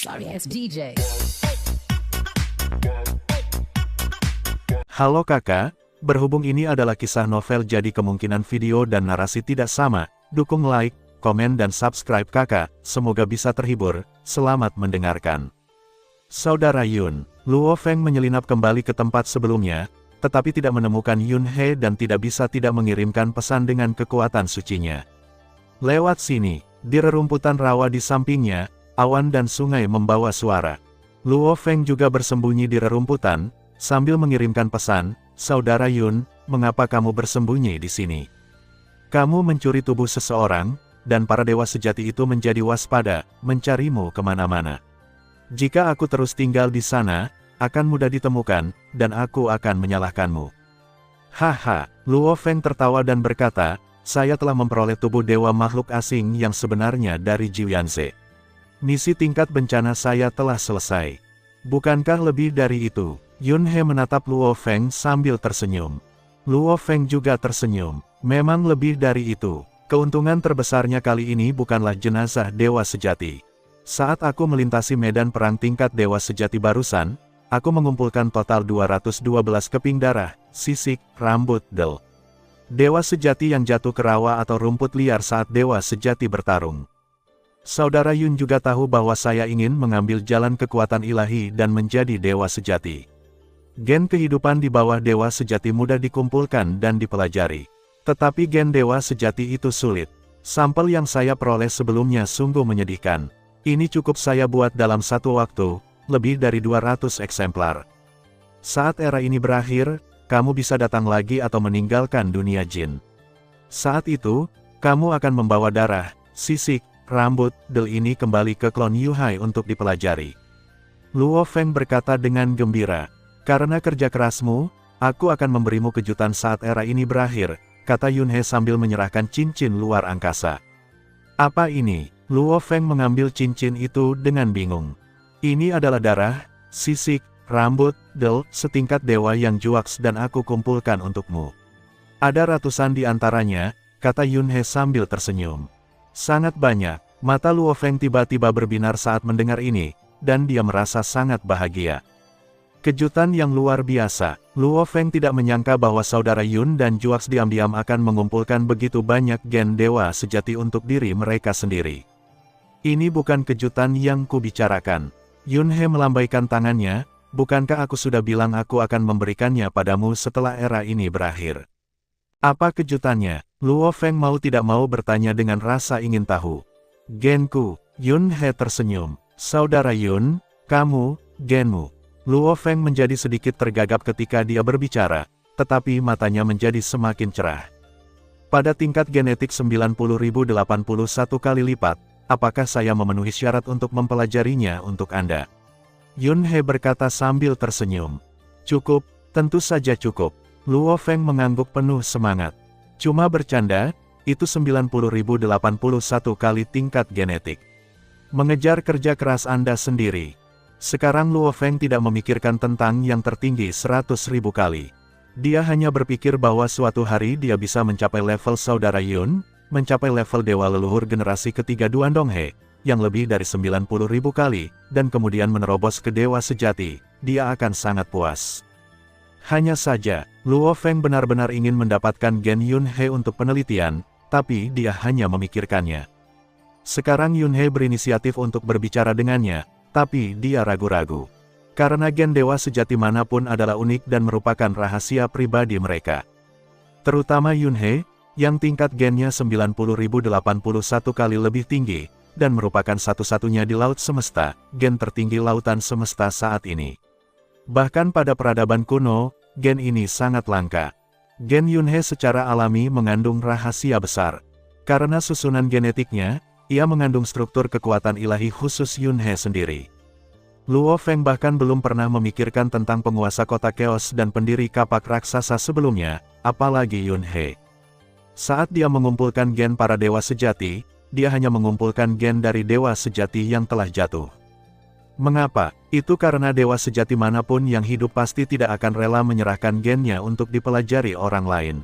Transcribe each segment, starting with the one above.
Sorry ass DJ. Halo kakak, berhubung ini adalah kisah novel jadi kemungkinan video dan narasi tidak sama, dukung like, komen dan subscribe kakak, semoga bisa terhibur, selamat mendengarkan. Saudara Yun, Luo Feng menyelinap kembali ke tempat sebelumnya, tetapi tidak menemukan Yun He dan tidak bisa tidak mengirimkan pesan dengan kekuatan sucinya. Lewat sini, di rerumputan rawa di sampingnya, awan dan sungai membawa suara. Luo Feng juga bersembunyi di rerumputan, sambil mengirimkan pesan, "Saudara Yun, mengapa kamu bersembunyi di sini? Kamu mencuri tubuh seseorang, dan para dewa sejati itu menjadi waspada, mencarimu kemana-mana. Jika aku terus tinggal di sana, akan mudah ditemukan, dan aku akan menyalahkanmu." Haha, Luo Feng tertawa dan berkata, "Saya telah memperoleh tubuh dewa makhluk asing yang sebenarnya dari Jiuyanze. Misi tingkat bencana saya telah selesai. Bukankah lebih dari itu?" Yun He menatap Luo Feng sambil tersenyum. Luo Feng juga tersenyum. Memang lebih dari itu. Keuntungan terbesarnya kali ini bukanlah jenazah dewa sejati. Saat aku melintasi medan perang tingkat dewa sejati barusan, aku mengumpulkan total 212 keping darah, sisik, rambut, del. Dewa sejati yang jatuh ke rawa atau rumput liar saat dewa sejati bertarung. Saudara Yun juga tahu bahwa saya ingin mengambil jalan kekuatan ilahi dan menjadi dewa sejati. Gen kehidupan di bawah dewa sejati mudah dikumpulkan dan dipelajari. Tetapi gen dewa sejati itu sulit. Sampel yang saya peroleh sebelumnya sungguh menyedihkan. Ini cukup saya buat dalam satu waktu, lebih dari 200 eksemplar. Saat era ini berakhir, kamu bisa datang lagi atau meninggalkan dunia jin. Saat itu, kamu akan membawa darah, sisik, rambut, del ini kembali ke klon Yuhai untuk dipelajari. Luo Feng berkata dengan gembira. "Karena kerja kerasmu, aku akan memberimu kejutan saat era ini berakhir," kata Yun He sambil menyerahkan cincin luar angkasa. "Apa ini?" Luo Feng mengambil cincin itu dengan bingung. "Ini adalah darah, sisik, rambut, del, setingkat dewa yang juaks dan aku kumpulkan untukmu. Ada ratusan di antaranya," kata Yun He sambil tersenyum. "Sangat banyak." Mata Luo Feng tiba-tiba berbinar saat mendengar ini, dan dia merasa sangat bahagia. Kejutan yang luar biasa. Luo Feng tidak menyangka bahwa saudara Yun dan Juaks diam-diam akan mengumpulkan begitu banyak gen dewa sejati untuk diri mereka sendiri. "Ini bukan kejutan yang kubicarakan." Yun He melambaikan tangannya, "Bukankah aku sudah bilang aku akan memberikannya padamu setelah era ini berakhir?" "Apa kejutannya?" Luo Feng mau tidak mau bertanya dengan rasa ingin tahu. "Genku." Yun He tersenyum. "Saudara Yun, kamu, genmu." Luo Feng menjadi sedikit tergagap ketika dia berbicara, tetapi matanya menjadi semakin cerah. "Pada tingkat genetik 90.081 kali lipat, apakah saya memenuhi syarat untuk mempelajarinya untuk Anda?" Yun He berkata sambil tersenyum. "Cukup, tentu saja cukup." Luo Feng mengangguk penuh semangat. "Cuma bercanda, itu 90.081 kali tingkat genetik. Mengejar kerja keras Anda sendiri." Sekarang Luo Feng tidak memikirkan tentang yang tertinggi 100.000 kali. Dia hanya berpikir bahwa suatu hari dia bisa mencapai level saudara Yun, mencapai level dewa leluhur generasi ketiga Duan Donghe, yang lebih dari 90.000 kali, dan kemudian menerobos ke dewa sejati, dia akan sangat puas. Hanya saja, Luo Feng benar-benar ingin mendapatkan gen Yun He untuk penelitian, tapi dia hanya memikirkannya. Sekarang Yun He berinisiatif untuk berbicara dengannya, tapi dia ragu-ragu. Karena gen dewa sejati manapun adalah unik dan merupakan rahasia pribadi mereka. Terutama Yun He, yang tingkat gennya 90.081 kali lebih tinggi, dan merupakan satu-satunya di Laut Semesta, gen tertinggi Lautan Semesta saat ini. Bahkan pada peradaban kuno, gen ini sangat langka. Gen Yun He secara alami mengandung rahasia besar. Karena susunan genetiknya, ia mengandung struktur kekuatan ilahi khusus Yun He sendiri. Luo Feng bahkan belum pernah memikirkan tentang penguasa kota Chaos dan pendiri kapak raksasa sebelumnya, apalagi Yun He. Saat dia mengumpulkan gen para dewa sejati, dia hanya mengumpulkan gen dari dewa sejati yang telah jatuh. Mengapa? Itu karena dewa sejati manapun yang hidup pasti tidak akan rela menyerahkan gennya untuk dipelajari orang lain.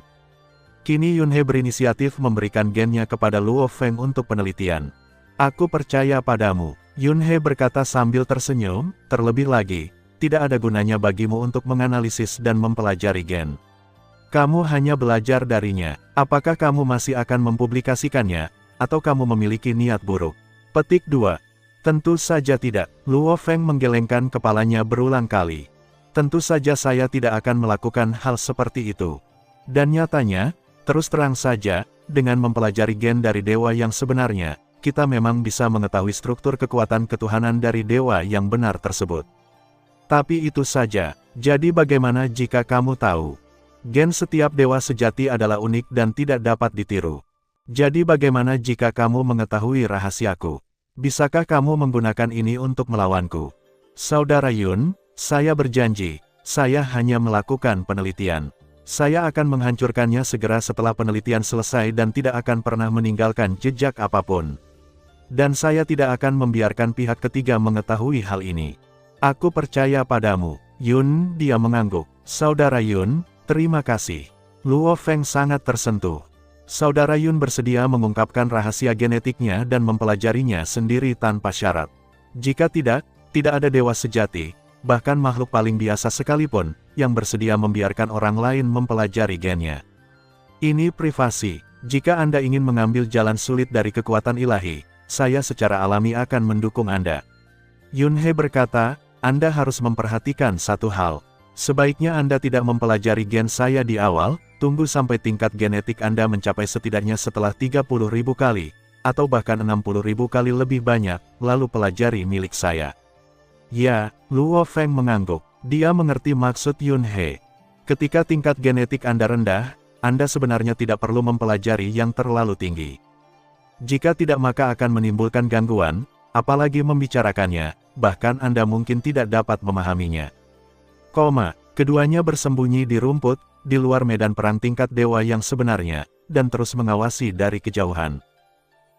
Kini Yun He berinisiatif memberikan gennya kepada Luo Feng untuk penelitian. "Aku percaya padamu." Yunhe berkata sambil tersenyum, terlebih lagi, tidak ada gunanya bagimu untuk menganalisis dan mempelajari gen. Kamu hanya belajar darinya. Apakah kamu masih akan mempublikasikannya, atau kamu memiliki niat buruk? Petik 2. Tentu saja tidak. Luo Feng menggelengkan kepalanya berulang kali. Tentu saja saya tidak akan melakukan hal seperti itu. Dan nyatanya, terus terang saja, dengan mempelajari gen dari dewa yang sebenarnya, kita memang bisa mengetahui struktur kekuatan ketuhanan dari dewa yang benar tersebut. Tapi itu saja. Jadi bagaimana jika kamu tahu? Gen setiap dewa sejati adalah unik dan tidak dapat ditiru. Jadi bagaimana jika kamu mengetahui rahasiaku? Bisakah kamu menggunakan ini untuk melawanku? Saudara Yun, saya berjanji, saya hanya melakukan penelitian. Saya akan menghancurkannya segera setelah penelitian selesai dan tidak akan pernah meninggalkan jejak apapun. Dan saya tidak akan membiarkan pihak ketiga mengetahui hal ini. Aku percaya padamu. Yun, dia mengangguk. Saudara Yun, terima kasih. Luo Feng sangat tersentuh. Saudara Yun bersedia mengungkapkan rahasia genetiknya dan mempelajarinya sendiri tanpa syarat. Jika tidak ada dewa sejati, bahkan makhluk paling biasa sekalipun, yang bersedia membiarkan orang lain mempelajari gennya. Ini privasi. Jika Anda ingin mengambil jalan sulit dari kekuatan ilahi, saya secara alami akan mendukung Anda. Yunhe berkata, Anda harus memperhatikan satu hal. Sebaiknya Anda tidak mempelajari gen saya di awal, tunggu sampai tingkat genetik Anda mencapai setidaknya setelah 30.000 kali, atau bahkan 60.000 kali lebih banyak, lalu pelajari milik saya. Ya, Luo Feng mengangguk. Dia mengerti maksud Yunhe. Ketika tingkat genetik Anda rendah, Anda sebenarnya tidak perlu mempelajari yang terlalu tinggi. Jika tidak maka akan menimbulkan gangguan, apalagi membicarakannya, bahkan Anda mungkin tidak dapat memahaminya. Keduanya bersembunyi di rumput, di luar medan perang tingkat dewa yang sebenarnya, dan terus mengawasi dari kejauhan.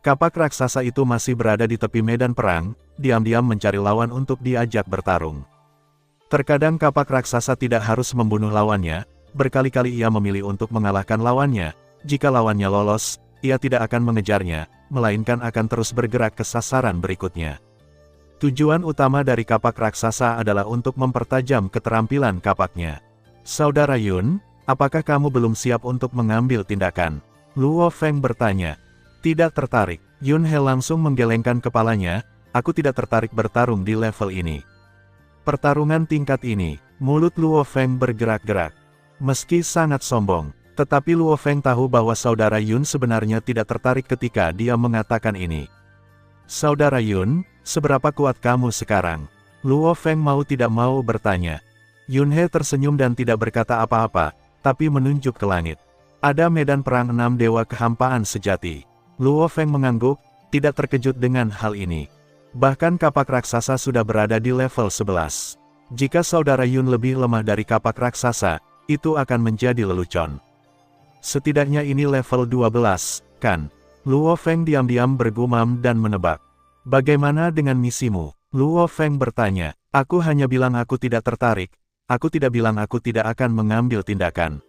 Kapak raksasa itu masih berada di tepi medan perang, diam-diam mencari lawan untuk diajak bertarung. Terkadang kapak raksasa tidak harus membunuh lawannya, berkali-kali ia memilih untuk mengalahkan lawannya. Jika lawannya lolos, ia tidak akan mengejarnya, melainkan akan terus bergerak ke sasaran berikutnya. Tujuan utama dari kapak raksasa adalah untuk mempertajam keterampilan kapaknya. Saudara Yun, apakah kamu belum siap untuk mengambil tindakan? Luo Feng bertanya. Tidak tertarik. Yunhe langsung menggelengkan kepalanya, aku tidak tertarik bertarung di level ini. Pertarungan tingkat ini, mulut Luo Feng bergerak-gerak. Meski sangat sombong, tetapi Luo Feng tahu bahwa saudara Yun sebenarnya tidak tertarik ketika dia mengatakan ini. Saudara Yun, seberapa kuat kamu sekarang? Luo Feng mau tidak mau bertanya. Yunhe tersenyum dan tidak berkata apa-apa, tapi menunjuk ke langit. Ada medan perang 6 dewa kehampaan sejati. Luo Feng mengangguk, tidak terkejut dengan hal ini. Bahkan kapak raksasa sudah berada di level 11. Jika saudara Yun lebih lemah dari kapak raksasa, itu akan menjadi lelucon. Setidaknya ini level 12, kan? Luo Feng diam-diam bergumam dan menebak. Bagaimana dengan misimu? Luo Feng bertanya. Aku hanya bilang aku tidak tertarik. Aku tidak bilang aku tidak akan mengambil tindakan.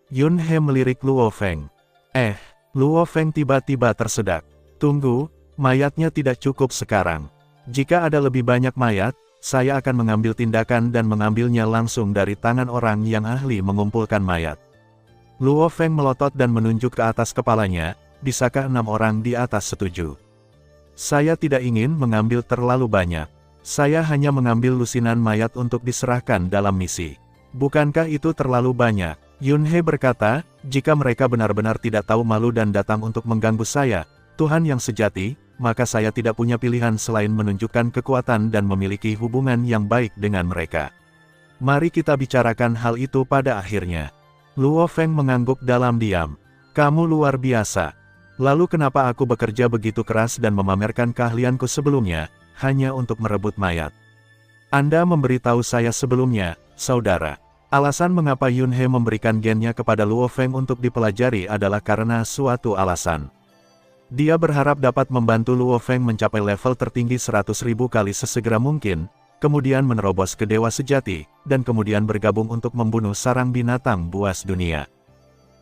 Yunhe melirik Luo Feng. Luo Feng tiba-tiba tersedak. Tunggu, mayatnya tidak cukup sekarang. Jika ada lebih banyak mayat, saya akan mengambil tindakan dan mengambilnya langsung dari tangan orang yang ahli mengumpulkan mayat. Luo Feng melotot dan menunjuk ke atas kepalanya, bisakah 6 orang di atas setuju? Saya tidak ingin mengambil terlalu banyak. Saya hanya mengambil lusinan mayat untuk diserahkan dalam misi. Bukankah itu terlalu banyak? Yunhe berkata, jika mereka benar-benar tidak tahu malu dan datang untuk mengganggu saya, Tuhan yang sejati, maka saya tidak punya pilihan selain menunjukkan kekuatan dan memiliki hubungan yang baik dengan mereka. Mari kita bicarakan hal itu pada akhirnya. Luo Feng mengangguk dalam diam. Kamu luar biasa. Lalu kenapa aku bekerja begitu keras dan memamerkan keahlianku sebelumnya, hanya untuk merebut mayat? Anda memberitahu saya sebelumnya, saudara. Alasan mengapa Yunhe memberikan gennya kepada Luo Feng untuk dipelajari adalah karena suatu alasan. Dia berharap dapat membantu Luo Feng mencapai level tertinggi 100.000 kali sesegera mungkin, kemudian menerobos ke dewa sejati, dan kemudian bergabung untuk membunuh sarang binatang buas dunia.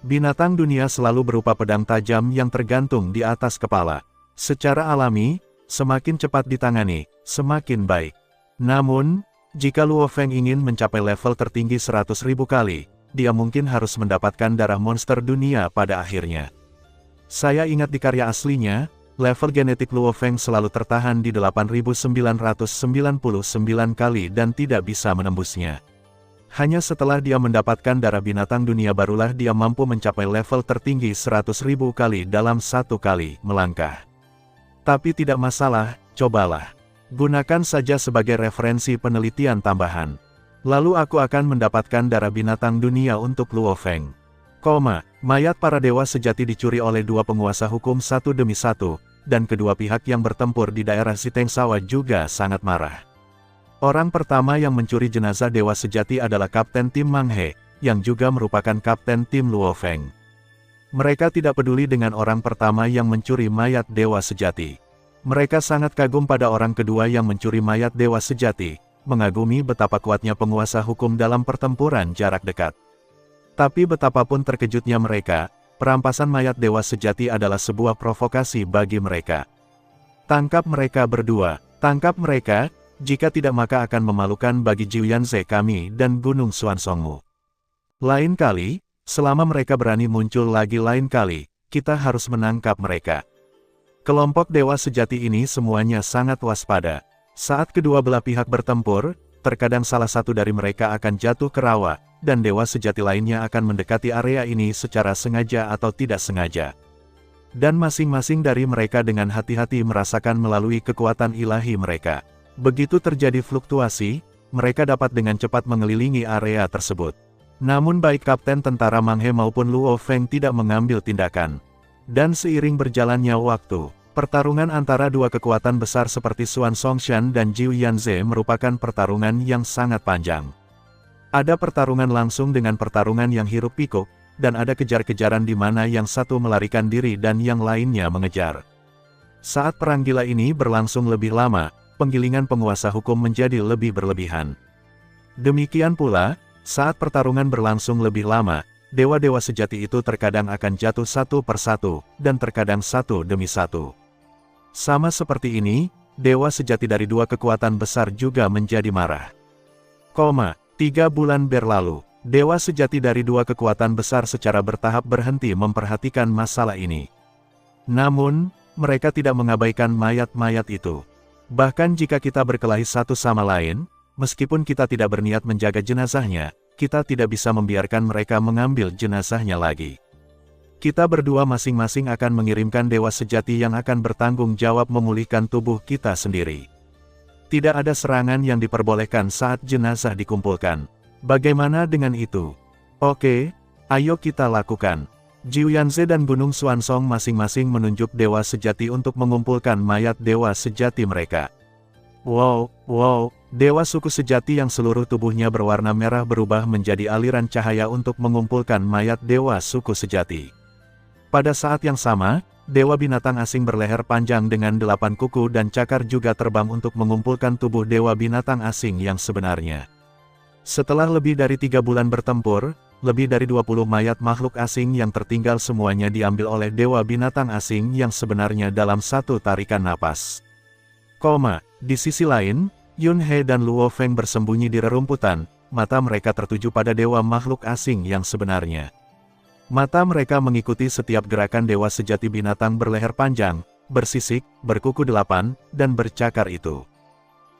Binatang dunia selalu berupa pedang tajam yang tergantung di atas kepala. Secara alami, Semakin cepat ditangani, semakin baik. Namun, jika Luo Feng ingin mencapai level tertinggi 100.000 kali, dia mungkin harus mendapatkan darah monster dunia pada akhirnya. Saya ingat di karya aslinya, level genetik Luo Feng selalu tertahan di 8.999 kali dan tidak bisa menembusnya. Hanya setelah dia mendapatkan darah binatang dunia barulah dia mampu mencapai level tertinggi 100.000 kali dalam satu kali melangkah. Tapi tidak masalah, cobalah. Gunakan saja sebagai referensi penelitian tambahan. Lalu aku akan mendapatkan darah binatang dunia untuk Luo Feng. Mayat para dewa sejati dicuri oleh dua penguasa hukum satu demi satu, dan kedua pihak yang bertempur di daerah Sitengsawa juga sangat marah. Orang pertama yang mencuri jenazah dewa sejati adalah Kapten Tim Mang He, yang juga merupakan Kapten Tim Luo Feng. Mereka tidak peduli dengan orang pertama yang mencuri mayat dewa sejati. Mereka sangat kagum pada orang kedua yang mencuri mayat dewa sejati, mengagumi betapa kuatnya penguasa hukum dalam pertempuran jarak dekat. Tapi betapapun terkejutnya mereka, perampasan mayat dewa sejati adalah sebuah provokasi bagi mereka. Tangkap mereka berdua, tangkap mereka, jika tidak maka akan memalukan bagi Jiuyanze kami dan Gunung Xuansongmu. Lain kali, selama mereka berani muncul lagi lain kali, kita harus menangkap mereka. Kelompok dewa sejati ini semuanya sangat waspada. Saat kedua belah pihak bertempur, terkadang salah satu dari mereka akan jatuh ke rawa, dan dewa sejati lainnya akan mendekati area ini secara sengaja atau tidak sengaja. Dan masing-masing dari mereka dengan hati-hati merasakan melalui kekuatan ilahi mereka. Begitu terjadi fluktuasi, mereka dapat dengan cepat mengelilingi area tersebut. Namun baik Kapten Tentara Mang He maupun Luo Feng tidak mengambil tindakan. Dan seiring berjalannya waktu, pertarungan antara dua kekuatan besar seperti Xuan Songshan dan Jiuyanze merupakan pertarungan yang sangat panjang. Ada pertarungan langsung dengan pertarungan yang hiruk-pikuk, dan ada kejar-kejaran di mana yang satu melarikan diri dan yang lainnya mengejar. Saat perang gila ini berlangsung lebih lama, penggilingan penguasa hukum menjadi lebih berlebihan. Demikian pula, saat pertarungan berlangsung lebih lama, dewa-dewa sejati itu terkadang akan jatuh satu persatu, dan terkadang satu demi satu. Sama seperti ini, dewa sejati dari dua kekuatan besar juga menjadi marah. 3 bulan berlalu, dewa sejati dari dua kekuatan besar secara bertahap berhenti memperhatikan masalah ini. Namun, mereka tidak mengabaikan mayat-mayat itu. Bahkan jika kita berkelahi satu sama lain, meskipun kita tidak berniat menjaga jenazahnya, kita tidak bisa membiarkan mereka mengambil jenazahnya lagi. Kita berdua masing-masing akan mengirimkan dewa sejati yang akan bertanggung jawab memulihkan tubuh kita sendiri. Tidak ada serangan yang diperbolehkan saat jenazah dikumpulkan. Bagaimana dengan itu? Oke, ayo kita lakukan. Jiuyanze dan Gunung Xuansong masing-masing menunjuk dewa sejati untuk mengumpulkan mayat dewa sejati mereka. Wow, dewa suku sejati yang seluruh tubuhnya berwarna merah berubah menjadi aliran cahaya untuk mengumpulkan mayat dewa suku sejati. Pada saat yang sama, dewa binatang asing berleher panjang dengan 8 kuku dan cakar juga terbang untuk mengumpulkan tubuh dewa binatang asing yang sebenarnya. Setelah lebih dari 3 bulan bertempur, lebih dari 20 mayat makhluk asing yang tertinggal semuanya diambil oleh dewa binatang asing yang sebenarnya dalam satu tarikan napas. Di sisi lain, Yun He dan Luo Feng bersembunyi di rerumputan, mata mereka tertuju pada dewa makhluk asing yang sebenarnya. Mata mereka mengikuti setiap gerakan dewa sejati binatang berleher panjang, bersisik, berkuku 8, dan bercakar itu.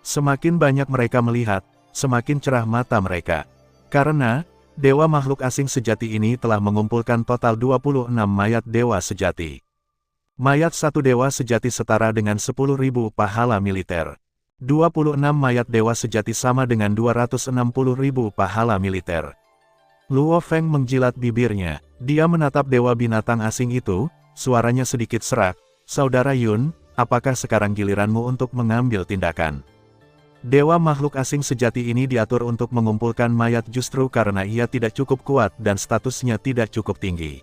Semakin banyak mereka melihat, semakin cerah mata mereka. Karena, dewa makhluk asing sejati ini telah mengumpulkan total 26 mayat dewa sejati. Mayat satu dewa sejati setara dengan 10.000 pahala militer. 26 mayat dewa sejati sama dengan 260.000 pahala militer. Luo Feng menjilat bibirnya. Dia menatap dewa binatang asing itu, suaranya sedikit serak. Saudara Yun, apakah sekarang giliranmu untuk mengambil tindakan? Dewa makhluk asing sejati ini diatur untuk mengumpulkan mayat justru karena ia tidak cukup kuat dan statusnya tidak cukup tinggi.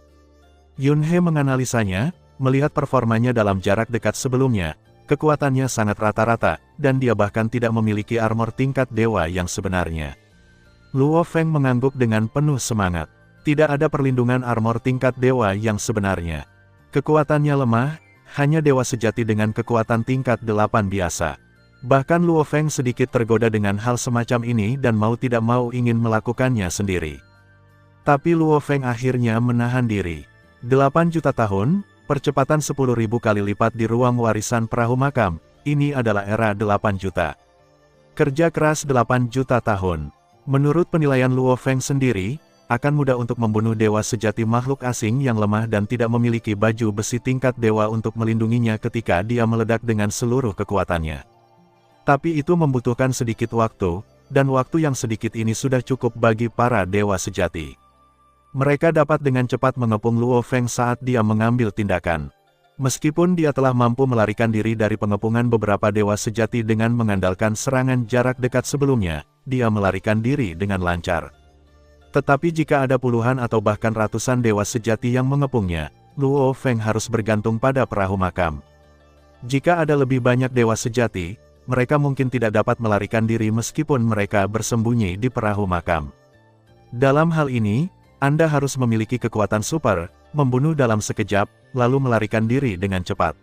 Yun He menganalisanya, melihat performanya dalam jarak dekat sebelumnya, kekuatannya sangat rata-rata, dan dia bahkan tidak memiliki armor tingkat dewa yang sebenarnya. Luo Feng mengangguk dengan penuh semangat. Tidak ada perlindungan armor tingkat dewa yang sebenarnya. Kekuatannya lemah, hanya dewa sejati dengan kekuatan tingkat 8 biasa. Bahkan Luo Feng sedikit tergoda dengan hal semacam ini dan mau tidak mau ingin melakukannya sendiri. Tapi Luo Feng akhirnya menahan diri. 8 juta tahun, percepatan 10.000 kali lipat di ruang warisan perahu makam, ini adalah era 8 juta. Kerja keras 8 juta tahun. Menurut penilaian Luo Feng sendiri, akan mudah untuk membunuh dewa sejati makhluk asing yang lemah dan tidak memiliki baju besi tingkat dewa untuk melindunginya ketika dia meledak dengan seluruh kekuatannya. Tapi itu membutuhkan sedikit waktu, dan waktu yang sedikit ini sudah cukup bagi para dewa sejati. Mereka dapat dengan cepat mengepung Luo Feng saat dia mengambil tindakan. Meskipun dia telah mampu melarikan diri dari pengepungan beberapa dewa sejati dengan mengandalkan serangan jarak dekat sebelumnya, dia melarikan diri dengan lancar. Tetapi jika ada puluhan atau bahkan ratusan dewa sejati yang mengepungnya, Luo Feng harus bergantung pada perahu makam. Jika ada lebih banyak dewa sejati, mereka mungkin tidak dapat melarikan diri meskipun mereka bersembunyi di perahu makam. Dalam hal ini, Anda harus memiliki kekuatan super, membunuh dalam sekejap, lalu melarikan diri dengan cepat.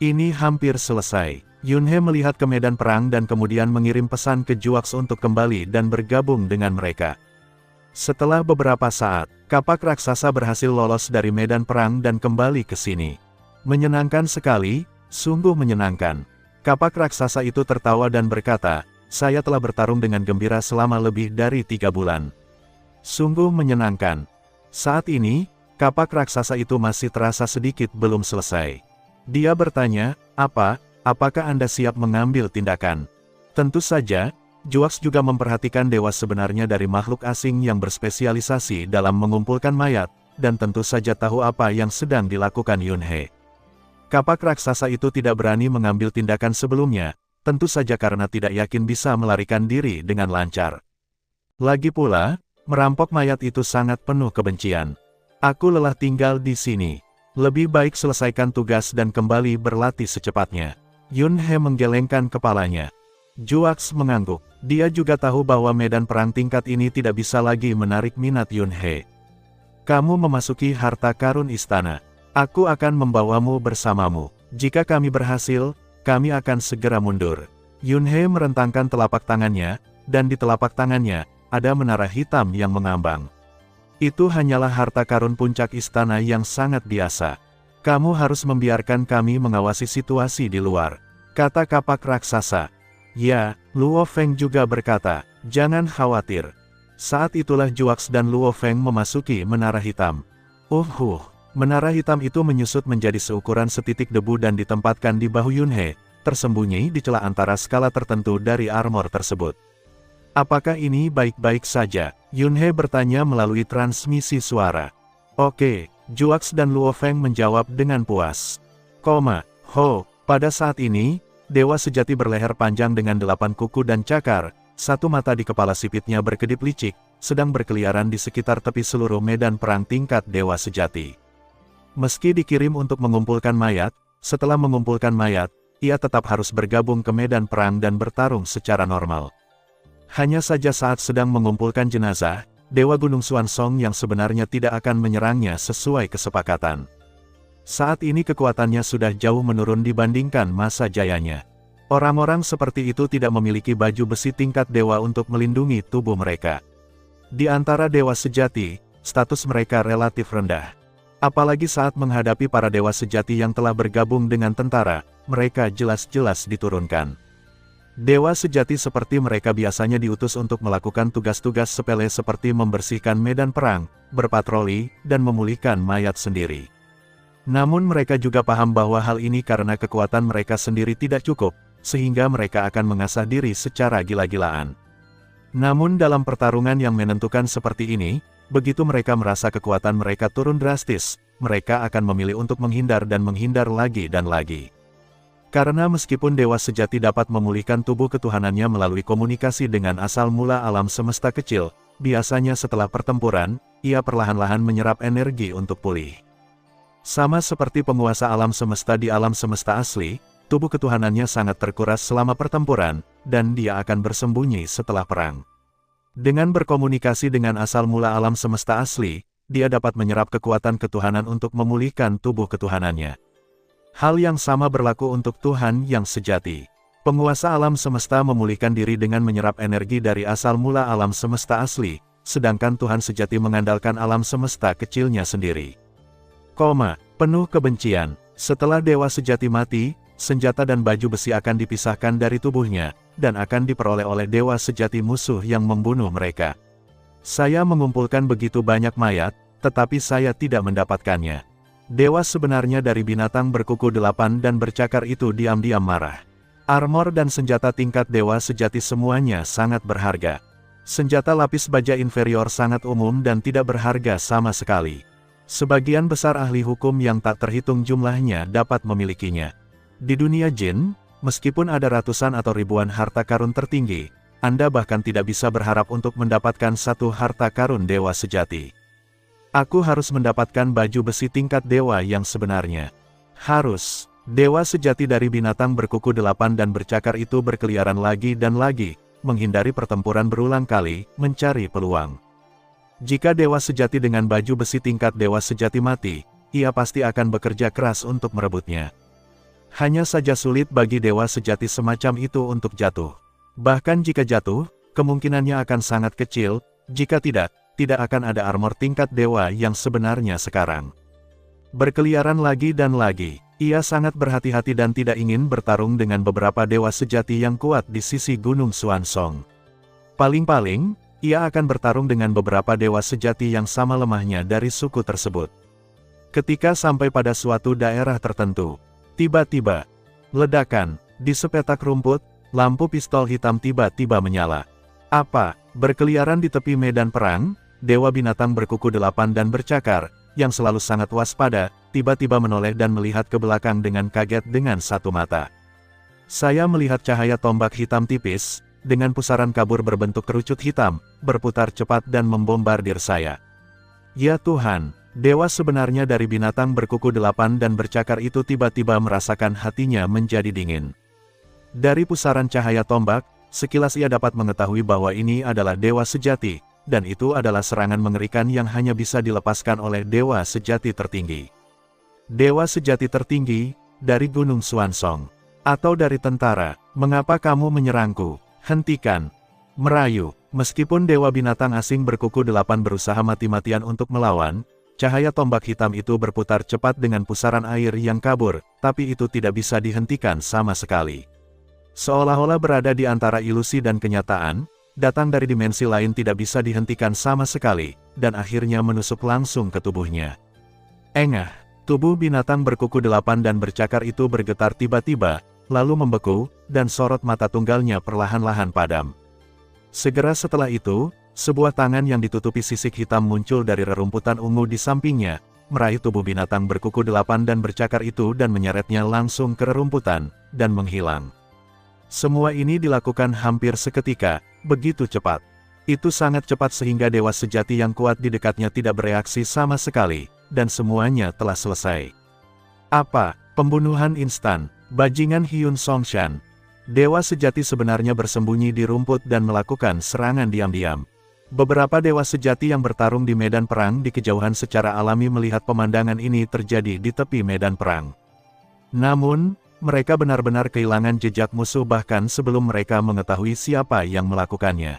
Ini hampir selesai. Yunhe melihat ke medan perang dan kemudian mengirim pesan ke Juaks untuk kembali dan bergabung dengan mereka. Setelah beberapa saat, kapak raksasa berhasil lolos dari medan perang dan kembali ke sini. Menyenangkan sekali, sungguh menyenangkan. Kapak raksasa itu tertawa dan berkata, saya telah bertarung dengan gembira selama lebih dari 3 bulan. Sungguh menyenangkan. Saat ini, kapak raksasa itu masih terasa sedikit belum selesai. Dia bertanya, apakah Anda siap mengambil tindakan? Tentu saja. Juaks juga memperhatikan dewa sebenarnya dari makhluk asing yang berspesialisasi dalam mengumpulkan mayat, dan tentu saja tahu apa yang sedang dilakukan Yunhe. Kapak raksasa itu tidak berani mengambil tindakan sebelumnya, tentu saja karena tidak yakin bisa melarikan diri dengan lancar. Lagi pula, merampok mayat itu sangat penuh kebencian. Aku lelah tinggal di sini. Lebih baik selesaikan tugas dan kembali berlatih secepatnya. Yunhe menggelengkan kepalanya. Juaks mengangguk. Dia juga tahu bahwa medan perang tingkat ini tidak bisa lagi menarik minat Yunhe. Kamu memasuki harta karun istana. Aku akan membawamu bersamamu. Jika kami berhasil, kami akan segera mundur. Yunhe merentangkan telapak tangannya, dan di telapak tangannya, ada menara hitam yang mengambang. Itu hanyalah harta karun puncak istana yang sangat biasa. Kamu harus membiarkan kami mengawasi situasi di luar, kata kapak raksasa. Ya, Luo Feng juga berkata, jangan khawatir. Saat itulah Juaks dan Luo Feng memasuki menara hitam. Menara hitam itu menyusut menjadi seukuran setitik debu dan ditempatkan di bahu Yunhe, tersembunyi di celah antara skala tertentu dari armor tersebut. Apakah ini baik-baik saja? Yunhe bertanya melalui transmisi suara. Oke, Juaks dan Luo Feng menjawab dengan puas. Pada saat ini, dewa sejati berleher panjang dengan 8 kuku dan cakar, satu mata di kepala sipitnya berkedip licik, sedang berkeliaran di sekitar tepi seluruh medan perang tingkat dewa sejati. Meski dikirim untuk mengumpulkan mayat, setelah mengumpulkan mayat, ia tetap harus bergabung ke medan perang dan bertarung secara normal. Hanya saja saat sedang mengumpulkan jenazah, Dewa Gunung Xuansong yang sebenarnya tidak akan menyerangnya sesuai kesepakatan. Saat ini kekuatannya sudah jauh menurun dibandingkan masa jayanya. Orang-orang seperti itu tidak memiliki baju besi tingkat dewa untuk melindungi tubuh mereka. Di antara dewa sejati, status mereka relatif rendah. Apalagi saat menghadapi para dewa sejati yang telah bergabung dengan tentara, mereka jelas-jelas diturunkan. Dewa sejati seperti mereka biasanya diutus untuk melakukan tugas-tugas sepele seperti membersihkan medan perang, berpatroli, dan memulihkan mayat sendiri. Namun mereka juga paham bahwa hal ini karena kekuatan mereka sendiri tidak cukup, sehingga mereka akan mengasah diri secara gila-gilaan. Namun dalam pertarungan yang menentukan seperti ini, begitu mereka merasa kekuatan mereka turun drastis, mereka akan memilih untuk menghindar dan menghindar lagi dan lagi. Karena meskipun dewa sejati dapat memulihkan tubuh ketuhanannya melalui komunikasi dengan asal mula alam semesta kecil, biasanya setelah pertempuran, ia perlahan-lahan menyerap energi untuk pulih. Sama seperti penguasa alam semesta di alam semesta asli, tubuh ketuhanannya sangat terkuras selama pertempuran, dan dia akan bersembunyi setelah perang. Dengan berkomunikasi dengan asal mula alam semesta asli, dia dapat menyerap kekuatan ketuhanan untuk memulihkan tubuh ketuhanannya. Hal yang sama berlaku untuk Tuhan yang sejati. Penguasa alam semesta memulihkan diri dengan menyerap energi dari asal mula alam semesta asli, sedangkan Tuhan sejati mengandalkan alam semesta kecilnya sendiri. Penuh kebencian. Setelah dewa sejati mati, senjata dan baju besi akan dipisahkan dari tubuhnya, dan akan diperoleh oleh dewa sejati musuh yang membunuh mereka. Saya mengumpulkan begitu banyak mayat, tetapi saya tidak mendapatkannya. Dewa sebenarnya dari binatang berkuku 8 dan bercakar itu diam-diam marah. Armor dan senjata tingkat dewa sejati semuanya sangat berharga. Senjata lapis baja inferior sangat umum dan tidak berharga sama sekali. Sebagian besar ahli hukum yang tak terhitung jumlahnya dapat memilikinya. Di dunia jin, meskipun ada ratusan atau ribuan harta karun tertinggi, Anda bahkan tidak bisa berharap untuk mendapatkan satu harta karun dewa sejati. Aku harus mendapatkan baju besi tingkat dewa yang sebenarnya. Harus. Dewa sejati dari binatang berkuku 8 dan bercakar itu berkeliaran lagi dan lagi, menghindari pertempuran berulang kali, mencari peluang. Jika dewa sejati dengan baju besi tingkat dewa sejati mati, ia pasti akan bekerja keras untuk merebutnya. Hanya saja sulit bagi dewa sejati semacam itu untuk jatuh. Bahkan jika jatuh, kemungkinannya akan sangat kecil, jika tidak akan ada armor tingkat dewa yang sebenarnya sekarang. Berkeliaran lagi dan lagi. Ia sangat berhati-hati dan tidak ingin bertarung dengan beberapa dewa sejati yang kuat di sisi Gunung Xuansong. Paling-paling, ia akan bertarung dengan beberapa dewa sejati yang sama lemahnya dari suku tersebut. Ketika sampai pada suatu daerah tertentu, tiba-tiba, ledakan, di sepetak rumput, lampu pistol hitam tiba-tiba menyala. Berkeliaran di tepi medan perang, dewa binatang berkuku 8 dan bercakar, yang selalu sangat waspada, tiba-tiba menoleh dan melihat ke belakang dengan kaget dengan satu mata. Saya melihat cahaya tombak hitam tipis, dengan pusaran kabur berbentuk kerucut hitam, berputar cepat dan membombardir saya. Ya Tuhan, dewa sebenarnya dari binatang berkuku 8 dan bercakar itu tiba-tiba merasakan hatinya menjadi dingin. Dari pusaran cahaya tombak, sekilas ia dapat mengetahui bahwa ini adalah dewa sejati, dan itu adalah serangan mengerikan yang hanya bisa dilepaskan oleh dewa sejati tertinggi. Dewa sejati tertinggi, dari Gunung Xuansong, atau dari tentara, mengapa kamu menyerangku? Hentikan! Merayu, meskipun dewa binatang asing berkuku 8 berusaha mati-matian untuk melawan, cahaya tombak hitam itu berputar cepat dengan pusaran air yang kabur, tapi itu tidak bisa dihentikan sama sekali. Seolah-olah berada di antara ilusi dan kenyataan, datang dari dimensi lain tidak bisa dihentikan sama sekali, dan akhirnya menusuk langsung ke tubuhnya. Engah, tubuh binatang berkuku 8 dan bercakar itu bergetar tiba-tiba, lalu membeku, dan sorot mata tunggalnya perlahan-lahan padam. Segera setelah itu, sebuah tangan yang ditutupi sisik hitam muncul dari rerumputan ungu di sampingnya, meraih tubuh binatang berkuku 8 dan bercakar itu dan menyeretnya langsung ke rerumputan, dan menghilang. Semua ini dilakukan hampir seketika, begitu cepat. Itu sangat cepat sehingga dewa sejati yang kuat di dekatnya tidak bereaksi sama sekali, dan semuanya telah selesai. Pembunuhan instan, bajingan Hyun Songshan. Dewa sejati sebenarnya bersembunyi di rumput dan melakukan serangan diam-diam. Beberapa dewa sejati yang bertarung di medan perang di kejauhan secara alami melihat pemandangan ini terjadi di tepi medan perang. Namun, mereka benar-benar kehilangan jejak musuh bahkan sebelum mereka mengetahui siapa yang melakukannya.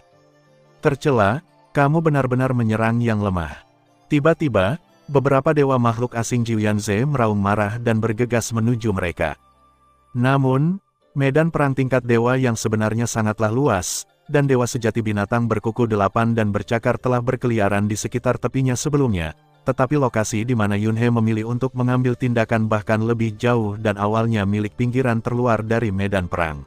Tercela, kamu benar-benar menyerang yang lemah. Tiba-tiba, beberapa dewa makhluk asing Jiuyanze meraung marah dan bergegas menuju mereka. Namun, medan perang tingkat dewa yang sebenarnya sangatlah luas, dan dewa sejati binatang berkuku 8 dan bercakar telah berkeliaran di sekitar tepinya sebelumnya. Tetapi lokasi di mana Yunhe memilih untuk mengambil tindakan bahkan lebih jauh dan awalnya milik pinggiran terluar dari medan perang.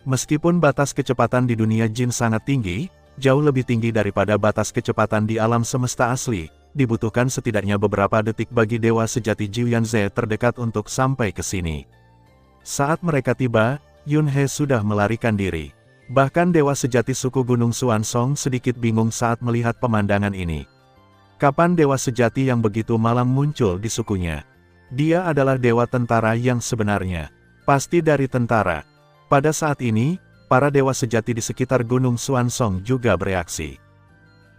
Meskipun batas kecepatan di dunia jin sangat tinggi, jauh lebih tinggi daripada batas kecepatan di alam semesta asli, dibutuhkan setidaknya beberapa detik bagi dewa sejati Jiuyanze terdekat untuk sampai ke sini. Saat mereka tiba, Yunhe sudah melarikan diri. Bahkan dewa sejati suku Gunung Xuansong sedikit bingung saat melihat pemandangan ini. Kapan dewa sejati yang begitu malang muncul di sukunya? Dia adalah dewa tentara yang sebenarnya. Pasti dari tentara. Pada saat ini, para dewa sejati di sekitar Gunung Xuansong juga bereaksi.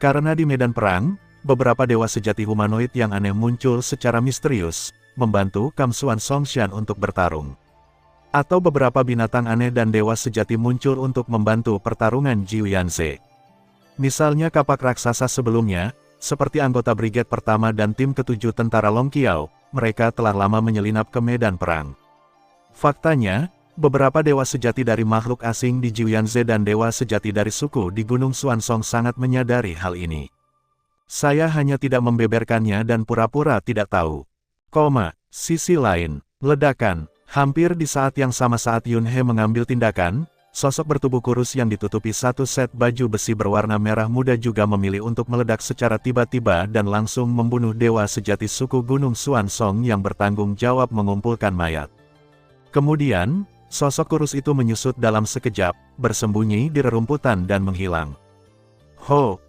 Karena di medan perang, beberapa dewa sejati humanoid yang aneh muncul secara misterius, membantu Kam Suan Songshan untuk bertarung. Atau beberapa binatang aneh dan dewa sejati muncul untuk membantu pertarungan Jiu Yanze. Misalnya kapak raksasa sebelumnya, seperti anggota Brigade pertama dan tim ketujuh tentara Long Qiao, mereka telah lama menyelinap ke medan perang. Faktanya, beberapa dewa sejati dari makhluk asing di Jiu Yanze dan dewa sejati dari suku di Gunung Xuansong sangat menyadari hal ini. Saya hanya tidak membeberkannya dan pura-pura tidak tahu. Sisi lain, ledakan. Hampir di saat yang sama saat Yun He mengambil tindakan, sosok bertubuh kurus yang ditutupi satu set baju besi berwarna merah muda juga memilih untuk meledak secara tiba-tiba dan langsung membunuh dewa sejati suku Gunung Xuansong yang bertanggung jawab mengumpulkan mayat. Kemudian, sosok kurus itu menyusut dalam sekejap, bersembunyi di rerumputan dan menghilang.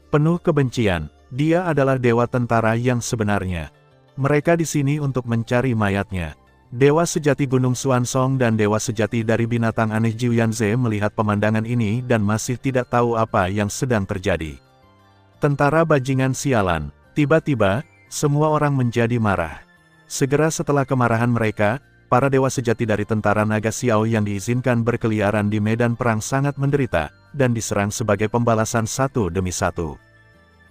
Penuh kebencian, dia adalah dewa tentara yang sebenarnya. Mereka di sini untuk mencari mayatnya. Dewa sejati Gunung Xuansong dan dewa sejati dari binatang aneh Jiu Yanze melihat pemandangan ini dan masih tidak tahu apa yang sedang terjadi. Tentara bajingan sialan, tiba-tiba, semua orang menjadi marah. Segera setelah kemarahan mereka, para dewa sejati dari tentara naga Xiao yang diizinkan berkeliaran di medan perang sangat menderita, dan diserang sebagai pembalasan satu demi satu.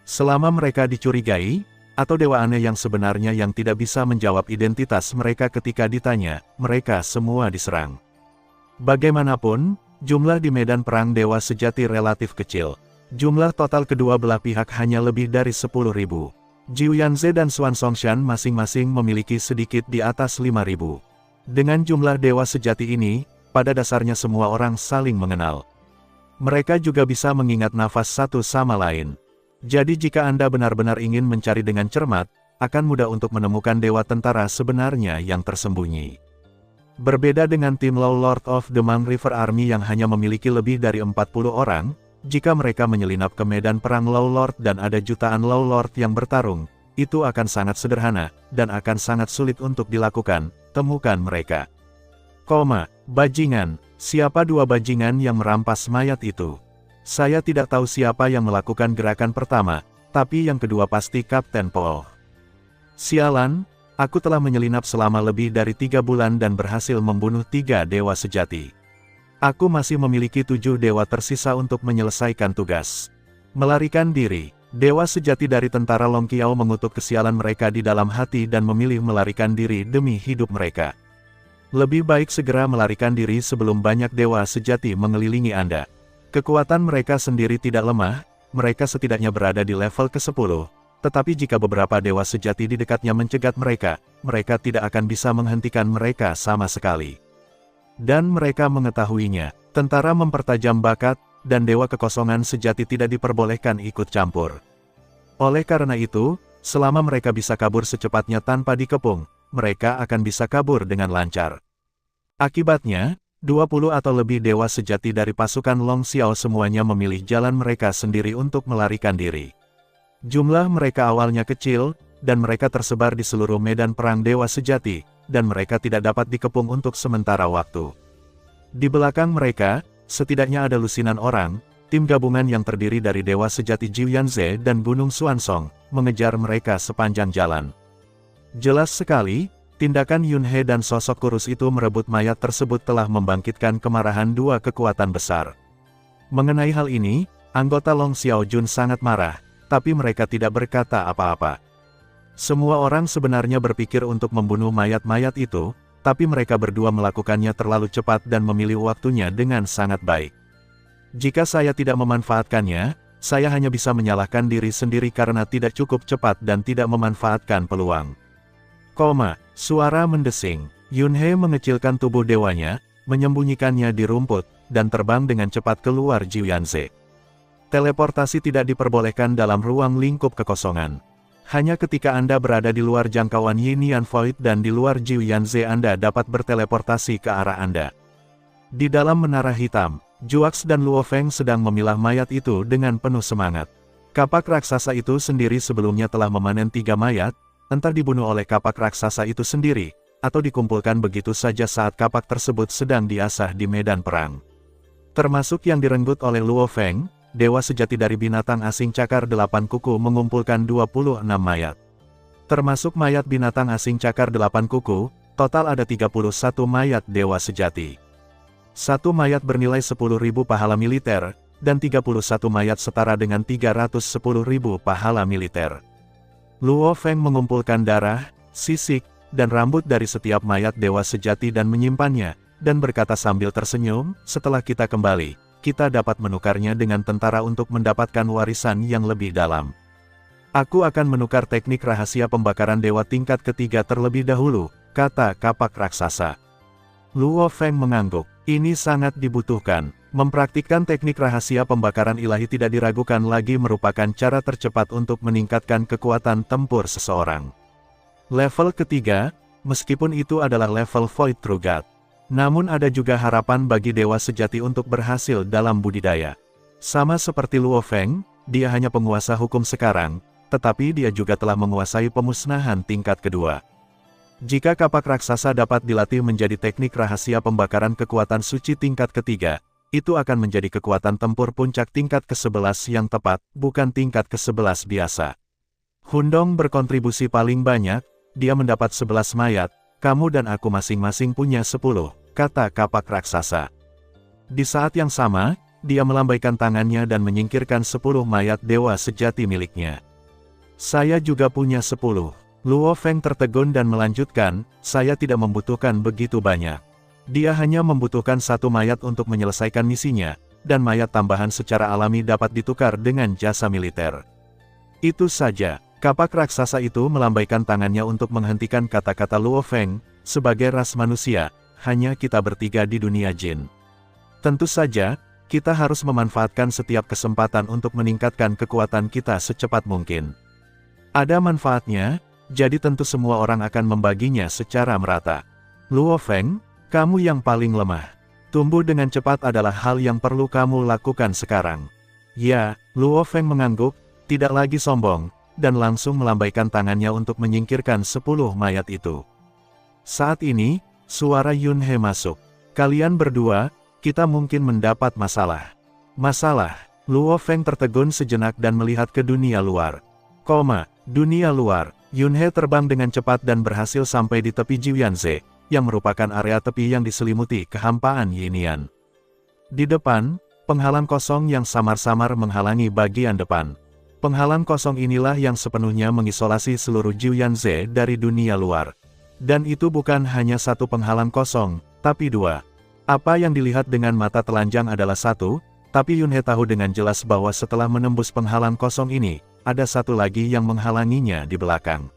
Selama mereka dicurigai, atau dewa aneh yang sebenarnya yang tidak bisa menjawab identitas mereka ketika ditanya, mereka semua diserang. Bagaimanapun, jumlah di medan perang dewa sejati relatif kecil. Jumlah total kedua belah pihak hanya lebih dari 10.000. Jiu Yanze dan Xuan Songshan masing-masing memiliki sedikit di atas 5.000. Dengan jumlah dewa sejati ini, pada dasarnya semua orang saling mengenal. Mereka juga bisa mengingat nafas satu sama lain. Jadi jika Anda benar-benar ingin mencari dengan cermat, akan mudah untuk menemukan dewa tentara sebenarnya yang tersembunyi. Berbeda dengan tim Low Lord of the Mang River Army yang hanya memiliki lebih dari 40 orang, jika mereka menyelinap ke medan perang Low Lord dan ada jutaan Low Lord yang bertarung, itu akan sangat sederhana, dan akan sangat sulit untuk dilakukan, temukan mereka. Bajingan, siapa dua bajingan yang merampas mayat itu? Saya tidak tahu siapa yang melakukan gerakan pertama, tapi yang kedua pasti Kapten Po. Sialan, aku telah menyelinap selama lebih dari 3 bulan dan berhasil membunuh 3 dewa sejati. Aku masih memiliki 7 dewa tersisa untuk menyelesaikan tugas. Melarikan diri, dewa sejati dari tentara Long Qiao mengutuk kesialan mereka di dalam hati dan memilih melarikan diri demi hidup mereka. Lebih baik segera melarikan diri sebelum banyak dewa sejati mengelilingi Anda. Kekuatan mereka sendiri tidak lemah, mereka setidaknya berada di level ke-10, tetapi jika beberapa dewa sejati di dekatnya mencegat mereka, mereka tidak akan bisa menghentikan mereka sama sekali. Dan mereka mengetahuinya, tentara mempertajam bakat, dan dewa kekosongan sejati tidak diperbolehkan ikut campur. Oleh karena itu, selama mereka bisa kabur secepatnya tanpa dikepung, mereka akan bisa kabur dengan lancar. Akibatnya, 20 atau lebih dewa sejati dari pasukan Long Xiao semuanya memilih jalan mereka sendiri untuk melarikan diri. Jumlah mereka awalnya kecil, dan mereka tersebar di seluruh medan perang dewa sejati, dan mereka tidak dapat dikepung untuk sementara waktu. Di belakang mereka, setidaknya ada lusinan orang, tim gabungan yang terdiri dari dewa sejati Jiu Yanze dan Gunung Xuansong, mengejar mereka sepanjang jalan. Jelas sekali, tindakan Yun He dan sosok kurus itu merebut mayat tersebut telah membangkitkan kemarahan dua kekuatan besar. Mengenai hal ini, anggota Long Xiao Jun sangat marah, tapi mereka tidak berkata apa-apa. Semua orang sebenarnya berpikir untuk membunuh mayat-mayat itu, tapi mereka berdua melakukannya terlalu cepat dan memilih waktunya dengan sangat baik. Jika saya tidak memanfaatkannya, saya hanya bisa menyalahkan diri sendiri karena tidak cukup cepat dan tidak memanfaatkan peluang. Suara mendesing. Yun He mengecilkan tubuh dewanya, menyembunyikannya di rumput, dan terbang dengan cepat keluar Jiu Yanze. Teleportasi tidak diperbolehkan dalam ruang lingkup kekosongan. Hanya ketika Anda berada di luar jangkauan Yin Yan Void dan di luar Jiu Yanze Anda dapat berteleportasi ke arah Anda. Di dalam menara hitam, Juax dan Luo Feng sedang memilah mayat itu dengan penuh semangat. Kapak raksasa itu sendiri sebelumnya telah memanen 3 mayat, entah dibunuh oleh kapak raksasa itu sendiri, atau dikumpulkan begitu saja saat kapak tersebut sedang diasah di medan perang. Termasuk yang direnggut oleh Luo Feng, dewa sejati dari binatang asing cakar 8 kuku mengumpulkan 26 mayat. Termasuk mayat binatang asing cakar 8 kuku, total ada 31 mayat dewa sejati. Satu mayat bernilai 10.000 pahala militer, dan 31 mayat setara dengan 310.000 pahala militer. Luo Feng mengumpulkan darah, sisik, dan rambut dari setiap mayat dewa sejati dan menyimpannya, dan berkata sambil tersenyum, setelah kita kembali, kita dapat menukarnya dengan tentara untuk mendapatkan warisan yang lebih dalam. Aku akan menukar teknik rahasia pembakaran dewa tingkat ketiga terlebih dahulu, kata kapak raksasa. Luo Feng mengangguk. Ini sangat dibutuhkan. Mempraktikkan teknik rahasia pembakaran ilahi tidak diragukan lagi merupakan cara tercepat untuk meningkatkan kekuatan tempur seseorang. Level ketiga, meskipun itu adalah level Void True God. Namun ada juga harapan bagi dewa sejati untuk berhasil dalam budidaya. Sama seperti Luo Feng, dia hanya penguasa hukum sekarang, tetapi dia juga telah menguasai pemusnahan tingkat kedua. Jika kapak raksasa dapat dilatih menjadi teknik rahasia pembakaran kekuatan suci tingkat ketiga, itu akan menjadi kekuatan tempur puncak tingkat ke-11 yang tepat, bukan tingkat ke-11 biasa. Hundong berkontribusi paling banyak, dia mendapat 11 mayat, kamu dan aku masing-masing punya 10, kata kapak raksasa. Di saat yang sama, dia melambaikan tangannya dan menyingkirkan 10 mayat dewa sejati miliknya. Saya juga punya 10. Luo Feng tertegun dan melanjutkan, saya tidak membutuhkan begitu banyak. Dia hanya membutuhkan 1 mayat untuk menyelesaikan misinya, dan mayat tambahan secara alami dapat ditukar dengan jasa militer. Itu saja, kapak raksasa itu melambaikan tangannya untuk menghentikan kata-kata Luo Feng, sebagai ras manusia, hanya kita bertiga di dunia jin. Tentu saja, kita harus memanfaatkan setiap kesempatan untuk meningkatkan kekuatan kita secepat mungkin. Ada manfaatnya, jadi tentu semua orang akan membaginya secara merata. Luo Feng, kamu yang paling lemah. Tumbuh dengan cepat adalah hal yang perlu kamu lakukan sekarang. Ya, Luo Feng mengangguk, tidak lagi sombong, dan langsung melambaikan tangannya untuk menyingkirkan 10 mayat itu. Saat ini, suara Yun He masuk. Kalian berdua, kita mungkin mendapat masalah. Masalah? Luo Feng tertegun sejenak dan melihat ke dunia luar. Dunia luar. Yun He terbang dengan cepat dan berhasil sampai di tepi Jiuyanze, yang merupakan area tepi yang diselimuti kehampaan Yinian. Di depan, penghalang kosong yang samar-samar menghalangi bagian depan. Penghalang kosong inilah yang sepenuhnya mengisolasi seluruh Jiuyanze dari dunia luar. Dan itu bukan hanya satu penghalang kosong, tapi 2. Apa yang dilihat dengan mata telanjang adalah 1, tapi Yun He tahu dengan jelas bahwa setelah menembus penghalang kosong ini, ada 1 lagi yang menghalanginya di belakang.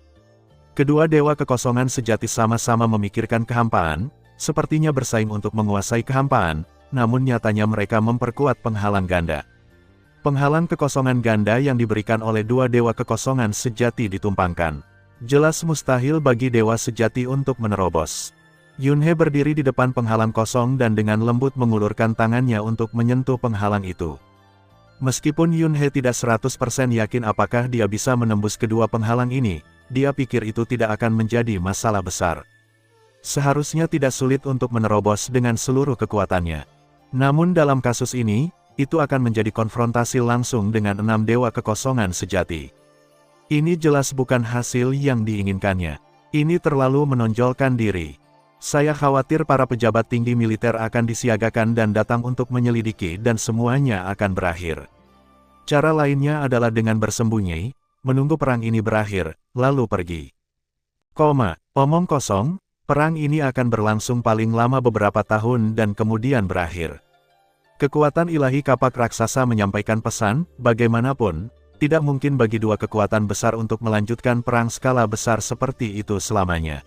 Kedua dewa kekosongan sejati sama-sama memikirkan kehampaan, sepertinya bersaing untuk menguasai kehampaan, namun nyatanya mereka memperkuat penghalang ganda. Penghalang kekosongan ganda yang diberikan oleh 2 dewa kekosongan sejati ditumpangkan. Jelas mustahil bagi dewa sejati untuk menerobos. Yun He berdiri di depan penghalang kosong dan dengan lembut mengulurkan tangannya untuk menyentuh penghalang itu. Meskipun Yun He tidak 100% yakin apakah dia bisa menembus kedua penghalang ini, dia pikir itu tidak akan menjadi masalah besar. Seharusnya tidak sulit untuk menerobos dengan seluruh kekuatannya. Namun dalam kasus ini, itu akan menjadi konfrontasi langsung dengan 6 dewa kekosongan sejati. Ini jelas bukan hasil yang diinginkannya. Ini terlalu menonjolkan diri. Saya khawatir para pejabat tinggi militer akan disiagakan dan datang untuk menyelidiki dan semuanya akan berakhir. Cara lainnya adalah dengan bersembunyi, menunggu perang ini berakhir, lalu pergi. Omong kosong, perang ini akan berlangsung paling lama beberapa tahun dan kemudian berakhir. Kekuatan ilahi kapak raksasa menyampaikan pesan, bagaimanapun, tidak mungkin bagi 2 kekuatan besar untuk melanjutkan perang skala besar seperti itu selamanya.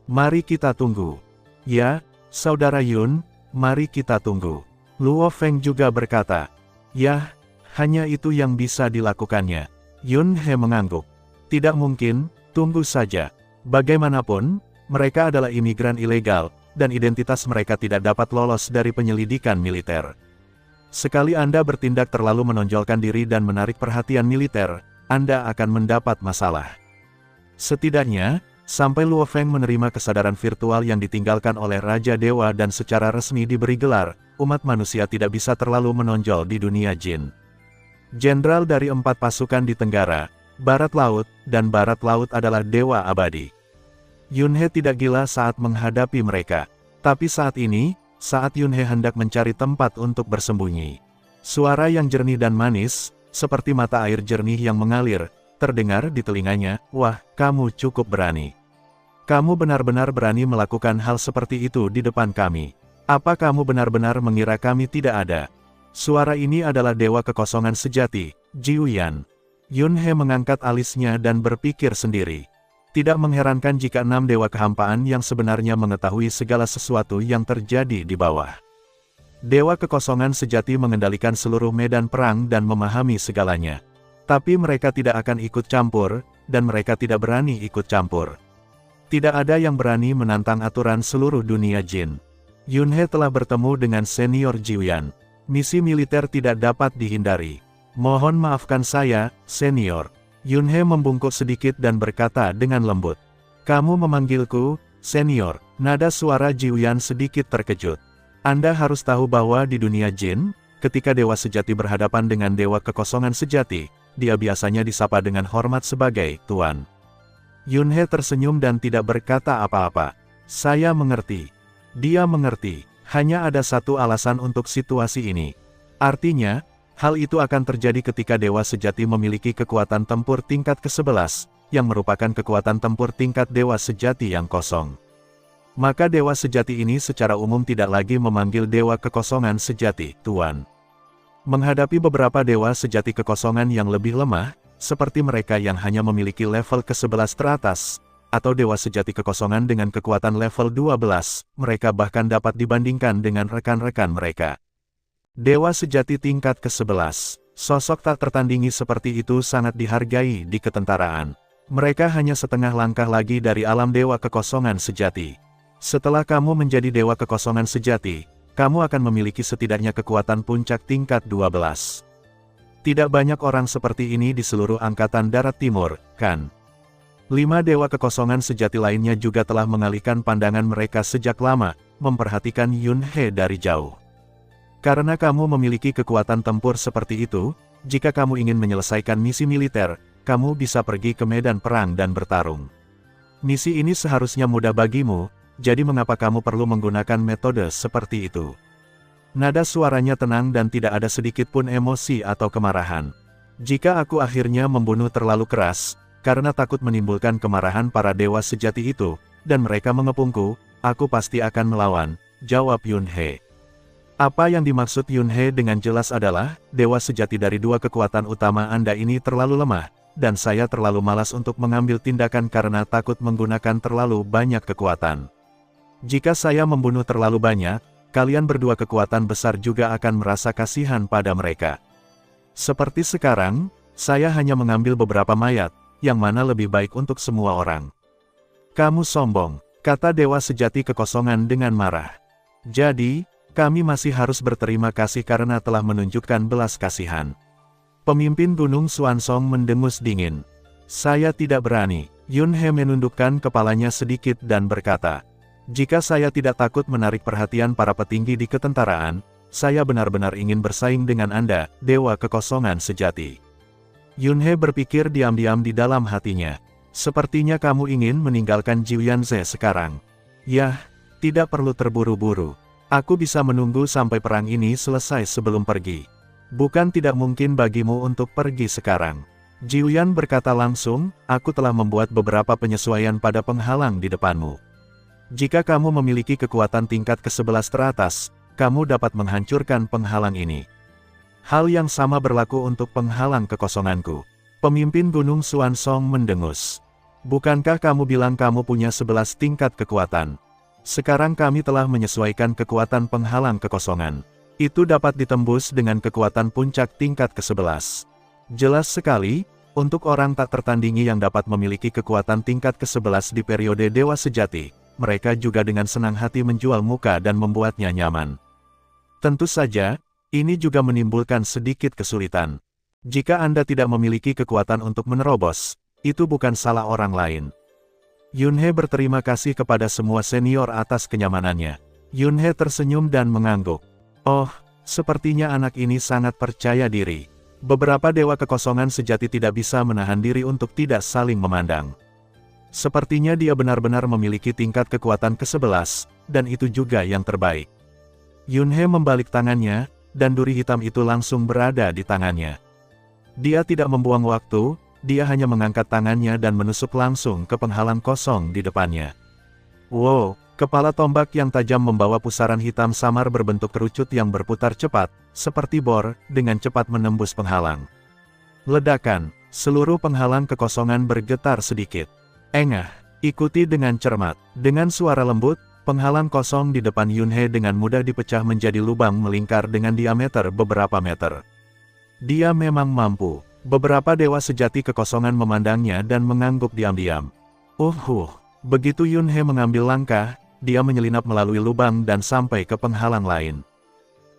Mari kita tunggu. Ya, Saudara Yun, mari kita tunggu. Luo Feng juga berkata. Ya, hanya itu yang bisa dilakukannya. Yun He mengangguk. Tidak mungkin, tunggu saja. Bagaimanapun, mereka adalah imigran ilegal, dan identitas mereka tidak dapat lolos dari penyelidikan militer. Sekali Anda bertindak terlalu menonjolkan diri dan menarik perhatian militer, Anda akan mendapat masalah. Setidaknya, sampai Luo Feng menerima kesadaran virtual yang ditinggalkan oleh Raja Dewa dan secara resmi diberi gelar, umat manusia tidak bisa terlalu menonjol di dunia jin. Jenderal dari 4 pasukan di Tenggara, barat laut, dan barat laut adalah dewa abadi. Yunhe tidak gila saat menghadapi mereka. Tapi saat ini, saat Yunhe hendak mencari tempat untuk bersembunyi, suara yang jernih dan manis, seperti mata air jernih yang mengalir, terdengar di telinganya. Wah, kamu cukup berani. Kamu benar-benar berani melakukan hal seperti itu di depan kami. Apa kamu benar-benar mengira kami tidak ada? Suara ini adalah dewa kekosongan sejati, Jiuyan. Yunhe mengangkat alisnya dan berpikir sendiri. Tidak mengherankan jika 6 dewa kehampaan yang sebenarnya mengetahui segala sesuatu yang terjadi di bawah. Dewa kekosongan sejati mengendalikan seluruh medan perang dan memahami segalanya. Tapi mereka tidak akan ikut campur, dan mereka tidak berani ikut campur. Tidak ada yang berani menantang aturan seluruh dunia jin. Yunhe telah bertemu dengan senior Jiuyan. Misi militer tidak dapat dihindari. Mohon maafkan saya, senior. Yunhe membungkuk sedikit dan berkata dengan lembut. Kamu memanggilku, senior. Nada suara Jiuyan sedikit terkejut. Anda harus tahu bahwa di dunia jin, ketika dewa sejati berhadapan dengan dewa kekosongan sejati, dia biasanya disapa dengan hormat sebagai Tuan. Yunhe tersenyum dan tidak berkata apa-apa. Saya mengerti. Dia mengerti. Hanya ada satu alasan untuk situasi ini. Artinya, hal itu akan terjadi ketika dewa sejati memiliki kekuatan tempur tingkat ke-11, yang merupakan kekuatan tempur tingkat dewa sejati yang kosong. Maka dewa sejati ini secara umum tidak lagi memanggil dewa kekosongan sejati, Tuan. Menghadapi beberapa dewa sejati kekosongan yang lebih lemah, seperti mereka yang hanya memiliki level ke-11 teratas, atau dewa sejati kekosongan dengan kekuatan level 12, mereka bahkan dapat dibandingkan dengan rekan-rekan mereka. Dewa sejati tingkat ke-11, sosok tak tertandingi seperti itu sangat dihargai di ketentaraan. Mereka hanya setengah langkah lagi dari alam dewa kekosongan sejati. Setelah kamu menjadi dewa kekosongan sejati, kamu akan memiliki setidaknya kekuatan puncak tingkat 12. Tidak banyak orang seperti ini di seluruh Angkatan Darat Timur, kan? 5 dewa kekosongan sejati lainnya juga telah mengalihkan pandangan mereka sejak lama, memperhatikan Yunhe dari jauh. Karena kamu memiliki kekuatan tempur seperti itu, jika kamu ingin menyelesaikan misi militer, kamu bisa pergi ke medan perang dan bertarung. Misi ini seharusnya mudah bagimu, jadi mengapa kamu perlu menggunakan metode seperti itu? Nada suaranya tenang dan tidak ada sedikit pun emosi atau kemarahan. Jika aku akhirnya membunuh terlalu keras, karena takut menimbulkan kemarahan para dewa sejati itu, dan mereka mengepungku, aku pasti akan melawan, jawab Yunhe. Apa yang dimaksud Yunhe dengan jelas adalah, dewa sejati dari 2 kekuatan utama Anda ini terlalu lemah, dan saya terlalu malas untuk mengambil tindakan karena takut menggunakan terlalu banyak kekuatan. Jika saya membunuh terlalu banyak, kalian berdua kekuatan besar juga akan merasa kasihan pada mereka. Seperti sekarang, saya hanya mengambil beberapa mayat, yang mana lebih baik untuk semua orang. Kamu sombong, kata dewa sejati kekosongan dengan marah. Jadi, kami masih harus berterima kasih karena telah menunjukkan belas kasihan. Pemimpin Gunung Xuansong mendengus dingin. Saya tidak berani. Yunhe menundukkan kepalanya sedikit dan berkata, jika saya tidak takut menarik perhatian para petinggi di ketentaraan, saya benar-benar ingin bersaing dengan Anda, dewa kekosongan sejati. Yunhe berpikir diam-diam di dalam hatinya. Sepertinya kamu ingin meninggalkan Jiuyanze sekarang. Yah, tidak perlu terburu-buru. Aku bisa menunggu sampai perang ini selesai sebelum pergi. Bukan tidak mungkin bagimu untuk pergi sekarang. Jiuyan berkata langsung, aku telah membuat beberapa penyesuaian pada penghalang di depanmu. Jika kamu memiliki kekuatan tingkat ke-11 teratas, kamu dapat menghancurkan penghalang ini. Hal yang sama berlaku untuk penghalang kekosonganku. Pemimpin Gunung Xuansong mendengus. Bukankah kamu bilang kamu punya 11 tingkat kekuatan? Sekarang kami telah menyesuaikan kekuatan penghalang kekosongan. Itu dapat ditembus dengan kekuatan puncak tingkat ke-11. Jelas sekali, untuk orang tak tertandingi yang dapat memiliki kekuatan tingkat ke-11 di periode Dewa Sejati, mereka juga dengan senang hati menjual muka dan membuatnya nyaman. Tentu saja, ini juga menimbulkan sedikit kesulitan. Jika Anda tidak memiliki kekuatan untuk menerobos, itu bukan salah orang lain. Yunhe berterima kasih kepada semua senior atas kenyamanannya. Yunhe tersenyum dan mengangguk. Oh, sepertinya anak ini sangat percaya diri. Beberapa dewa kekosongan sejati tidak bisa menahan diri untuk tidak saling memandang. Sepertinya dia benar-benar memiliki tingkat kekuatan ke-11, dan itu juga yang terbaik. Yunhe membalik tangannya, dan duri hitam itu langsung berada di tangannya. Dia tidak membuang waktu, dia hanya mengangkat tangannya dan menusuk langsung ke penghalang kosong di depannya. Wow, kepala tombak yang tajam membawa pusaran hitam samar berbentuk kerucut yang berputar cepat, seperti bor, dengan cepat menembus penghalang. Ledakan, seluruh penghalang kekosongan bergetar sedikit. Engah, ikuti dengan cermat. Dengan suara lembut, penghalang kosong di depan Yunhe dengan mudah dipecah menjadi lubang melingkar dengan diameter beberapa meter. Dia memang mampu. Beberapa dewa sejati kekosongan memandangnya dan mengangguk diam-diam. Begitu Yunhe mengambil langkah, dia menyelinap melalui lubang dan sampai ke penghalang lain.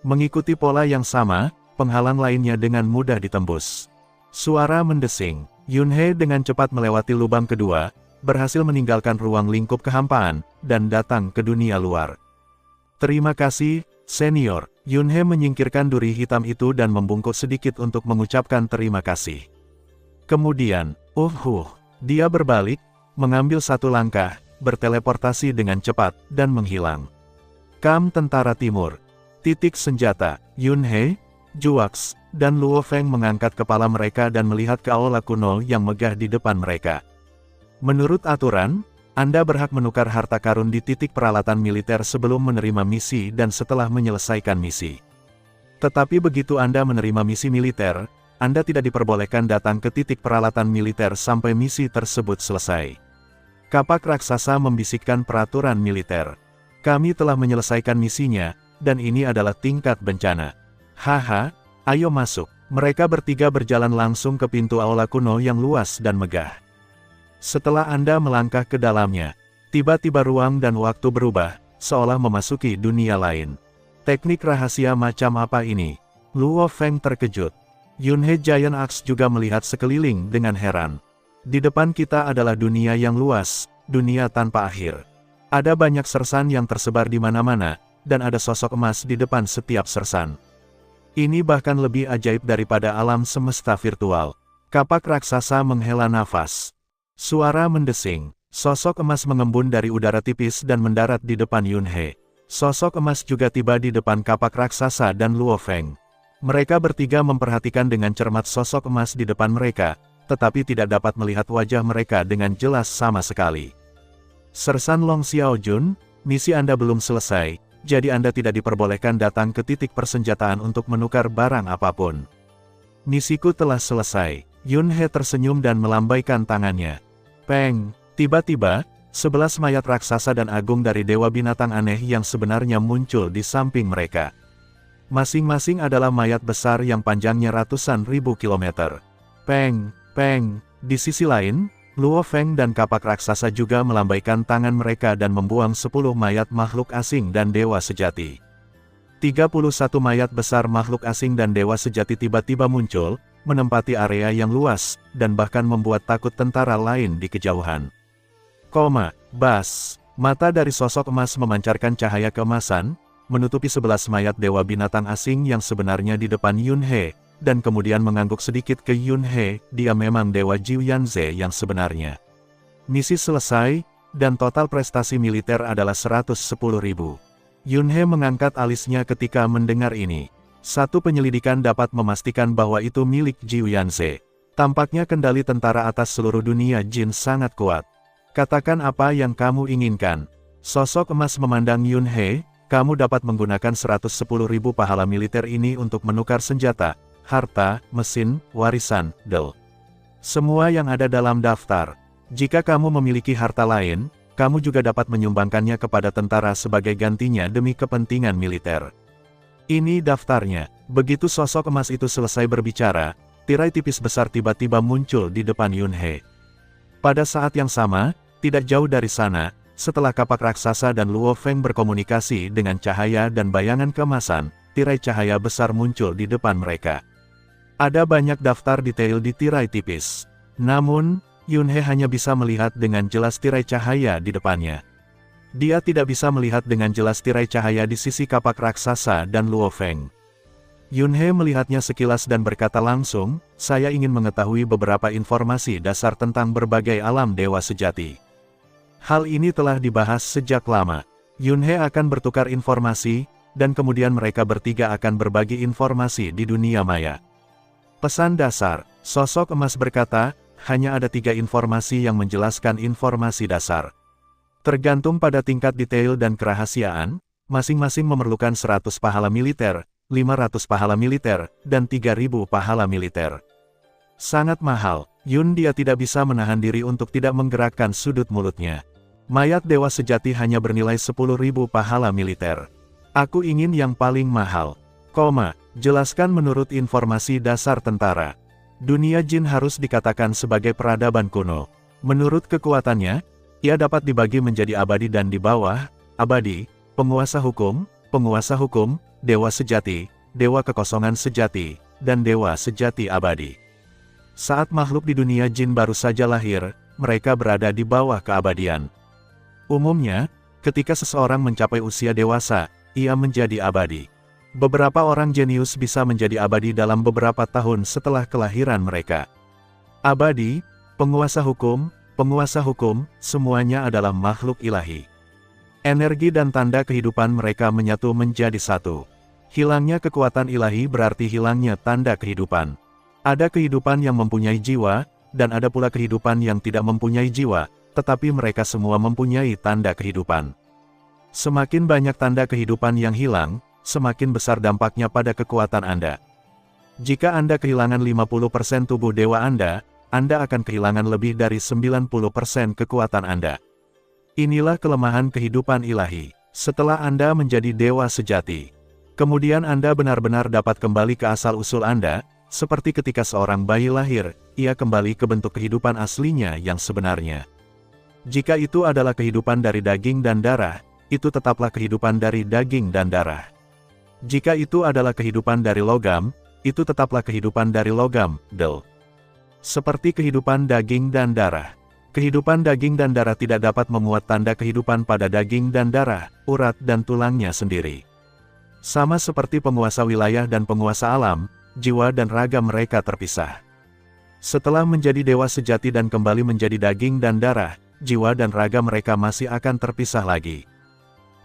Mengikuti pola yang sama, penghalang lainnya dengan mudah ditembus. Suara mendesing. Yunhe dengan cepat melewati lubang kedua, berhasil meninggalkan ruang lingkup kehampaan, dan datang ke dunia luar. Terima kasih, senior. Yunhe menyingkirkan duri hitam itu dan membungkuk sedikit untuk mengucapkan terima kasih. Kemudian, dia berbalik, mengambil satu langkah, berteleportasi dengan cepat, dan menghilang. Kam Tentara Timur. Titik senjata. Yunhe, Juax, dan Luo Feng mengangkat kepala mereka dan melihat ke aula kuno yang megah di depan mereka. Menurut aturan, Anda berhak menukar harta karun di titik peralatan militer sebelum menerima misi dan setelah menyelesaikan misi. Tetapi begitu Anda menerima misi militer, Anda tidak diperbolehkan datang ke titik peralatan militer sampai misi tersebut selesai. Kapak raksasa membisikkan peraturan militer. Kami telah menyelesaikan misinya, dan ini adalah tingkat bencana. Haha, ayo masuk. Mereka bertiga berjalan langsung ke pintu aula kuno yang luas dan megah. Setelah Anda melangkah ke dalamnya, tiba-tiba ruang dan waktu berubah, seolah memasuki dunia lain. Teknik rahasia macam apa ini? Luo Feng terkejut. Yunhe Giant Axe juga melihat sekeliling dengan heran. Di depan kita adalah dunia yang luas, dunia tanpa akhir. Ada banyak sersan yang tersebar di mana-mana, dan ada sosok emas di depan setiap sersan. Ini bahkan lebih ajaib daripada alam semesta virtual. Kapak raksasa menghela nafas. Suara mendesing. Sosok emas mengembun dari udara tipis dan mendarat di depan Yunhe. Sosok emas juga tiba di depan kapak raksasa dan Luo Feng. Mereka bertiga memperhatikan dengan cermat sosok emas di depan mereka, tetapi tidak dapat melihat wajah mereka dengan jelas sama sekali. Sersan Long Xiaojun, misi Anda belum selesai, jadi Anda tidak diperbolehkan datang ke titik persenjataan untuk menukar barang apapun. Misiku telah selesai. Yunhe tersenyum dan melambaikan tangannya. Peng, tiba-tiba, 11 mayat raksasa dan agung dari dewa binatang aneh yang sebenarnya muncul di samping mereka. Masing-masing adalah mayat besar yang panjangnya ratusan ribu kilometer. Peng, di sisi lain, Luo Feng dan kapak raksasa juga melambaikan tangan mereka dan membuang 10 mayat makhluk asing dan dewa sejati. 31 mayat besar makhluk asing dan dewa sejati tiba-tiba muncul, menempati area yang luas, dan bahkan membuat takut tentara lain di kejauhan. Mata dari sosok emas memancarkan cahaya keemasan, menutupi 11 mayat dewa binatang asing yang sebenarnya di depan Yunhe, dan kemudian mengangguk sedikit ke Yunhe, dia memang dewa Jiu Yanze yang sebenarnya. Misi selesai, dan total prestasi militer adalah 110.000. Yunhe mengangkat alisnya ketika mendengar ini. Satu penyelidikan dapat memastikan bahwa itu milik Jiu Yanze. Tampaknya kendali tentara atas seluruh dunia Jin sangat kuat. Katakan apa yang kamu inginkan. Sosok emas memandang Yunhe, kamu dapat menggunakan 110.000 pahala militer ini untuk menukar senjata, harta, mesin, warisan, semua yang ada dalam daftar. Jika kamu memiliki harta lain, kamu juga dapat menyumbangkannya kepada tentara sebagai gantinya demi kepentingan militer. Ini daftarnya. Begitu sosok emas itu selesai berbicara, tirai tipis besar tiba-tiba muncul di depan Yunhe. Pada saat yang sama, tidak jauh dari sana, setelah kapak raksasa dan Luo Feng berkomunikasi dengan cahaya dan bayangan keemasan, tirai cahaya besar muncul di depan mereka. Ada banyak daftar detail di tirai tipis. Namun, Yunhe hanya bisa melihat dengan jelas tirai cahaya di depannya. Dia tidak bisa melihat dengan jelas tirai cahaya di sisi kapak raksasa dan Luo Feng. Yunhei melihatnya sekilas dan berkata langsung, saya ingin mengetahui beberapa informasi dasar tentang berbagai alam dewa sejati. Hal ini telah dibahas sejak lama. Yunhei akan bertukar informasi, dan kemudian mereka bertiga akan berbagi informasi di dunia maya. Pesan dasar, sosok emas berkata, hanya ada 3 informasi yang menjelaskan informasi dasar. Tergantung pada tingkat detail dan kerahasiaan, masing-masing memerlukan 100 pahala militer, 500 pahala militer, dan 3.000 pahala militer. Sangat mahal, Dia tidak bisa menahan diri untuk tidak menggerakkan sudut mulutnya. Mayat dewa sejati hanya bernilai 10.000 pahala militer. Aku ingin yang paling mahal. Jelaskan menurut informasi dasar tentara. Dunia jin harus dikatakan sebagai peradaban kuno. Menurut kekuatannya, ia dapat dibagi menjadi abadi dan di bawah, abadi, penguasa hukum, dewa sejati, dewa kekosongan sejati, dan dewa sejati abadi. Saat makhluk di dunia jin baru saja lahir, mereka berada di bawah keabadian. Umumnya, ketika seseorang mencapai usia dewasa, ia menjadi abadi. Beberapa orang jenius bisa menjadi abadi dalam beberapa tahun setelah kelahiran mereka. Abadi, penguasa hukum, semuanya adalah makhluk ilahi. Energi dan tanda kehidupan mereka menyatu menjadi satu. Hilangnya kekuatan ilahi berarti hilangnya tanda kehidupan. Ada kehidupan yang mempunyai jiwa, dan ada pula kehidupan yang tidak mempunyai jiwa, tetapi mereka semua mempunyai tanda kehidupan. Semakin banyak tanda kehidupan yang hilang, semakin besar dampaknya pada kekuatan Anda. Jika Anda kehilangan 50% tubuh dewa Anda akan kehilangan lebih dari 90% kekuatan Anda. Inilah kelemahan kehidupan ilahi. Setelah Anda menjadi dewa sejati, kemudian Anda benar-benar dapat kembali ke asal-usul Anda, seperti ketika seorang bayi lahir, ia kembali ke bentuk kehidupan aslinya yang sebenarnya. Jika itu adalah kehidupan dari daging dan darah, itu tetaplah kehidupan dari daging dan darah. Jika itu adalah kehidupan dari logam, itu tetaplah kehidupan dari logam, Seperti kehidupan daging dan darah. Kehidupan daging dan darah tidak dapat memuat tanda kehidupan pada daging dan darah, urat dan tulangnya sendiri. Sama seperti penguasa wilayah dan penguasa alam, jiwa dan raga mereka terpisah. Setelah menjadi dewa sejati dan kembali menjadi daging dan darah, jiwa dan raga mereka masih akan terpisah lagi.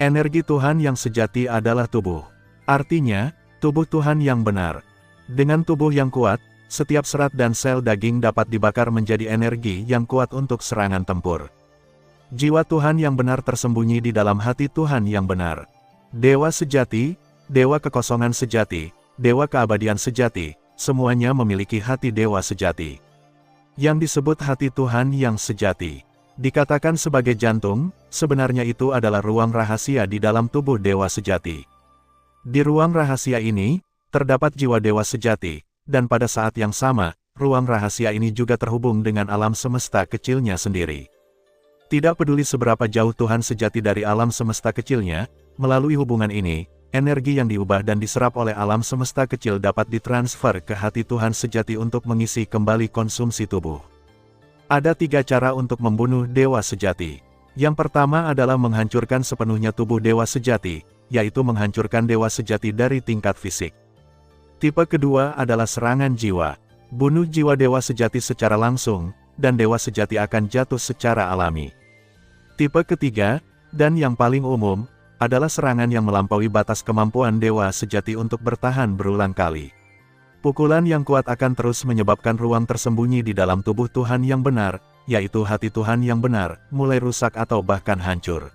Energi Tuhan yang sejati adalah tubuh. Artinya, tubuh Tuhan yang benar. Dengan tubuh yang kuat, setiap serat dan sel daging dapat dibakar menjadi energi yang kuat untuk serangan tempur. Jiwa Tuhan yang benar tersembunyi di dalam hati Tuhan yang benar. Dewa sejati, dewa kekosongan sejati, dewa keabadian sejati, semuanya memiliki hati dewa sejati. Yang disebut hati Tuhan yang sejati, dikatakan sebagai jantung, sebenarnya itu adalah ruang rahasia di dalam tubuh dewa sejati. Di ruang rahasia ini, terdapat jiwa dewa sejati, dan pada saat yang sama, ruang rahasia ini juga terhubung dengan alam semesta kecilnya sendiri. Tidak peduli seberapa jauh Tuhan sejati dari alam semesta kecilnya, melalui hubungan ini, energi yang diubah dan diserap oleh alam semesta kecil dapat ditransfer ke hati Tuhan sejati untuk mengisi kembali konsumsi tubuh. Ada 3 cara untuk membunuh dewa sejati. Yang pertama adalah menghancurkan sepenuhnya tubuh dewa sejati, yaitu menghancurkan dewa sejati dari tingkat fisik. Tipe kedua adalah serangan jiwa. Bunuh jiwa dewa sejati secara langsung, dan dewa sejati akan jatuh secara alami. Tipe ketiga, dan yang paling umum, adalah serangan yang melampaui batas kemampuan dewa sejati untuk bertahan berulang kali. Pukulan yang kuat akan terus menyebabkan ruang tersembunyi di dalam tubuh Tuhan yang benar, yaitu hati Tuhan yang benar, mulai rusak atau bahkan hancur.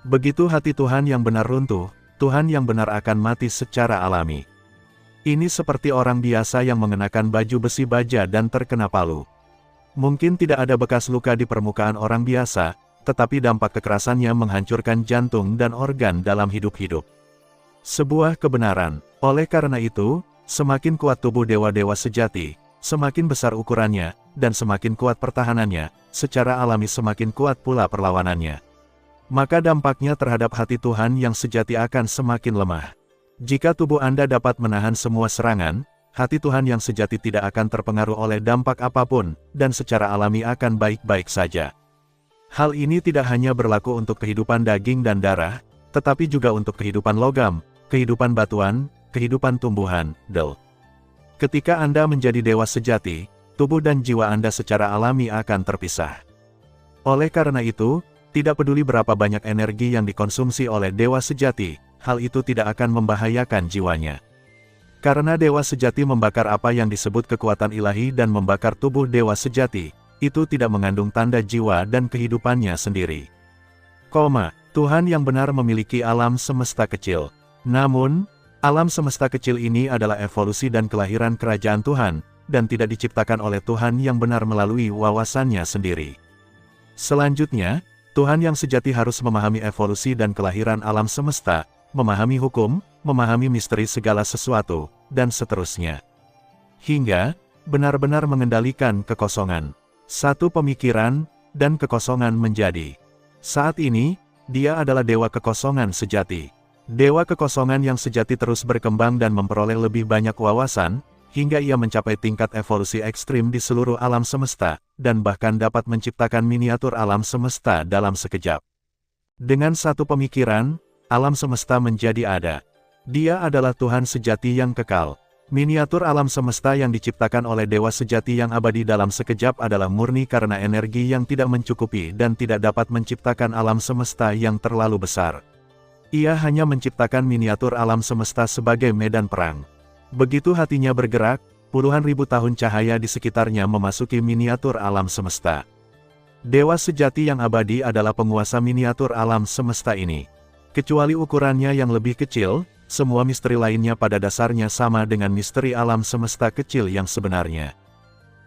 Begitu hati Tuhan yang benar runtuh, Tuhan yang benar akan mati secara alami. Ini seperti orang biasa yang mengenakan baju besi baja dan terkena palu. Mungkin tidak ada bekas luka di permukaan orang biasa, tetapi dampak kekerasannya menghancurkan jantung dan organ dalam hidup-hidup. Sebuah kebenaran. Oleh karena itu, semakin kuat tubuh dewa-dewa sejati, semakin besar ukurannya, dan semakin kuat pertahanannya, secara alami semakin kuat pula perlawanannya. Maka dampaknya terhadap hati Tuhan yang sejati akan semakin lemah. Jika tubuh Anda dapat menahan semua serangan, hati Tuhan yang sejati tidak akan terpengaruh oleh dampak apapun, dan secara alami akan baik-baik saja. Hal ini tidak hanya berlaku untuk kehidupan daging dan darah, tetapi juga untuk kehidupan logam, kehidupan batuan, kehidupan tumbuhan, Del. Ketika Anda menjadi dewa sejati, tubuh dan jiwa Anda secara alami akan terpisah. Oleh karena itu, tidak peduli berapa banyak energi yang dikonsumsi oleh dewa sejati, hal itu tidak akan membahayakan jiwanya. Karena dewa sejati membakar apa yang disebut kekuatan ilahi dan membakar tubuh dewa sejati, itu tidak mengandung tanda jiwa dan kehidupannya sendiri. Tuhan yang benar memiliki alam semesta kecil. Namun, alam semesta kecil ini adalah evolusi dan kelahiran kerajaan Tuhan, dan tidak diciptakan oleh Tuhan yang benar melalui wawasannya sendiri. Selanjutnya, Tuhan yang sejati harus memahami evolusi dan kelahiran alam semesta, memahami hukum, memahami misteri segala sesuatu, dan seterusnya. Hingga, benar-benar mengendalikan kekosongan. Satu pemikiran, dan kekosongan menjadi. Saat ini, dia adalah dewa kekosongan sejati. Dewa kekosongan yang sejati terus berkembang dan memperoleh lebih banyak wawasan, hingga ia mencapai tingkat evolusi ekstrim di seluruh alam semesta, dan bahkan dapat menciptakan miniatur alam semesta dalam sekejap. Dengan satu pemikiran, alam semesta menjadi ada. Dia adalah Tuhan sejati yang kekal. Miniatur alam semesta yang diciptakan oleh dewa sejati yang abadi dalam sekejap adalah murni karena energi yang tidak mencukupi dan tidak dapat menciptakan alam semesta yang terlalu besar. Ia hanya menciptakan miniatur alam semesta sebagai medan perang. Begitu hatinya bergerak, puluhan ribu tahun cahaya di sekitarnya memasuki miniatur alam semesta. Dewa sejati yang abadi adalah penguasa miniatur alam semesta ini. Kecuali ukurannya yang lebih kecil, semua misteri lainnya pada dasarnya sama dengan misteri alam semesta kecil yang sebenarnya.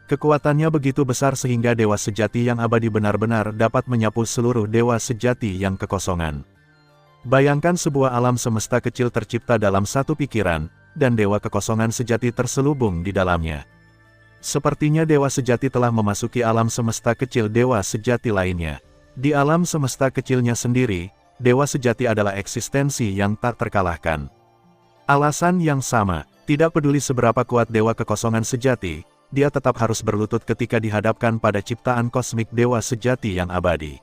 Kekuatannya begitu besar sehingga dewa sejati yang abadi benar-benar dapat menyapu seluruh dewa sejati yang kekosongan. Bayangkan sebuah alam semesta kecil tercipta dalam satu pikiran, dan dewa kekosongan sejati terselubung di dalamnya. Sepertinya dewa sejati telah memasuki alam semesta kecil dewa sejati lainnya. Di alam semesta kecilnya sendiri, dewa sejati adalah eksistensi yang tak terkalahkan. Alasan yang sama, tidak peduli seberapa kuat dewa kekosongan sejati, dia tetap harus berlutut ketika dihadapkan pada ciptaan kosmik dewa sejati yang abadi.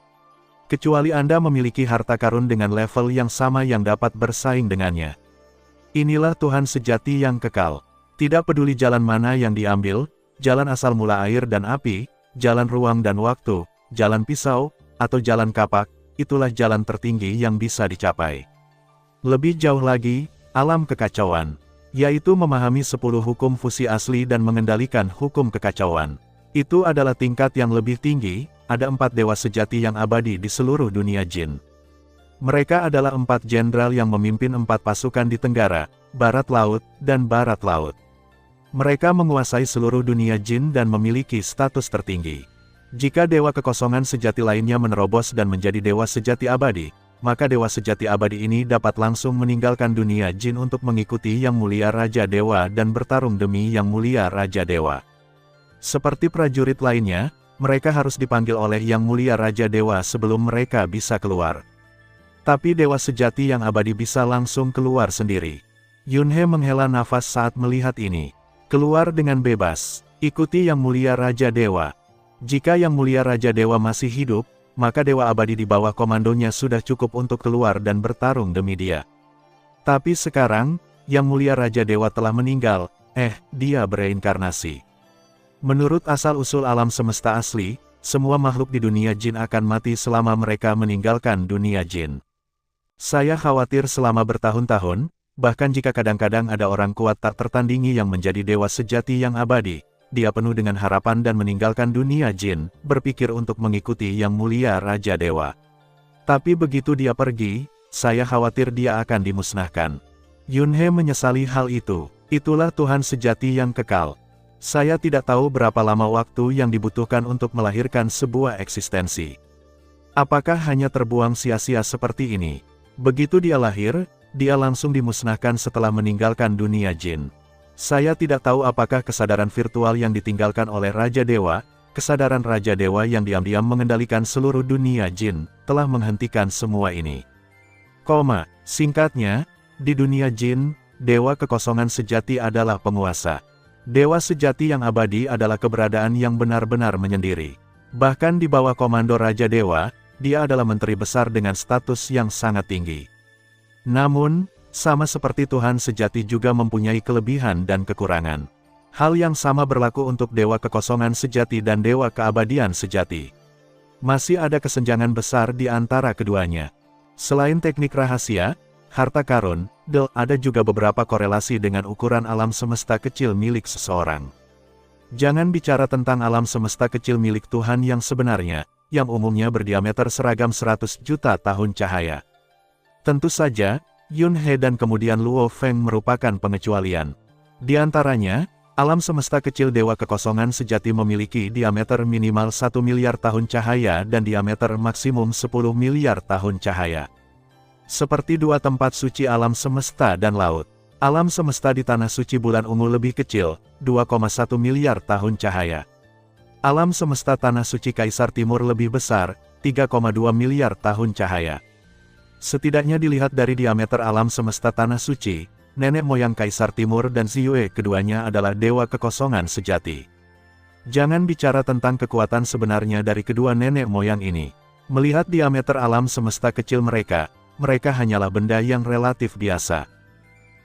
Kecuali Anda memiliki harta karun dengan level yang sama yang dapat bersaing dengannya. Inilah Tuhan sejati yang kekal. Tidak peduli jalan mana yang diambil, jalan asal mula air dan api, jalan ruang dan waktu, jalan pisau, atau jalan kapak, itulah jalan tertinggi yang bisa dicapai. Lebih jauh lagi, alam kekacauan, yaitu memahami 10 hukum fusi asli dan mengendalikan hukum kekacauan. Itu adalah tingkat yang lebih tinggi, ada 4 dewa sejati yang abadi di seluruh dunia jin. Mereka adalah 4 jenderal yang memimpin 4 pasukan di Tenggara, Barat Laut, dan Barat Laut. Mereka menguasai seluruh dunia jin dan memiliki status tertinggi. Jika dewa kekosongan sejati lainnya menerobos dan menjadi dewa sejati abadi, maka dewa sejati abadi ini dapat langsung meninggalkan dunia jin untuk mengikuti Yang Mulia Raja Dewa dan bertarung demi Yang Mulia Raja Dewa. Seperti prajurit lainnya, mereka harus dipanggil oleh Yang Mulia Raja Dewa sebelum mereka bisa keluar. Tapi dewa sejati yang abadi bisa langsung keluar sendiri. Yunhe menghela nafas saat melihat ini. Keluar dengan bebas, ikuti Yang Mulia Raja Dewa. Jika Yang Mulia Raja Dewa masih hidup, maka dewa abadi di bawah komandonya sudah cukup untuk keluar dan bertarung demi dia. Tapi sekarang, Yang Mulia Raja Dewa telah meninggal, dia bereinkarnasi. Menurut asal-usul alam semesta asli, semua makhluk di dunia jin akan mati selama mereka meninggalkan dunia jin. Saya khawatir selama bertahun-tahun, bahkan jika kadang-kadang ada orang kuat tak tertandingi yang menjadi dewa sejati yang abadi, dia penuh dengan harapan dan meninggalkan dunia jin, berpikir untuk mengikuti Yang Mulia Raja Dewa. Tapi begitu dia pergi, saya khawatir dia akan dimusnahkan. Yunhe menyesali hal itu. Itulah Tuhan sejati yang kekal. Saya tidak tahu berapa lama waktu yang dibutuhkan untuk melahirkan sebuah eksistensi. Apakah hanya terbuang sia-sia seperti ini? Begitu dia lahir, dia langsung dimusnahkan setelah meninggalkan dunia jin. Saya tidak tahu apakah kesadaran virtual yang ditinggalkan oleh Raja Dewa, kesadaran Raja Dewa yang diam-diam mengendalikan seluruh dunia jin, telah menghentikan semua ini. Singkatnya, di dunia jin, dewa kekosongan sejati adalah penguasa. Dewa sejati yang abadi adalah keberadaan yang benar-benar menyendiri. Bahkan di bawah komando Raja Dewa, dia adalah menteri besar dengan status yang sangat tinggi. Namun, Sama seperti Tuhan sejati juga mempunyai kelebihan dan kekurangan. Hal yang sama berlaku untuk dewa kekosongan sejati dan dewa keabadian sejati. Masih ada kesenjangan besar di antara keduanya. Selain teknik rahasia, harta karun, ada juga beberapa korelasi dengan ukuran alam semesta kecil milik seseorang. Jangan bicara tentang alam semesta kecil milik Tuhan yang sebenarnya, yang umumnya berdiameter seragam 100 juta tahun cahaya. Tentu saja, Yun He dan kemudian Luo Feng merupakan pengecualian. Di antaranya, alam semesta kecil dewa kekosongan sejati memiliki diameter minimal 1 miliar tahun cahaya dan diameter maksimum 10 miliar tahun cahaya. Seperti dua tempat suci alam semesta dan laut. Alam semesta di tanah suci bulan ungu lebih kecil, 2,1 miliar tahun cahaya. Alam semesta tanah suci Kaisar Timur lebih besar, 3,2 miliar tahun cahaya. Setidaknya dilihat dari diameter alam semesta tanah suci, nenek moyang Kaisar Timur dan Ziyue keduanya adalah dewa kekosongan sejati. Jangan bicara tentang kekuatan sebenarnya dari kedua nenek moyang ini. Melihat diameter alam semesta kecil mereka hanyalah benda yang relatif biasa.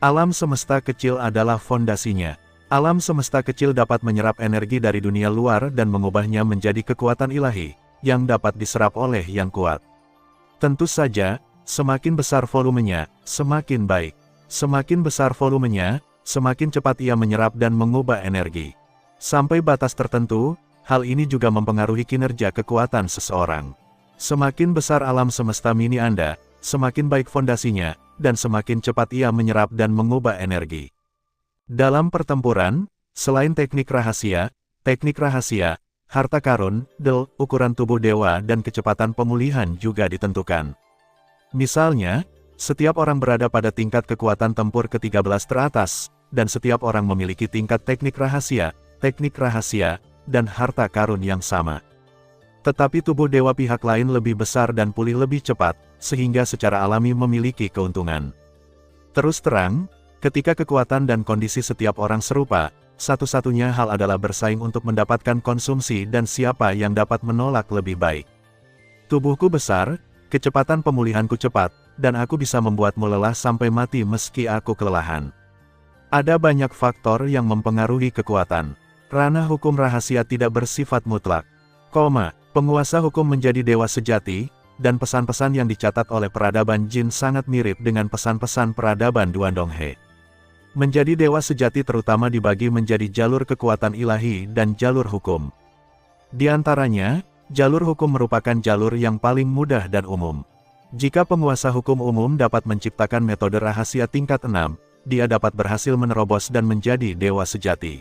Alam semesta kecil adalah fondasinya. Alam semesta kecil dapat menyerap energi dari dunia luar dan mengubahnya menjadi kekuatan ilahi, yang dapat diserap oleh yang kuat. Tentu saja, semakin besar volumenya, semakin baik. Semakin besar volumenya, semakin cepat ia menyerap dan mengubah energi. Sampai batas tertentu, hal ini juga mempengaruhi kinerja kekuatan seseorang. Semakin besar alam semesta mini Anda, semakin baik fondasinya, dan semakin cepat ia menyerap dan mengubah energi. Dalam pertempuran, selain teknik rahasia, harta karun, ukuran tubuh dewa dan kecepatan pemulihan juga ditentukan. Misalnya, setiap orang berada pada tingkat kekuatan tempur ke-13 teratas, dan setiap orang memiliki tingkat teknik rahasia, dan harta karun yang sama. Tetapi tubuh dewa pihak lain lebih besar dan pulih lebih cepat, sehingga secara alami memiliki keuntungan. Terus terang, ketika kekuatan dan kondisi setiap orang serupa, satu-satunya hal adalah bersaing untuk mendapatkan konsumsi dan siapa yang dapat menolak lebih baik. Tubuhku besar, kecepatan pemulihanku cepat, dan aku bisa membuatmu lelah sampai mati meski aku kelelahan. Ada banyak faktor yang mempengaruhi kekuatan. Ranah hukum rahasia tidak bersifat mutlak. Penguasa hukum menjadi dewa sejati, dan pesan-pesan yang dicatat oleh peradaban Jin sangat mirip dengan pesan-pesan peradaban Duandonghe. Menjadi dewa sejati terutama dibagi menjadi jalur kekuatan ilahi dan jalur hukum. Di antaranya, jalur hukum merupakan jalur yang paling mudah dan umum. Jika penguasa hukum umum dapat menciptakan metode rahasia tingkat 6, dia dapat berhasil menerobos dan menjadi dewa sejati.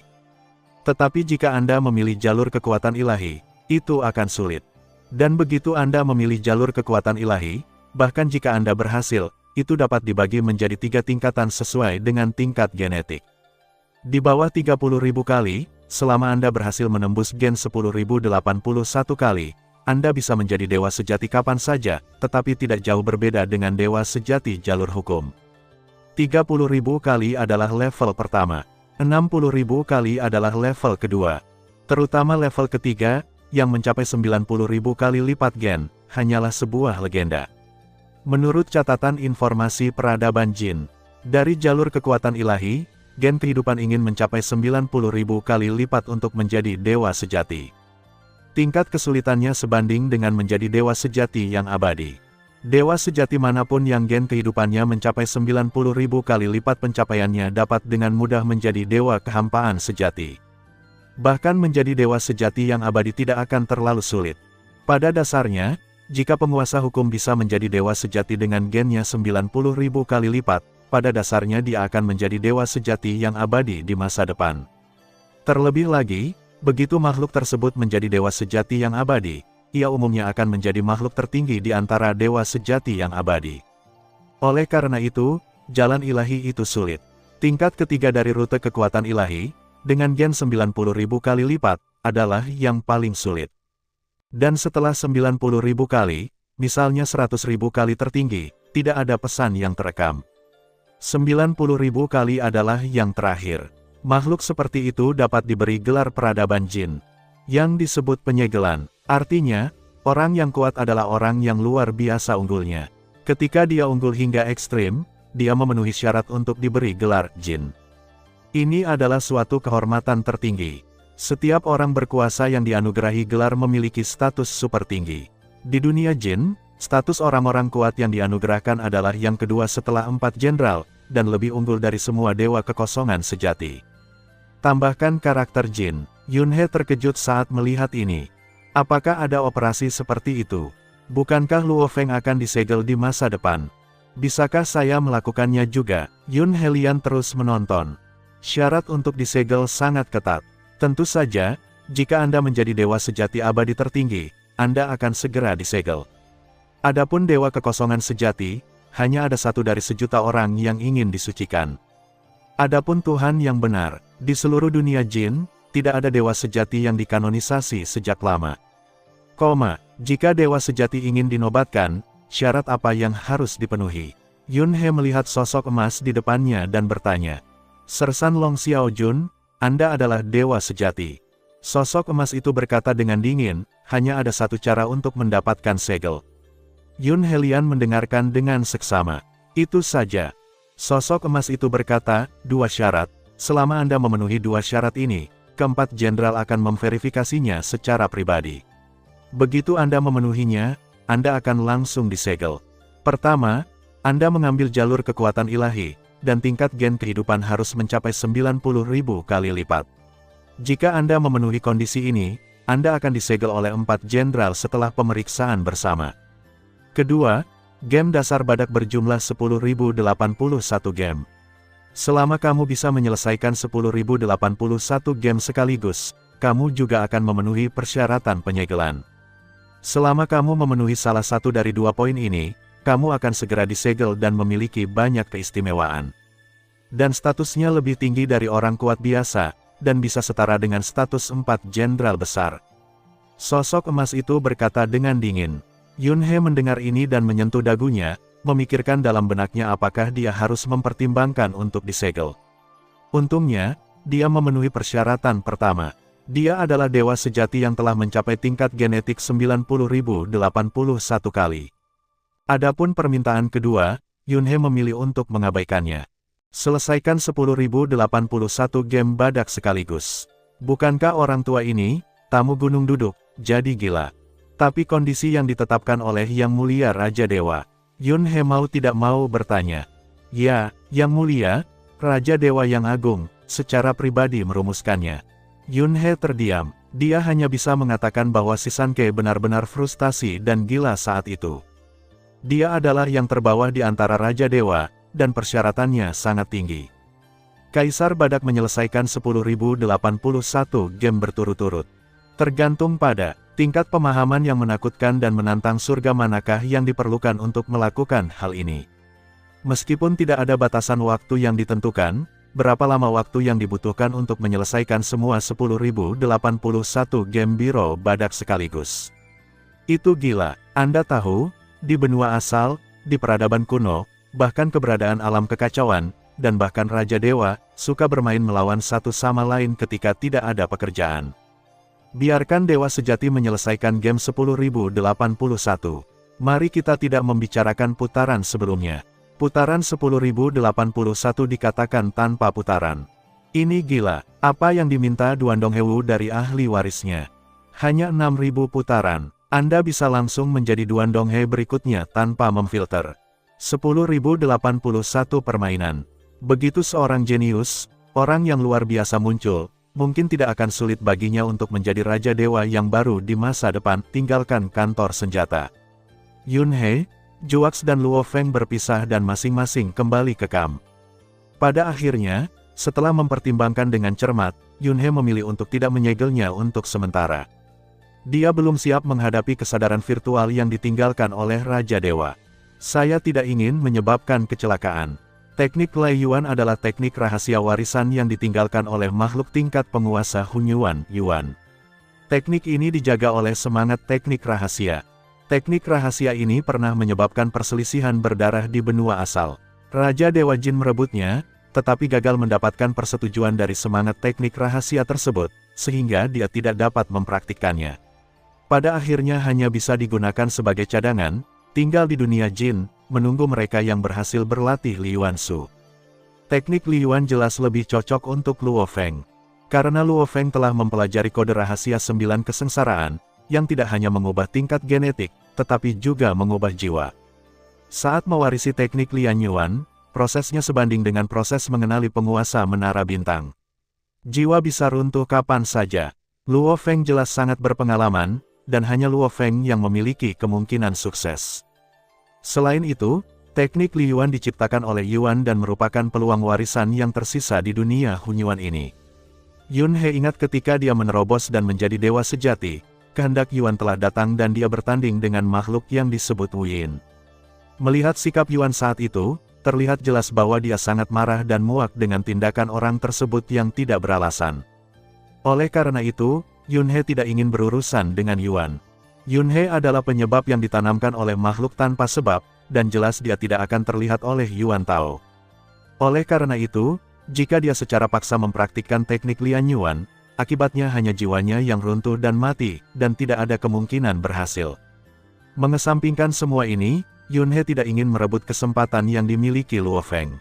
Tetapi jika Anda memilih jalur kekuatan ilahi, itu akan sulit. Dan begitu Anda memilih jalur kekuatan ilahi, bahkan jika Anda berhasil, itu dapat dibagi menjadi 3 tingkatan sesuai dengan tingkat genetik. Di bawah 30.000 kali, selama Anda berhasil menembus gen 10.081 kali, Anda bisa menjadi dewa sejati kapan saja, tetapi tidak jauh berbeda dengan dewa sejati jalur hukum. 30.000 kali adalah level pertama, 60.000 kali adalah level kedua. Terutama level ketiga, yang mencapai 90.000 kali lipat gen, hanyalah sebuah legenda. Menurut catatan informasi peradaban Jin, dari jalur kekuatan ilahi, gen kehidupan ingin mencapai 90.000 kali lipat untuk menjadi dewa sejati. Tingkat kesulitannya sebanding dengan menjadi dewa sejati yang abadi. Dewa sejati manapun yang gen kehidupannya mencapai 90.000 kali lipat pencapaiannya dapat dengan mudah menjadi dewa kehampaan sejati. Bahkan menjadi dewa sejati yang abadi tidak akan terlalu sulit. Pada dasarnya, jika penguasa hukum bisa menjadi dewa sejati dengan gennya 90.000 kali lipat, pada dasarnya dia akan menjadi dewa sejati yang abadi di masa depan. Terlebih lagi, begitu makhluk tersebut menjadi dewa sejati yang abadi, ia umumnya akan menjadi makhluk tertinggi di antara dewa sejati yang abadi. Oleh karena itu, jalan ilahi itu sulit. Tingkat ketiga dari rute kekuatan ilahi, dengan gen 90.000 kali lipat, adalah yang paling sulit. Dan setelah 90.000 kali, misalnya 100.000 kali tertinggi, tidak ada pesan yang terekam. 90.000 kali adalah yang terakhir. Makhluk seperti itu dapat diberi gelar peradaban Jin, yang disebut penyegelan. Artinya, orang yang kuat adalah orang yang luar biasa unggulnya. Ketika dia unggul hingga ekstrim, dia memenuhi syarat untuk diberi gelar Jin. Ini adalah suatu kehormatan tertinggi. Setiap orang berkuasa yang dianugerahi gelar memiliki status super tinggi. Di dunia Jin, status orang-orang kuat yang dianugerahkan adalah yang kedua setelah 4 jenderal, dan lebih unggul dari semua dewa kekosongan sejati. Tambahkan karakter Jin, Yunhe terkejut saat melihat ini. Apakah ada operasi seperti itu? Bukankah Luo Feng akan disegel di masa depan? Bisakah saya melakukannya juga? Yunhe Lian terus menonton. Syarat untuk disegel sangat ketat. Tentu saja, jika Anda menjadi dewa sejati abadi tertinggi, Anda akan segera disegel. Adapun dewa kekosongan sejati, hanya ada satu dari sejuta orang yang ingin disucikan. Adapun Tuhan yang benar, di seluruh dunia Jin, tidak ada dewa sejati yang dikanonisasi sejak lama. Jika dewa sejati ingin dinobatkan, syarat apa yang harus dipenuhi? Yunhe melihat sosok emas di depannya dan bertanya. Sersan Long Xiaojun, Anda adalah dewa sejati. Sosok emas itu berkata dengan dingin, hanya ada satu cara untuk mendapatkan segel. Yunhe Lian mendengarkan dengan seksama. Itu saja. Sosok emas itu berkata, 2 syarat. Selama Anda memenuhi 2 syarat ini, keempat jenderal akan memverifikasinya secara pribadi. Begitu Anda memenuhinya, Anda akan langsung disegel. Pertama, Anda mengambil jalur kekuatan ilahi, dan tingkat gen kehidupan harus mencapai 90.000 kali lipat. Jika Anda memenuhi kondisi ini, Anda akan disegel oleh 4 jenderal setelah pemeriksaan bersama. Kedua, gem dasar badak berjumlah 10.081 gem. Selama kamu bisa menyelesaikan 10.081 gem sekaligus, kamu juga akan memenuhi persyaratan penyegelan. Selama kamu memenuhi salah satu dari 2 poin ini, kamu akan segera disegel dan memiliki banyak keistimewaan. Dan statusnya lebih tinggi dari orang kuat biasa, dan bisa setara dengan status 4 jenderal besar. Sosok emas itu berkata dengan dingin. Yunhe mendengar ini dan menyentuh dagunya, memikirkan dalam benaknya apakah dia harus mempertimbangkan untuk disegel. Untungnya, dia memenuhi persyaratan pertama. Dia adalah dewa sejati yang telah mencapai tingkat genetik 90.081 kali. Adapun permintaan kedua, Yunhe memilih untuk mengabaikannya. Selesaikan 10.081 gem badak sekaligus. Bukankah orang tua ini, tamu gunung duduk, jadi gila? Tapi kondisi yang ditetapkan oleh Yang Mulia Raja Dewa. Yunhe mau tidak mau bertanya. Ya, Yang Mulia, Raja Dewa yang Agung, secara pribadi merumuskannya. Yunhe terdiam, dia hanya bisa mengatakan bahwa si Sanke benar-benar frustasi dan gila saat itu. Dia adalah yang terbawah di antara Raja Dewa, dan persyaratannya sangat tinggi. Kaisar Badak menyelesaikan 10.081 gem berturut-turut. Tergantung pada tingkat pemahaman yang menakutkan dan menantang surga manakah yang diperlukan untuk melakukan hal ini. Meskipun tidak ada batasan waktu yang ditentukan, berapa lama waktu yang dibutuhkan untuk menyelesaikan semua 10.081 gem biro badak sekaligus? Itu gila. Anda tahu, di benua asal, di peradaban kuno, bahkan keberadaan alam kekacauan, dan bahkan Raja Dewa, suka bermain melawan satu sama lain ketika tidak ada pekerjaan. Biarkan dewa sejati menyelesaikan game 10.081. Mari kita tidak membicarakan putaran sebelumnya. Putaran 10.081 dikatakan tanpa putaran. Ini gila. Apa yang diminta Duan Donghewu dari ahli warisnya? Hanya 6.000 putaran. Anda bisa langsung menjadi Duan Donghe berikutnya tanpa memfilter. 10.081 permainan. Begitu seorang jenius, orang yang luar biasa muncul, mungkin tidak akan sulit baginya untuk menjadi Raja Dewa yang baru di masa depan. Tinggalkan kantor senjata. Yunhe, Juax dan Luo Feng berpisah dan masing-masing kembali ke kamp. Pada akhirnya, setelah mempertimbangkan dengan cermat, Yunhe memilih untuk tidak menyegelnya untuk sementara. Dia belum siap menghadapi kesadaran virtual yang ditinggalkan oleh Raja Dewa. Saya tidak ingin menyebabkan kecelakaan. Teknik Lei Yuan adalah teknik rahasia warisan yang ditinggalkan oleh makhluk tingkat penguasa Hunyuan, Yuan. Teknik ini dijaga oleh semangat teknik rahasia. Teknik rahasia ini pernah menyebabkan perselisihan berdarah di benua asal. Raja Dewa Jin merebutnya, tetapi gagal mendapatkan persetujuan dari semangat teknik rahasia tersebut, sehingga dia tidak dapat mempraktikkannya. Pada akhirnya hanya bisa digunakan sebagai cadangan, tinggal di dunia Jin, menunggu mereka yang berhasil berlatih Liyuan Su. Teknik Liyuan jelas lebih cocok untuk Luo Feng. Karena Luo Feng telah mempelajari kode rahasia 9 kesengsaraan, yang tidak hanya mengubah tingkat genetik, tetapi juga mengubah jiwa. Saat mewarisi teknik Lian Yuan, prosesnya sebanding dengan proses mengenali penguasa menara bintang. Jiwa bisa runtuh kapan saja. Luo Feng jelas sangat berpengalaman, dan hanya Luo Feng yang memiliki kemungkinan sukses. Selain itu, teknik Liyuan diciptakan oleh Yuan dan merupakan peluang warisan yang tersisa di dunia Hunyuan ini. Yun He ingat ketika dia menerobos dan menjadi dewa sejati, kehendak Yuan telah datang dan dia bertanding dengan makhluk yang disebut Wu Yin. Melihat sikap Yuan saat itu, terlihat jelas bahwa dia sangat marah dan muak dengan tindakan orang tersebut yang tidak beralasan. Oleh karena itu, Yun He tidak ingin berurusan dengan Yuan. Yun He adalah penyebab yang ditanamkan oleh makhluk tanpa sebab, dan jelas dia tidak akan terlihat oleh Yuan Tao. Oleh karena itu, jika dia secara paksa mempraktikkan teknik Lian Yuan, akibatnya hanya jiwanya yang runtuh dan mati, dan tidak ada kemungkinan berhasil. Mengesampingkan semua ini, Yun He tidak ingin merebut kesempatan yang dimiliki Luo Feng.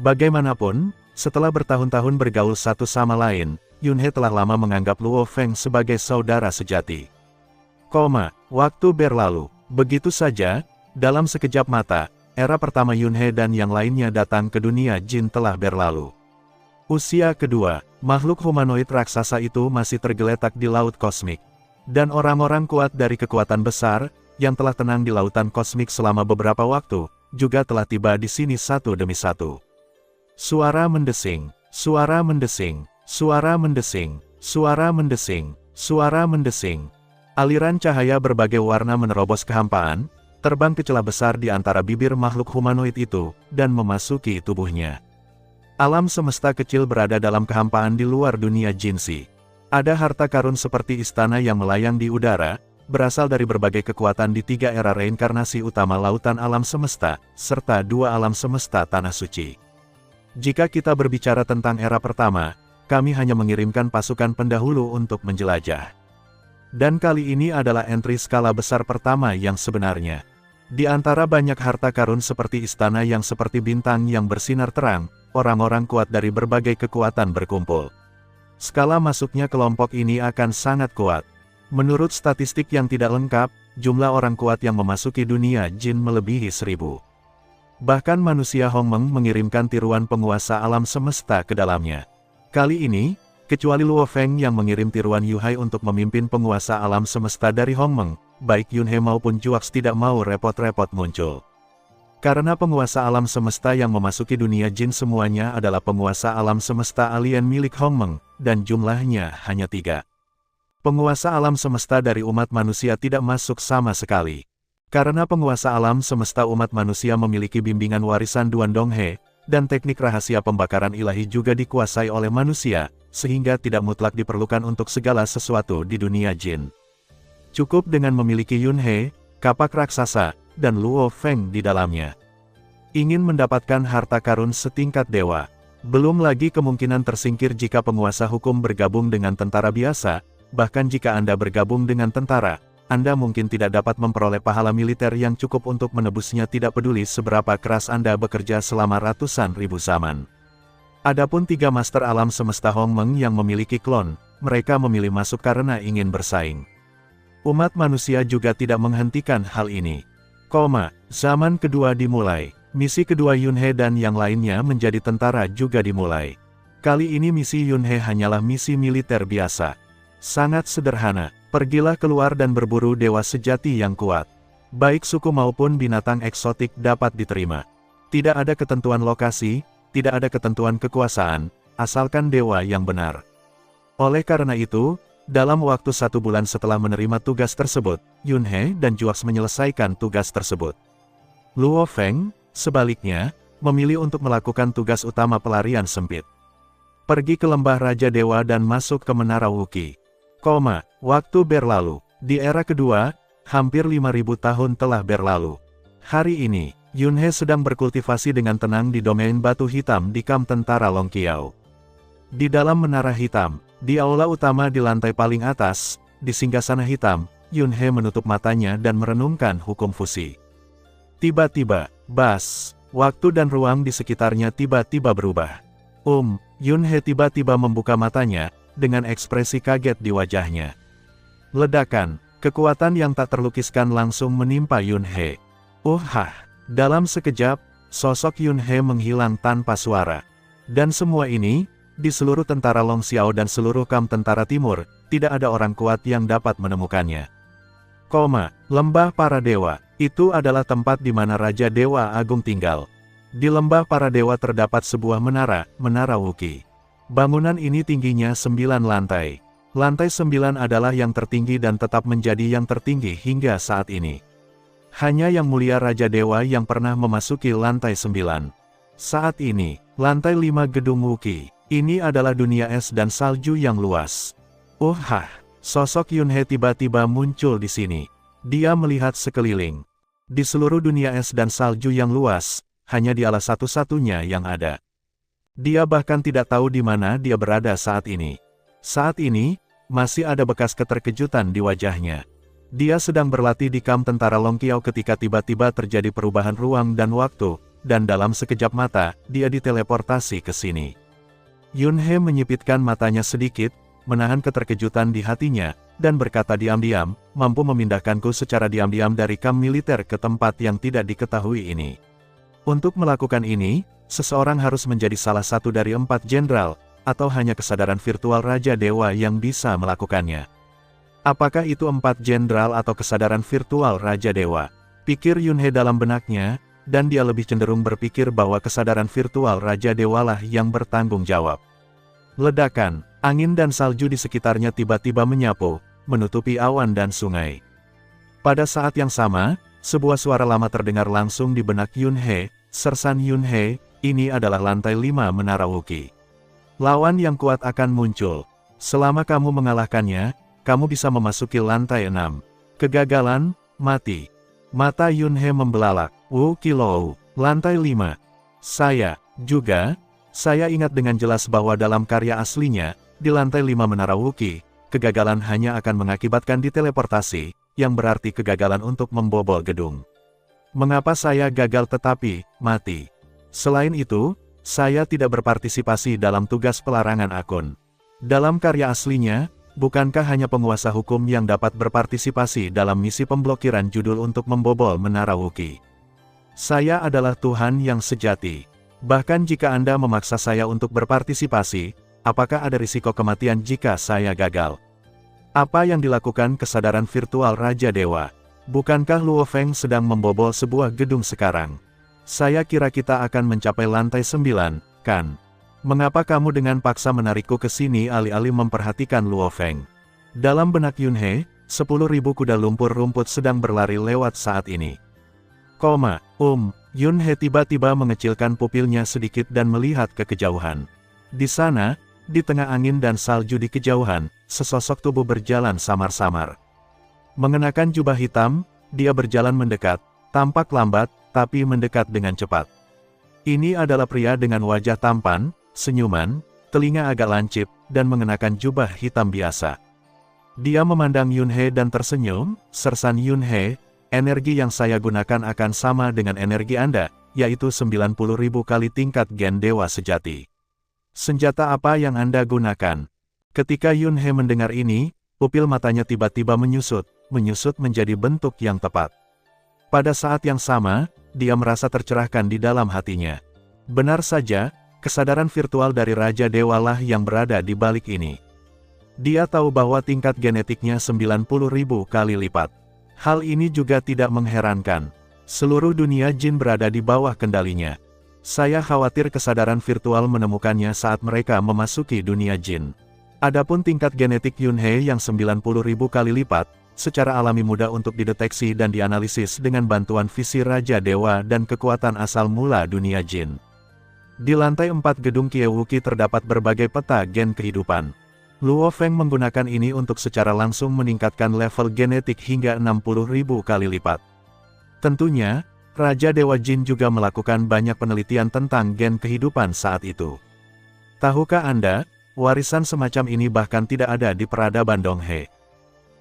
Bagaimanapun, setelah bertahun-tahun bergaul satu sama lain, Yun He telah lama menganggap Luo Feng sebagai saudara sejati. Waktu berlalu. Begitu saja, dalam sekejap mata, era pertama Yun He dan yang lainnya datang ke dunia jin telah berlalu. Usia kedua, makhluk humanoid raksasa itu masih tergeletak di laut kosmik. Dan orang-orang kuat dari kekuatan besar, yang telah tenang di lautan kosmik selama beberapa waktu, juga telah tiba di sini satu demi satu. Suara mendesing, suara mendesing, suara mendesing, suara mendesing, suara mendesing. Aliran cahaya berbagai warna menerobos kehampaan, terbang ke celah besar di antara bibir makhluk humanoid itu, dan memasuki tubuhnya. Alam semesta kecil berada dalam kehampaan di luar dunia jinsi. Ada harta karun seperti istana yang melayang di udara, berasal dari berbagai kekuatan di 3 era reinkarnasi utama lautan alam semesta, serta 2 alam semesta tanah suci. Jika kita berbicara tentang era pertama, kami hanya mengirimkan pasukan pendahulu untuk menjelajah. Dan kali ini adalah entry skala besar pertama yang sebenarnya. Di antara banyak harta karun seperti istana yang seperti bintang yang bersinar terang, orang-orang kuat dari berbagai kekuatan berkumpul. Skala masuknya kelompok ini akan sangat kuat. Menurut statistik yang tidak lengkap, jumlah orang kuat yang memasuki dunia jin melebihi 1000. Bahkan manusia Hongmeng mengirimkan tiruan penguasa alam semesta ke dalamnya. Kali ini, kecuali Luo Feng yang mengirim tiruan Yuhai untuk memimpin penguasa alam semesta dari Hongmeng, baik Yun He maupun Juax tidak mau repot-repot muncul. Karena penguasa alam semesta yang memasuki dunia jin semuanya adalah penguasa alam semesta alien milik Hongmeng, dan jumlahnya hanya 3. Penguasa alam semesta dari umat manusia tidak masuk sama sekali. Karena penguasa alam semesta umat manusia memiliki bimbingan warisan Duan Donghe, dan teknik rahasia pembakaran ilahi juga dikuasai oleh manusia, sehingga tidak mutlak diperlukan untuk segala sesuatu di dunia jin. Cukup dengan memiliki Yun He, kapak raksasa, dan Luo Feng di dalamnya. Ingin mendapatkan harta karun setingkat dewa. Belum lagi kemungkinan tersingkir jika penguasa hukum bergabung dengan tentara biasa, bahkan jika Anda bergabung dengan tentara, Anda mungkin tidak dapat memperoleh pahala militer yang cukup untuk menebusnya tidak peduli seberapa keras Anda bekerja selama ratusan ribu zaman. Adapun 3 master alam semesta Hongmeng yang memiliki klon, mereka memilih masuk karena ingin bersaing. Umat manusia juga tidak menghentikan hal ini. Zaman kedua dimulai. Misi kedua Yun He dan yang lainnya menjadi tentara juga dimulai. Kali ini misi Yun He hanyalah misi militer biasa. Sangat sederhana, pergilah keluar dan berburu dewa sejati yang kuat. Baik suku maupun binatang eksotik dapat diterima. Tidak ada ketentuan lokasi, tidak ada ketentuan kekuasaan, asalkan dewa yang benar. Oleh karena itu, dalam waktu 1 bulan setelah menerima tugas tersebut, Yun He dan Juax menyelesaikan tugas tersebut. Luo Feng, sebaliknya, memilih untuk melakukan tugas utama pelarian sempit. Pergi ke lembah Raja Dewa dan masuk ke Menara Wuki. Waktu berlalu. Di era kedua, hampir 5000 tahun telah berlalu. Hari ini, Yun He sedang berkultivasi dengan tenang di domain batu hitam di kamp tentara Long Qiao. Di dalam menara hitam, di aula utama di lantai paling atas, di singgasana hitam, Yun He menutup matanya dan merenungkan hukum fusi. Tiba-tiba, bas, waktu dan ruang di sekitarnya tiba-tiba berubah. Yun He tiba-tiba membuka matanya, dengan ekspresi kaget di wajahnya. Ledakan, kekuatan yang tak terlukiskan langsung menimpa Yun He. Dalam sekejap, sosok Yun He menghilang tanpa suara. Dan semua ini, di seluruh tentara Long Xiao dan seluruh kamp tentara timur, tidak ada orang kuat yang dapat menemukannya. Lembah Para Dewa, itu adalah tempat di mana Raja Dewa Agung tinggal. Di Lembah Para Dewa terdapat sebuah menara Wuki. Bangunan ini tingginya 9 lantai. Lantai 9 adalah yang tertinggi dan tetap menjadi yang tertinggi hingga saat ini. Hanya Yang Mulia Raja Dewa yang pernah memasuki lantai 9. Saat ini, lantai 5 gedung Wuki, ini adalah dunia es dan salju yang luas. Sosok Yun He tiba-tiba muncul di sini. Dia melihat sekeliling. Di seluruh dunia es dan salju yang luas, hanya dialah satu-satunya yang ada. Dia bahkan tidak tahu di mana dia berada saat ini. Saat ini, masih ada bekas keterkejutan di wajahnya. Dia sedang berlatih di kamp tentara Long Qiao ketika tiba-tiba terjadi perubahan ruang dan waktu, dan dalam sekejap mata, dia diteleportasi ke sini. Yun He menyipitkan matanya sedikit, menahan keterkejutan di hatinya, dan berkata diam-diam, mampu memindahkanku secara diam-diam dari kamp militer ke tempat yang tidak diketahui ini. Untuk melakukan ini, seseorang harus menjadi salah satu dari 4 jenderal, atau hanya kesadaran virtual Raja Dewa yang bisa melakukannya. Apakah itu 4 jenderal atau kesadaran virtual Raja Dewa? Pikir Yun He dalam benaknya, dan dia lebih cenderung berpikir bahwa kesadaran virtual Raja Dewalah yang bertanggung jawab. Ledakan, angin dan salju di sekitarnya tiba-tiba menyapu, menutupi awan dan sungai. Pada saat yang sama, sebuah suara lama terdengar langsung di benak Yun He, "Sersan Yun He, ini adalah lantai 5 Menara Wuki. Lawan yang kuat akan muncul. Selama kamu mengalahkannya, kamu bisa memasuki lantai 6. Kegagalan, mati." Mata Yun He membelalak. Wuki Lou, lantai 5. Saya ingat dengan jelas bahwa dalam karya aslinya, di lantai 5 Menara Wuki, kegagalan hanya akan mengakibatkan diteleportasi, yang berarti kegagalan untuk membobol gedung. Mengapa saya gagal tetapi mati? Selain itu, saya tidak berpartisipasi dalam tugas pelarangan akun. Dalam karya aslinya, bukankah hanya penguasa hukum yang dapat berpartisipasi dalam misi pemblokiran judul untuk membobol Menara Wuki? Saya adalah Tuhan yang sejati. Bahkan jika Anda memaksa saya untuk berpartisipasi, apakah ada risiko kematian jika saya gagal? Apa yang dilakukan kesadaran virtual Raja Dewa? Bukankah Luo Feng sedang membobol sebuah gedung sekarang? Saya kira kita akan mencapai lantai 9, kan? Mengapa kamu dengan paksa menarikku ke sini alih-alih memperhatikan Luo Feng? Dalam benak Yun He, 10.000 kuda lumpur rumput sedang berlari lewat saat ini. Yun He tiba-tiba mengecilkan pupilnya sedikit dan melihat ke kejauhan. Di sana, di tengah angin dan salju di kejauhan, sesosok tubuh berjalan samar-samar. Mengenakan jubah hitam, dia berjalan mendekat, tampak lambat, tapi mendekat dengan cepat. Ini adalah pria dengan wajah tampan, senyuman, telinga agak lancip, dan mengenakan jubah hitam biasa. Dia memandang Yun He dan tersenyum, "Sersan Yun He, energi yang saya gunakan akan sama dengan energi Anda, yaitu 90.000 kali tingkat gen dewa sejati. Senjata apa yang Anda gunakan?" Ketika Yun He mendengar ini, pupil matanya tiba-tiba menyusut menjadi bentuk yang tepat. Pada saat yang sama, dia merasa tercerahkan di dalam hatinya. Benar saja, kesadaran virtual dari Raja Dewa lah yang berada di balik ini. Dia tahu bahwa tingkat genetiknya 90.000 kali lipat. Hal ini juga tidak mengherankan. Seluruh dunia jin berada di bawah kendalinya. Saya khawatir kesadaran virtual menemukannya saat mereka memasuki dunia jin. Adapun tingkat genetik Yun He yang 90.000 kali lipat, secara alami mudah untuk dideteksi dan dianalisis dengan bantuan visi Raja Dewa dan kekuatan asal mula dunia jin. Di lantai 4 gedung Kiewuki terdapat berbagai peta gen kehidupan. Luo Feng menggunakan ini untuk secara langsung meningkatkan level genetik hingga 60.000 kali lipat. Tentunya, Raja Dewa Jin juga melakukan banyak penelitian tentang gen kehidupan saat itu. Tahukah Anda, warisan semacam ini bahkan tidak ada di peradaban Donghe.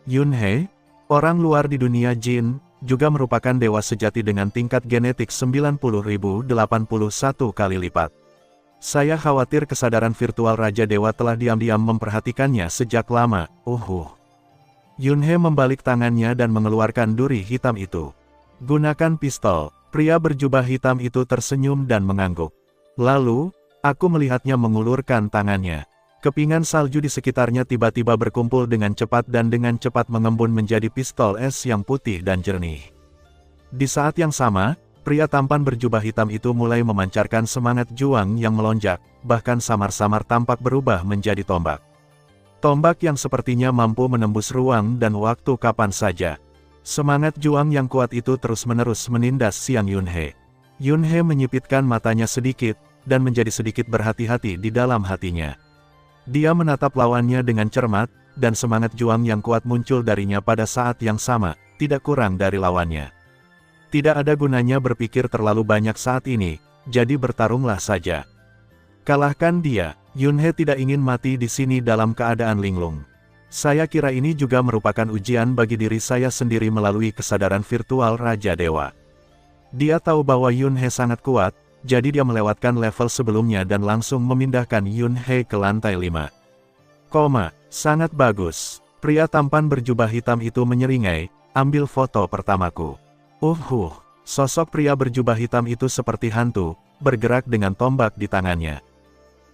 Yun He, orang luar di dunia jin, juga merupakan dewa sejati dengan tingkat genetik 90.081 kali lipat. Saya khawatir kesadaran virtual Raja Dewa telah diam-diam memperhatikannya sejak lama. Yunhe membalik tangannya dan mengeluarkan duri hitam itu. Gunakan pistol. Pria berjubah hitam itu tersenyum dan mengangguk. Lalu, aku melihatnya mengulurkan tangannya. Kepingan salju di sekitarnya tiba-tiba berkumpul dengan cepat dan dengan cepat mengembun menjadi pistol es yang putih dan jernih. Di saat yang sama, pria tampan berjubah hitam itu mulai memancarkan semangat juang yang melonjak, bahkan samar-samar tampak berubah menjadi tombak. Tombak yang sepertinya mampu menembus ruang dan waktu kapan saja. Semangat juang yang kuat itu terus-menerus menindas Xiang Yunhe. Yunhe menyipitkan matanya sedikit, dan menjadi sedikit berhati-hati di dalam hatinya. Dia menatap lawannya dengan cermat, dan semangat juang yang kuat muncul darinya pada saat yang sama, tidak kurang dari lawannya. Tidak ada gunanya berpikir terlalu banyak saat ini, jadi bertarunglah saja. Kalahkan dia. Yunhe tidak ingin mati di sini dalam keadaan linglung. Saya kira ini juga merupakan ujian bagi diri saya sendiri melalui kesadaran virtual Raja Dewa. Dia tahu bahwa Yunhe sangat kuat, jadi dia melewatkan level sebelumnya dan langsung memindahkan Yunhe ke lantai 5. Sangat bagus. Pria tampan berjubah hitam itu menyeringai, ambil foto pertamaku. Sosok pria berjubah hitam itu seperti hantu, bergerak dengan tombak di tangannya.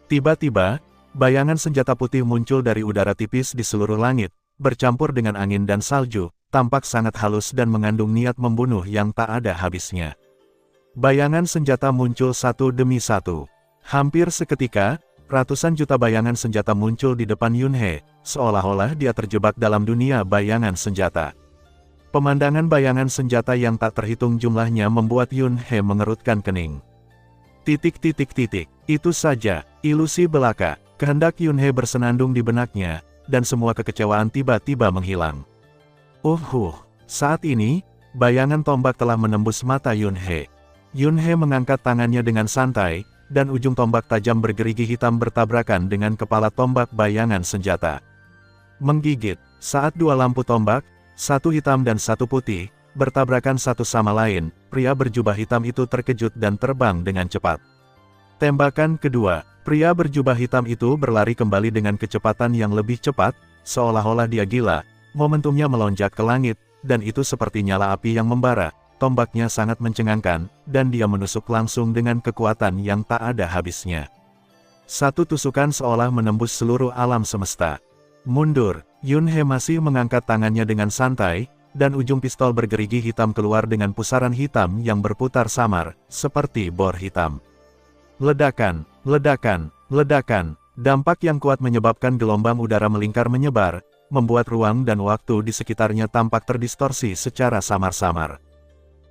Tiba-tiba, bayangan senjata putih muncul dari udara tipis di seluruh langit, bercampur dengan angin dan salju, tampak sangat halus dan mengandung niat membunuh yang tak ada habisnya. Bayangan senjata muncul satu demi satu. Hampir seketika, ratusan juta bayangan senjata muncul di depan Yunhe, seolah-olah dia terjebak dalam dunia bayangan senjata. Pemandangan bayangan senjata yang tak terhitung jumlahnya membuat Yunhe mengerutkan kening. Itu saja, ilusi belaka. Kehendak Yunhe bersenandung di benaknya, dan semua kekecewaan tiba-tiba menghilang. Saat ini, bayangan tombak telah menembus mata Yunhe. Yunhe mengangkat tangannya dengan santai, dan ujung tombak tajam bergerigi hitam bertabrakan dengan kepala tombak bayangan senjata. Menggigit, saat dua lampu tombak, satu hitam dan satu putih, bertabrakan satu sama lain, pria berjubah hitam itu terkejut dan terbang dengan cepat. Tembakan kedua, pria berjubah hitam itu berlari kembali dengan kecepatan yang lebih cepat, seolah-olah dia gila, momentumnya melonjak ke langit, dan itu seperti nyala api yang membara, tombaknya sangat mencengangkan, dan dia menusuk langsung dengan kekuatan yang tak ada habisnya. Satu tusukan seolah menembus seluruh alam semesta. Mundur, Yunhe masih mengangkat tangannya dengan santai, dan ujung pistol bergerigi hitam keluar dengan pusaran hitam yang berputar samar, seperti bor hitam. Ledakan, ledakan, ledakan, dampak yang kuat menyebabkan gelombang udara melingkar menyebar, membuat ruang dan waktu di sekitarnya tampak terdistorsi secara samar-samar.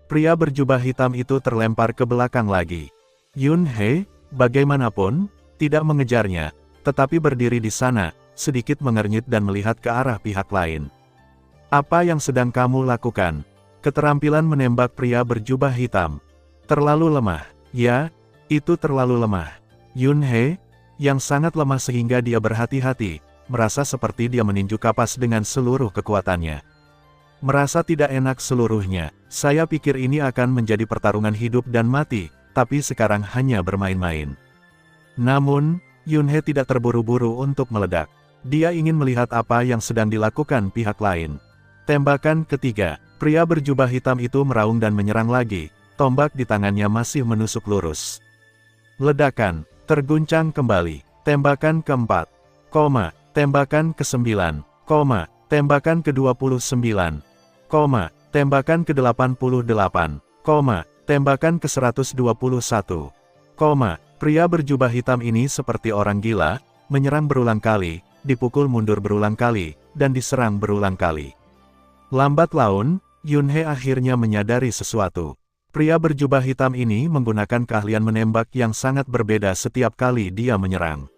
Pria berjubah hitam itu terlempar ke belakang lagi. Yunhe, bagaimanapun, tidak mengejarnya, tetapi berdiri di sana, sedikit mengernyit dan melihat ke arah pihak lain. Apa yang sedang kamu lakukan? Keterampilan menembak pria berjubah hitam. Terlalu lemah. Ya, itu terlalu lemah. Yunhe, yang sangat lemah sehingga dia berhati-hati, merasa seperti dia meninju kapas dengan seluruh kekuatannya. Merasa tidak enak seluruhnya. Saya pikir ini akan menjadi pertarungan hidup dan mati, tapi sekarang hanya bermain-main. Namun, Yunhe tidak terburu-buru untuk meledak. Dia ingin melihat apa yang sedang dilakukan pihak lain. Tembakan ketiga, pria berjubah hitam itu meraung dan menyerang lagi, tombak di tangannya masih menusuk lurus. Ledakan, terguncang kembali, tembakan keempat, tembakan ke-9, tembakan ke-29, tembakan ke-88, tembakan ke-121, pria berjubah hitam ini seperti orang gila, menyerang berulang kali, dipukul mundur berulang kali, dan diserang berulang kali. Lambat laun, Yunhe akhirnya menyadari sesuatu. Pria berjubah hitam ini menggunakan keahlian menembak yang sangat berbeda setiap kali dia menyerang.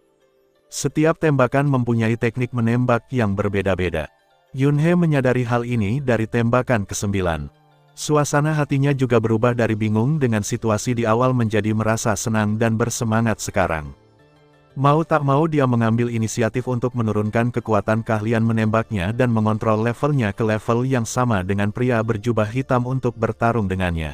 Setiap tembakan mempunyai teknik menembak yang berbeda-beda. Yunhe menyadari hal ini dari tembakan ke-9. Suasana hatinya juga berubah dari bingung dengan situasi di awal menjadi merasa senang dan bersemangat sekarang. Mau tak mau dia mengambil inisiatif untuk menurunkan kekuatan keahlian menembaknya dan mengontrol levelnya ke level yang sama dengan pria berjubah hitam untuk bertarung dengannya.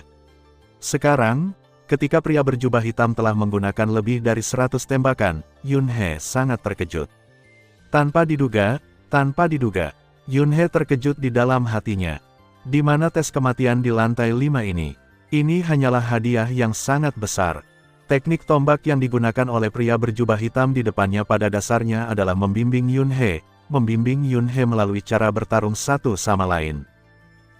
Sekarang, ketika pria berjubah hitam telah menggunakan lebih dari 100 tembakan, Yun He sangat terkejut. Tanpa diduga, Yun He terkejut di dalam hatinya. Di mana tes kematian di lantai 5 ini? Ini hanyalah hadiah yang sangat besar. Teknik tombak yang digunakan oleh pria berjubah hitam di depannya pada dasarnya adalah membimbing Yun He melalui cara bertarung satu sama lain.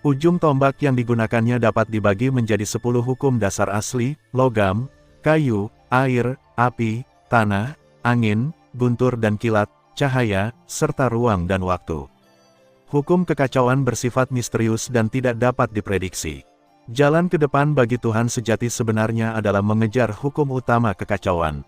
Ujung tombak yang digunakannya dapat dibagi menjadi 10 hukum dasar asli, logam, kayu, air, api, tanah, angin, guntur dan kilat, cahaya, serta ruang dan waktu. Hukum kekacauan bersifat misterius dan tidak dapat diprediksi. Jalan ke depan bagi Tuhan sejati sebenarnya adalah mengejar hukum utama kekacauan.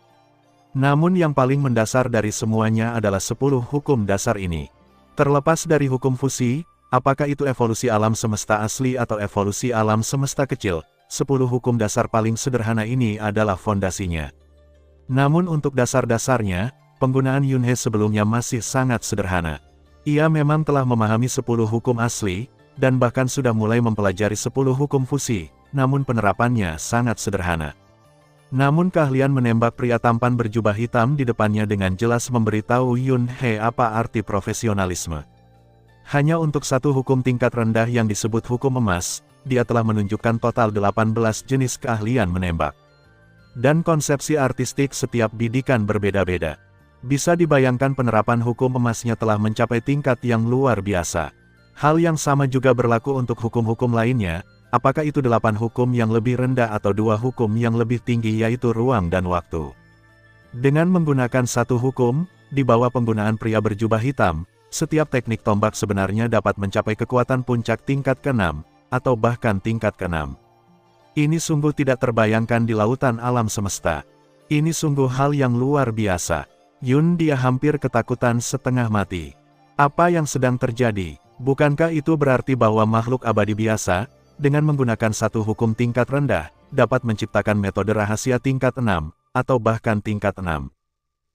Namun yang paling mendasar dari semuanya adalah 10 hukum dasar ini. Terlepas dari hukum fusi, apakah itu evolusi alam semesta asli atau evolusi alam semesta kecil, 10 hukum dasar paling sederhana ini adalah fondasinya. Namun untuk dasar-dasarnya, penggunaan Yun He sebelumnya masih sangat sederhana. Ia memang telah memahami 10 hukum asli, dan bahkan sudah mulai mempelajari 10 hukum fusi, namun penerapannya sangat sederhana. Namun keahlian menembak pria tampan berjubah hitam di depannya dengan jelas memberitahu Yun He apa arti profesionalisme. Hanya untuk satu hukum tingkat rendah yang disebut hukum emas, dia telah menunjukkan total 18 jenis keahlian menembak. Dan konsepsi artistik setiap bidikan berbeda-beda. Bisa dibayangkan penerapan hukum emasnya telah mencapai tingkat yang luar biasa. Hal yang sama juga berlaku untuk hukum-hukum lainnya, apakah itu 8 hukum yang lebih rendah atau 2 hukum yang lebih tinggi yaitu ruang dan waktu. Dengan menggunakan satu hukum, di bawah penggunaan pria berjubah hitam, setiap teknik tombak sebenarnya dapat mencapai kekuatan puncak tingkat ke-6, atau bahkan tingkat ke-6. Ini sungguh tidak terbayangkan di lautan alam semesta. Ini sungguh hal yang luar biasa. Dia hampir ketakutan setengah mati. Apa yang sedang terjadi? Bukankah itu berarti bahwa makhluk abadi biasa, dengan menggunakan satu hukum tingkat rendah, dapat menciptakan metode rahasia tingkat 6, atau bahkan tingkat 6?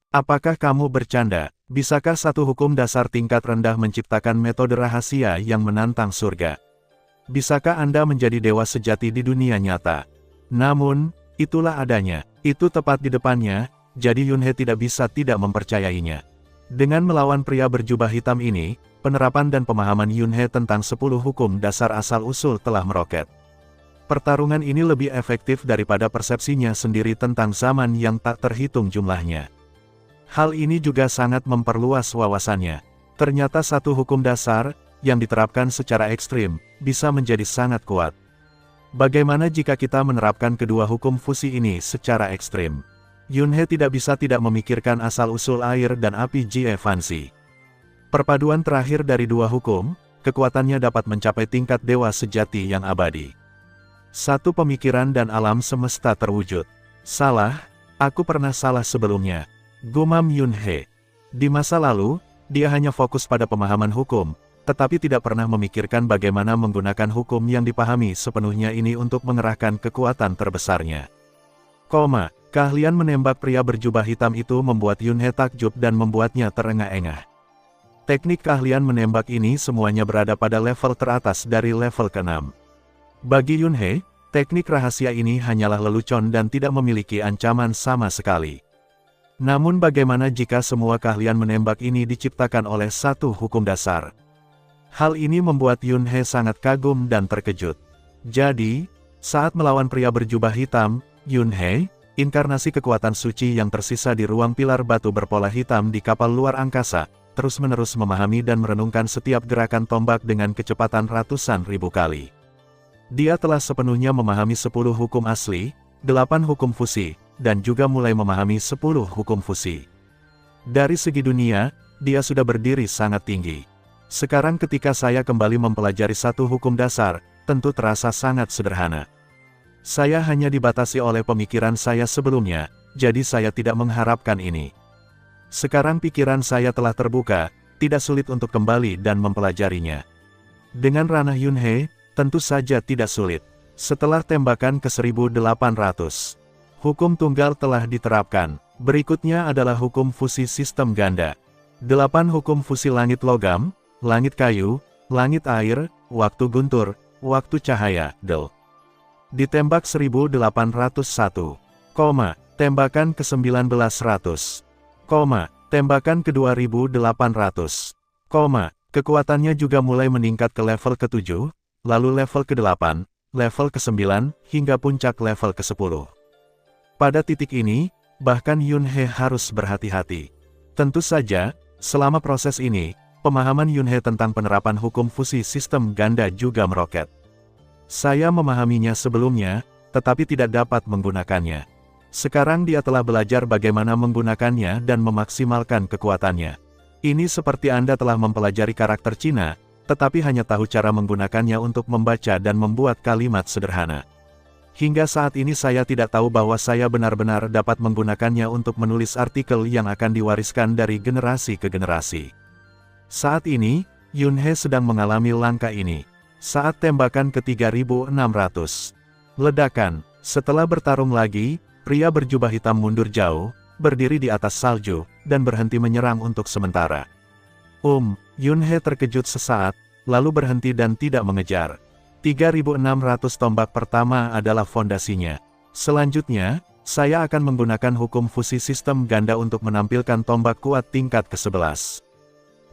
Apakah kamu bercanda? Bisakah satu hukum dasar tingkat rendah menciptakan metode rahasia yang menantang surga? Bisakah Anda menjadi dewa sejati di dunia nyata? Namun, itulah adanya. Itu tepat di depannya, jadi Yun He tidak bisa tidak mempercayainya. Dengan melawan pria berjubah hitam ini, penerapan dan pemahaman Yun He tentang 10 hukum dasar asal-usul telah meroket. Pertarungan ini lebih efektif daripada persepsinya sendiri tentang zaman yang tak terhitung jumlahnya. Hal ini juga sangat memperluas wawasannya. Ternyata satu hukum dasar, yang diterapkan secara ekstrim, bisa menjadi sangat kuat. Bagaimana jika kita menerapkan kedua hukum fusi ini secara ekstrim? Yun He tidak bisa tidak memikirkan asal-usul air dan api Jie Fancy. Perpaduan terakhir dari dua hukum, kekuatannya dapat mencapai tingkat dewa sejati yang abadi. Satu pemikiran dan alam semesta terwujud. Salah, aku pernah salah sebelumnya, gumam Yun He. Di masa lalu, dia hanya fokus pada pemahaman hukum, tetapi tidak pernah memikirkan bagaimana menggunakan hukum yang dipahami sepenuhnya ini untuk mengerahkan kekuatan terbesarnya. Keahlian menembak pria berjubah hitam itu membuat Yun He takjub dan membuatnya terengah-engah. Teknik keahlian menembak ini semuanya berada pada level teratas dari level ke-6. Bagi Yun He, teknik rahasia ini hanyalah lelucon dan tidak memiliki ancaman sama sekali. Namun bagaimana jika semua keahlian menembak ini diciptakan oleh satu hukum dasar? Hal ini membuat Yun He sangat kagum dan terkejut. Jadi, saat melawan pria berjubah hitam, Yun He, inkarnasi kekuatan suci yang tersisa di ruang pilar batu berpola hitam di kapal luar angkasa, terus-menerus memahami dan merenungkan setiap gerakan tombak dengan kecepatan ratusan ribu kali. Dia telah sepenuhnya memahami 10 hukum asli, 8 hukum fusi, dan juga mulai memahami 10 hukum fusi. Dari segi dunia, dia sudah berdiri sangat tinggi. Sekarang ketika saya kembali mempelajari satu hukum dasar, tentu terasa sangat sederhana. Saya hanya dibatasi oleh pemikiran saya sebelumnya, jadi saya tidak mengharapkan ini. Sekarang pikiran saya telah terbuka, tidak sulit untuk kembali dan mempelajarinya. Dengan ranah Yun He, tentu saja tidak sulit. Setelah tembakan ke 1800, hukum tunggal telah diterapkan, Berikutnya adalah hukum fusi sistem ganda. 8 hukum fusi langit logam, langit kayu, langit air, waktu guntur, waktu cahaya, del. Ditembak 1801, tembakan ke 1900, tembakan ke 2800, kekuatannya juga mulai meningkat ke level ke-7, lalu level ke-8, level ke-9, hingga puncak level ke-10. Pada titik ini, bahkan Yunhe harus berhati-hati. Tentu saja, selama proses ini, pemahaman Yunhe tentang penerapan hukum fusi sistem ganda juga meroket. Saya memahaminya sebelumnya, tetapi tidak dapat menggunakannya. Sekarang dia telah belajar bagaimana menggunakannya dan memaksimalkan kekuatannya. Ini seperti Anda telah mempelajari karakter Cina, tetapi hanya tahu cara menggunakannya untuk membaca dan membuat kalimat sederhana. Hingga saat ini saya tidak tahu bahwa saya benar-benar dapat menggunakannya untuk menulis artikel yang akan diwariskan dari generasi ke generasi. Saat ini, Yunhe sedang mengalami langkah ini. Saat tembakan ke 3600. Ledakan. Setelah bertarung lagi, pria berjubah hitam mundur jauh, berdiri di atas salju, dan berhenti menyerang untuk sementara. Yunhe terkejut sesaat, lalu berhenti dan tidak mengejar. 3600 tombak pertama adalah fondasinya. Selanjutnya, saya akan menggunakan hukum fusi sistem ganda untuk menampilkan tombak kuat tingkat ke-11.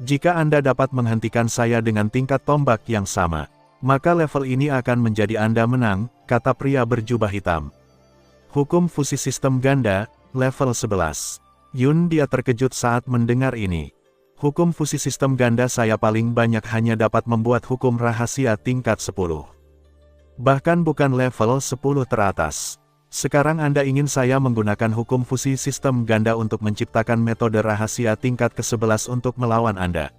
Jika Anda dapat menghentikan saya dengan tingkat tombak yang sama, maka level ini akan menjadi Anda menang, kata pria berjubah hitam. Hukum fusi sistem ganda, level 11. Dia terkejut saat mendengar ini. Hukum fusi sistem ganda saya paling banyak hanya dapat membuat hukum rahasia tingkat 10. Bahkan bukan level 10 teratas. Sekarang Anda ingin saya menggunakan hukum fusi sistem ganda untuk menciptakan metode rahasia tingkat ke-11 untuk melawan Anda.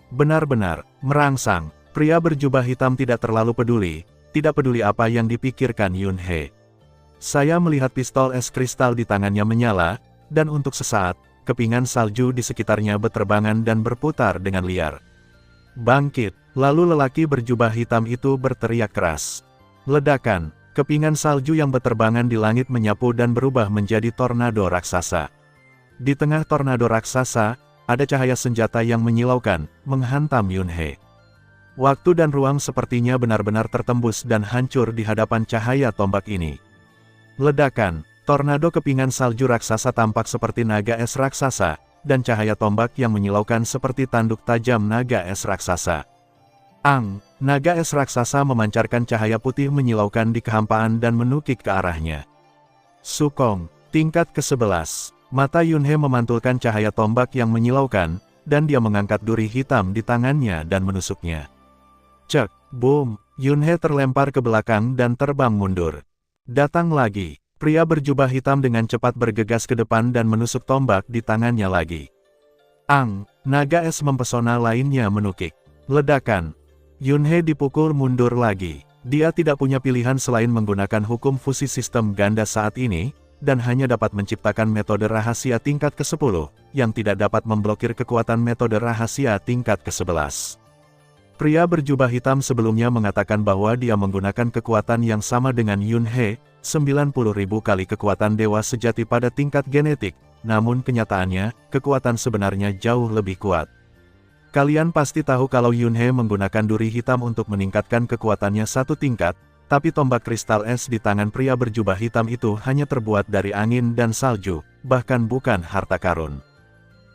Benar-benar merangsang. Pria berjubah hitam tidak terlalu tidak peduli apa yang dipikirkan Yunhe. Saya melihat pistol es kristal di tangannya menyala, dan untuk sesaat, kepingan salju di sekitarnya berterbangan dan berputar dengan liar. Bangkit, lalu lelaki berjubah hitam itu berteriak keras. Ledakan, kepingan salju yang berterbangan di langit menyapu dan berubah menjadi tornado raksasa. Di tengah tornado raksasa, ada cahaya senjata yang menyilaukan, menghantam Yunhe. Waktu dan ruang sepertinya benar-benar tertembus dan hancur di hadapan cahaya tombak ini. Ledakan, tornado kepingan salju raksasa tampak seperti naga es raksasa, dan cahaya tombak yang menyilaukan seperti tanduk tajam naga es raksasa. Naga es raksasa memancarkan cahaya putih menyilaukan di kehampaan dan menukik ke arahnya. Sukong, tingkat ke-11. Mata Yunhe memantulkan cahaya tombak yang menyilaukan, dan dia mengangkat duri hitam di tangannya dan menusuknya. Cek, boom, Yunhe terlempar ke belakang dan terbang mundur. Datang lagi. Pria berjubah hitam dengan cepat bergegas ke depan dan menusuk tombak di tangannya lagi. Naga es mempesona lainnya menukik. Ledakan. Yunhe dipukul mundur lagi. Dia tidak punya pilihan selain menggunakan hukum fusi sistem ganda saat ini, dan hanya dapat menciptakan metode rahasia tingkat ke-10, yang tidak dapat memblokir kekuatan metode rahasia tingkat ke-11. Pria berjubah hitam sebelumnya mengatakan bahwa dia menggunakan kekuatan yang sama dengan Yunhe, 90.000 kali kekuatan dewa sejati pada tingkat genetik, namun kenyataannya, kekuatan sebenarnya jauh lebih kuat. Kalian pasti tahu kalau Yunhe menggunakan duri hitam untuk meningkatkan kekuatannya satu tingkat, tapi tombak kristal es di tangan pria berjubah hitam itu hanya terbuat dari angin dan salju, bahkan bukan harta karun.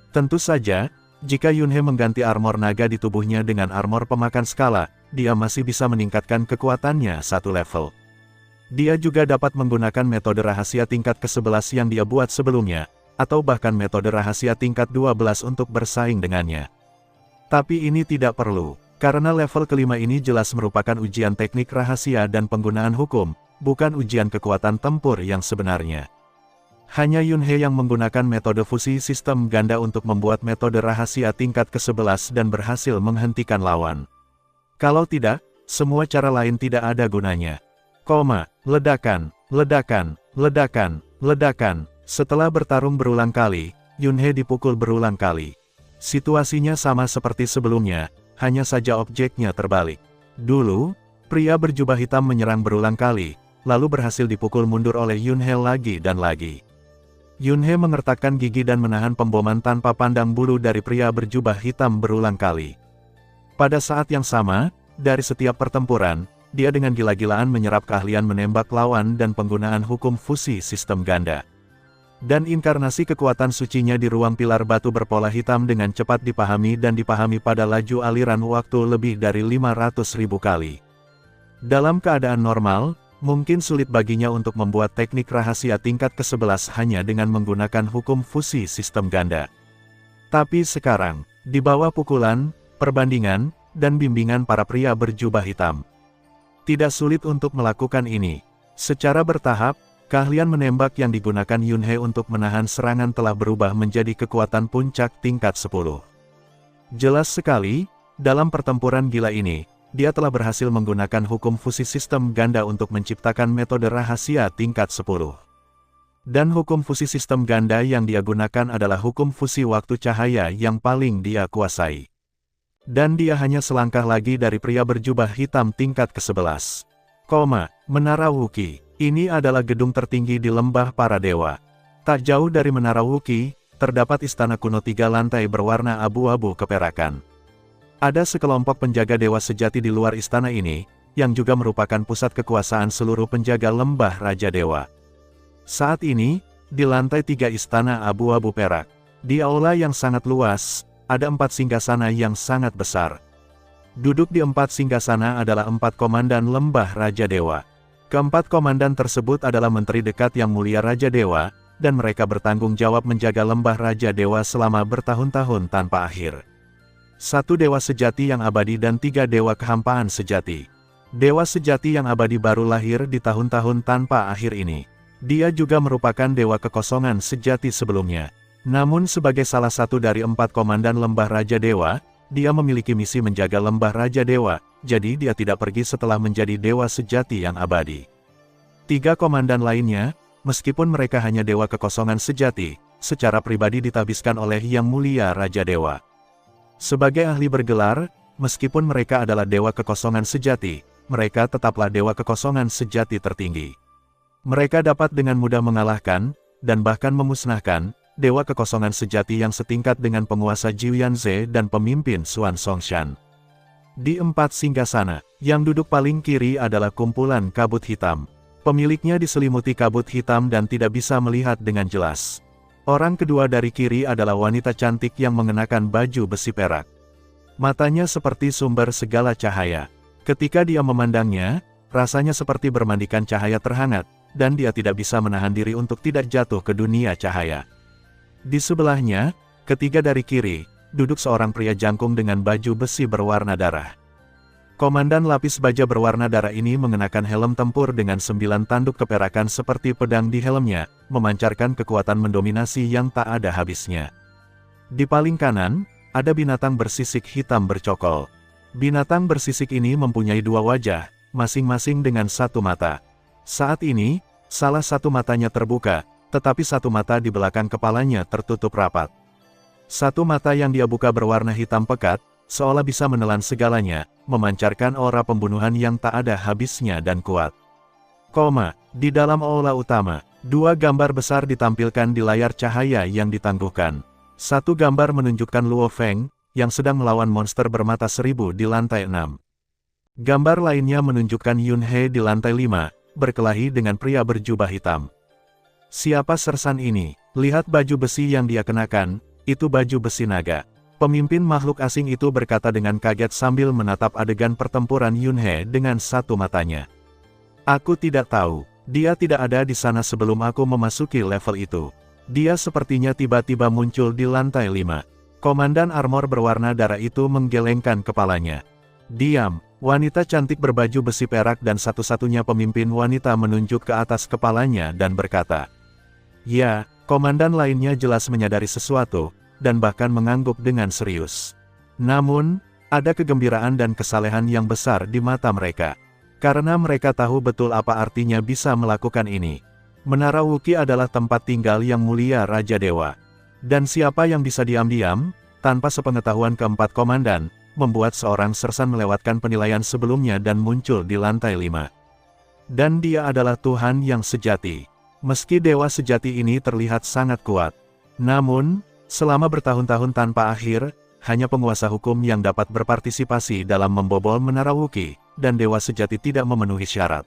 Tentu saja, jika Yunhe mengganti armor naga di tubuhnya dengan armor pemakan skala, dia masih bisa meningkatkan kekuatannya satu level. Dia juga dapat menggunakan metode rahasia tingkat ke-11 yang dia buat sebelumnya, atau bahkan metode rahasia tingkat 12 untuk bersaing dengannya. Tapi ini tidak perlu, karena level kelima ini jelas merupakan ujian teknik rahasia dan penggunaan hukum, bukan ujian kekuatan tempur yang sebenarnya. Hanya Yunhe yang menggunakan metode fusi sistem ganda untuk membuat metode rahasia tingkat ke-11 dan berhasil menghentikan lawan. Kalau tidak, semua cara lain tidak ada gunanya. Ledakan, ledakan, ledakan, ledakan. Setelah bertarung berulang kali, Yunhe dipukul berulang kali. Situasinya sama seperti sebelumnya, hanya saja objeknya terbalik. Dulu, pria berjubah hitam menyerang berulang kali, lalu berhasil dipukul mundur oleh Yunhe lagi dan lagi. Yunhe mengertakkan gigi dan menahan pemboman tanpa pandang bulu dari pria berjubah hitam berulang kali. Pada saat yang sama, dari setiap pertempuran, dia dengan gila-gilaan menyerap keahlian menembak lawan dan penggunaan hukum fusi sistem ganda. Dan inkarnasi kekuatan sucinya di ruang pilar batu berpola hitam dengan cepat dipahami dan dipahami pada laju aliran waktu lebih dari 500.000 kali. Dalam keadaan normal, mungkin sulit baginya untuk membuat teknik rahasia tingkat ke-11 hanya dengan menggunakan hukum fusi sistem ganda. Tapi sekarang, di bawah pukulan, perbandingan, dan bimbingan para pria berjubah hitam, tidak sulit untuk melakukan ini. Secara bertahap, keahlian menembak yang digunakan Yunhe untuk menahan serangan telah berubah menjadi kekuatan puncak tingkat 10. Jelas sekali, dalam pertempuran gila ini, dia telah berhasil menggunakan hukum fusi sistem ganda untuk menciptakan metode rahasia tingkat 10. Dan hukum fusi sistem ganda yang dia gunakan adalah hukum fusi waktu cahaya yang paling dia kuasai. Dan dia hanya selangkah lagi dari pria berjubah hitam tingkat ke-11. Menara Wuki. Ini adalah gedung tertinggi di lembah para dewa. Tak jauh dari Menara Wuki, terdapat istana kuno 3 lantai berwarna abu-abu keperakan. Ada sekelompok penjaga dewa sejati di luar istana ini, yang juga merupakan pusat kekuasaan seluruh penjaga lembah Raja Dewa. Saat ini, di lantai 3 istana abu-abu perak, di aula yang sangat luas, ada 4 singgasana yang sangat besar. Duduk di 4 singgasana adalah 4 komandan lembah Raja Dewa. Keempat komandan tersebut adalah menteri dekat yang mulia Raja Dewa, dan mereka bertanggung jawab menjaga lembah Raja Dewa selama bertahun-tahun tanpa akhir. 1 dewa sejati yang abadi dan 3 dewa kehampaan sejati. Dewa sejati yang abadi baru lahir di tahun-tahun tanpa akhir ini. Dia juga merupakan dewa kekosongan sejati sebelumnya. Namun sebagai salah satu dari 4 komandan lembah Raja Dewa, dia memiliki misi menjaga lembah Raja Dewa, jadi dia tidak pergi setelah menjadi dewa sejati yang abadi. 3 komandan lainnya, meskipun mereka hanya dewa kekosongan sejati, secara pribadi ditabiskan oleh Yang Mulia Raja Dewa. Sebagai ahli bergelar, meskipun mereka adalah dewa kekosongan sejati, mereka tetaplah dewa kekosongan sejati tertinggi. Mereka dapat dengan mudah mengalahkan, dan bahkan memusnahkan, dewa kekosongan sejati yang setingkat dengan penguasa Jiuyanze dan pemimpin Xuan Songshan. Di 4 singgasana, yang duduk paling kiri adalah kumpulan kabut hitam. Pemiliknya diselimuti kabut hitam dan tidak bisa melihat dengan jelas. Orang kedua dari kiri adalah wanita cantik yang mengenakan baju besi perak. Matanya seperti sumber segala cahaya. Ketika dia memandangnya, rasanya seperti bermandikan cahaya terhangat, dan dia tidak bisa menahan diri untuk tidak jatuh ke dunia cahaya. Di sebelahnya, ketiga dari kiri, duduk seorang pria jangkung dengan baju besi berwarna darah. Komandan lapis baja berwarna darah ini mengenakan helm tempur dengan 9 tanduk keperakan seperti pedang di helmnya, memancarkan kekuatan mendominasi yang tak ada habisnya. Di paling kanan, ada binatang bersisik hitam bercokol. Binatang bersisik ini mempunyai 2 wajah, masing-masing dengan 1 mata. Saat ini, salah satu matanya terbuka, tetapi 1 mata di belakang kepalanya tertutup rapat. 1 mata yang dia buka berwarna hitam pekat, seolah bisa menelan segalanya, memancarkan aura pembunuhan yang tak ada habisnya dan kuat. Di dalam aula utama, 2 gambar besar ditampilkan di layar cahaya yang ditangguhkan. 1 gambar menunjukkan Luo Feng, yang sedang melawan monster bermata 1000 di lantai 6. Gambar lainnya menunjukkan Yunhe di lantai 5, berkelahi dengan pria berjubah hitam. Siapa sersan ini? Lihat baju besi yang dia kenakan, itu baju besi naga. Pemimpin makhluk asing itu berkata dengan kaget sambil menatap adegan pertempuran Yunhe dengan 1 matanya. Aku tidak tahu, dia tidak ada di sana sebelum aku memasuki level itu. Dia sepertinya tiba-tiba muncul di lantai 5. Komandan armor berwarna darah itu menggelengkan kepalanya. Diam, wanita cantik berbaju besi perak dan satu-satunya pemimpin wanita menunjuk ke atas kepalanya dan berkata, "Ya." Komandan lainnya jelas menyadari sesuatu, dan bahkan mengangguk dengan serius. Namun, ada kegembiraan dan kesalehan yang besar di mata mereka. Karena mereka tahu betul apa artinya bisa melakukan ini. Menara Wuki adalah tempat tinggal yang mulia Raja Dewa. Dan siapa yang bisa diam-diam, tanpa sepengetahuan keempat komandan, membuat seorang sersan melewatkan penilaian sebelumnya dan muncul di lantai 5. Dan dia adalah Tuhan yang sejati. Meski dewa sejati ini terlihat sangat kuat, namun, selama bertahun-tahun tanpa akhir, hanya penguasa hukum yang dapat berpartisipasi dalam membobol Menara Wookiee, dan dewa sejati tidak memenuhi syarat.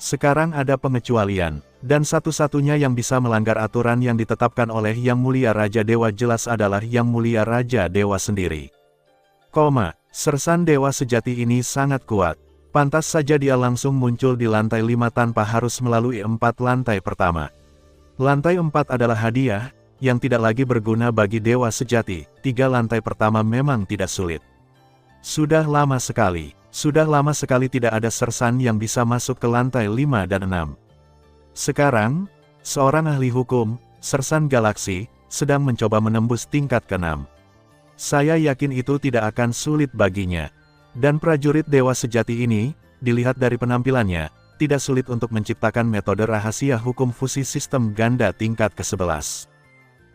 Sekarang ada pengecualian, dan satu-satunya yang bisa melanggar aturan yang ditetapkan oleh Yang Mulia Raja Dewa jelas adalah Yang Mulia Raja Dewa sendiri. Sersan dewa sejati ini sangat kuat. Pantas saja dia langsung muncul di lantai 5 tanpa harus melalui 4 lantai pertama. Lantai 4 adalah hadiah, yang tidak lagi berguna bagi dewa sejati. 3 lantai pertama memang tidak sulit. Sudah lama sekali tidak ada sersan yang bisa masuk ke lantai 5 dan 6. Sekarang, seorang ahli hukum, sersan galaksi, sedang mencoba menembus tingkat ke-6. Saya yakin itu tidak akan sulit baginya. Dan prajurit dewa sejati ini, dilihat dari penampilannya, tidak sulit untuk menciptakan metode rahasia hukum fusi sistem ganda tingkat ke-11.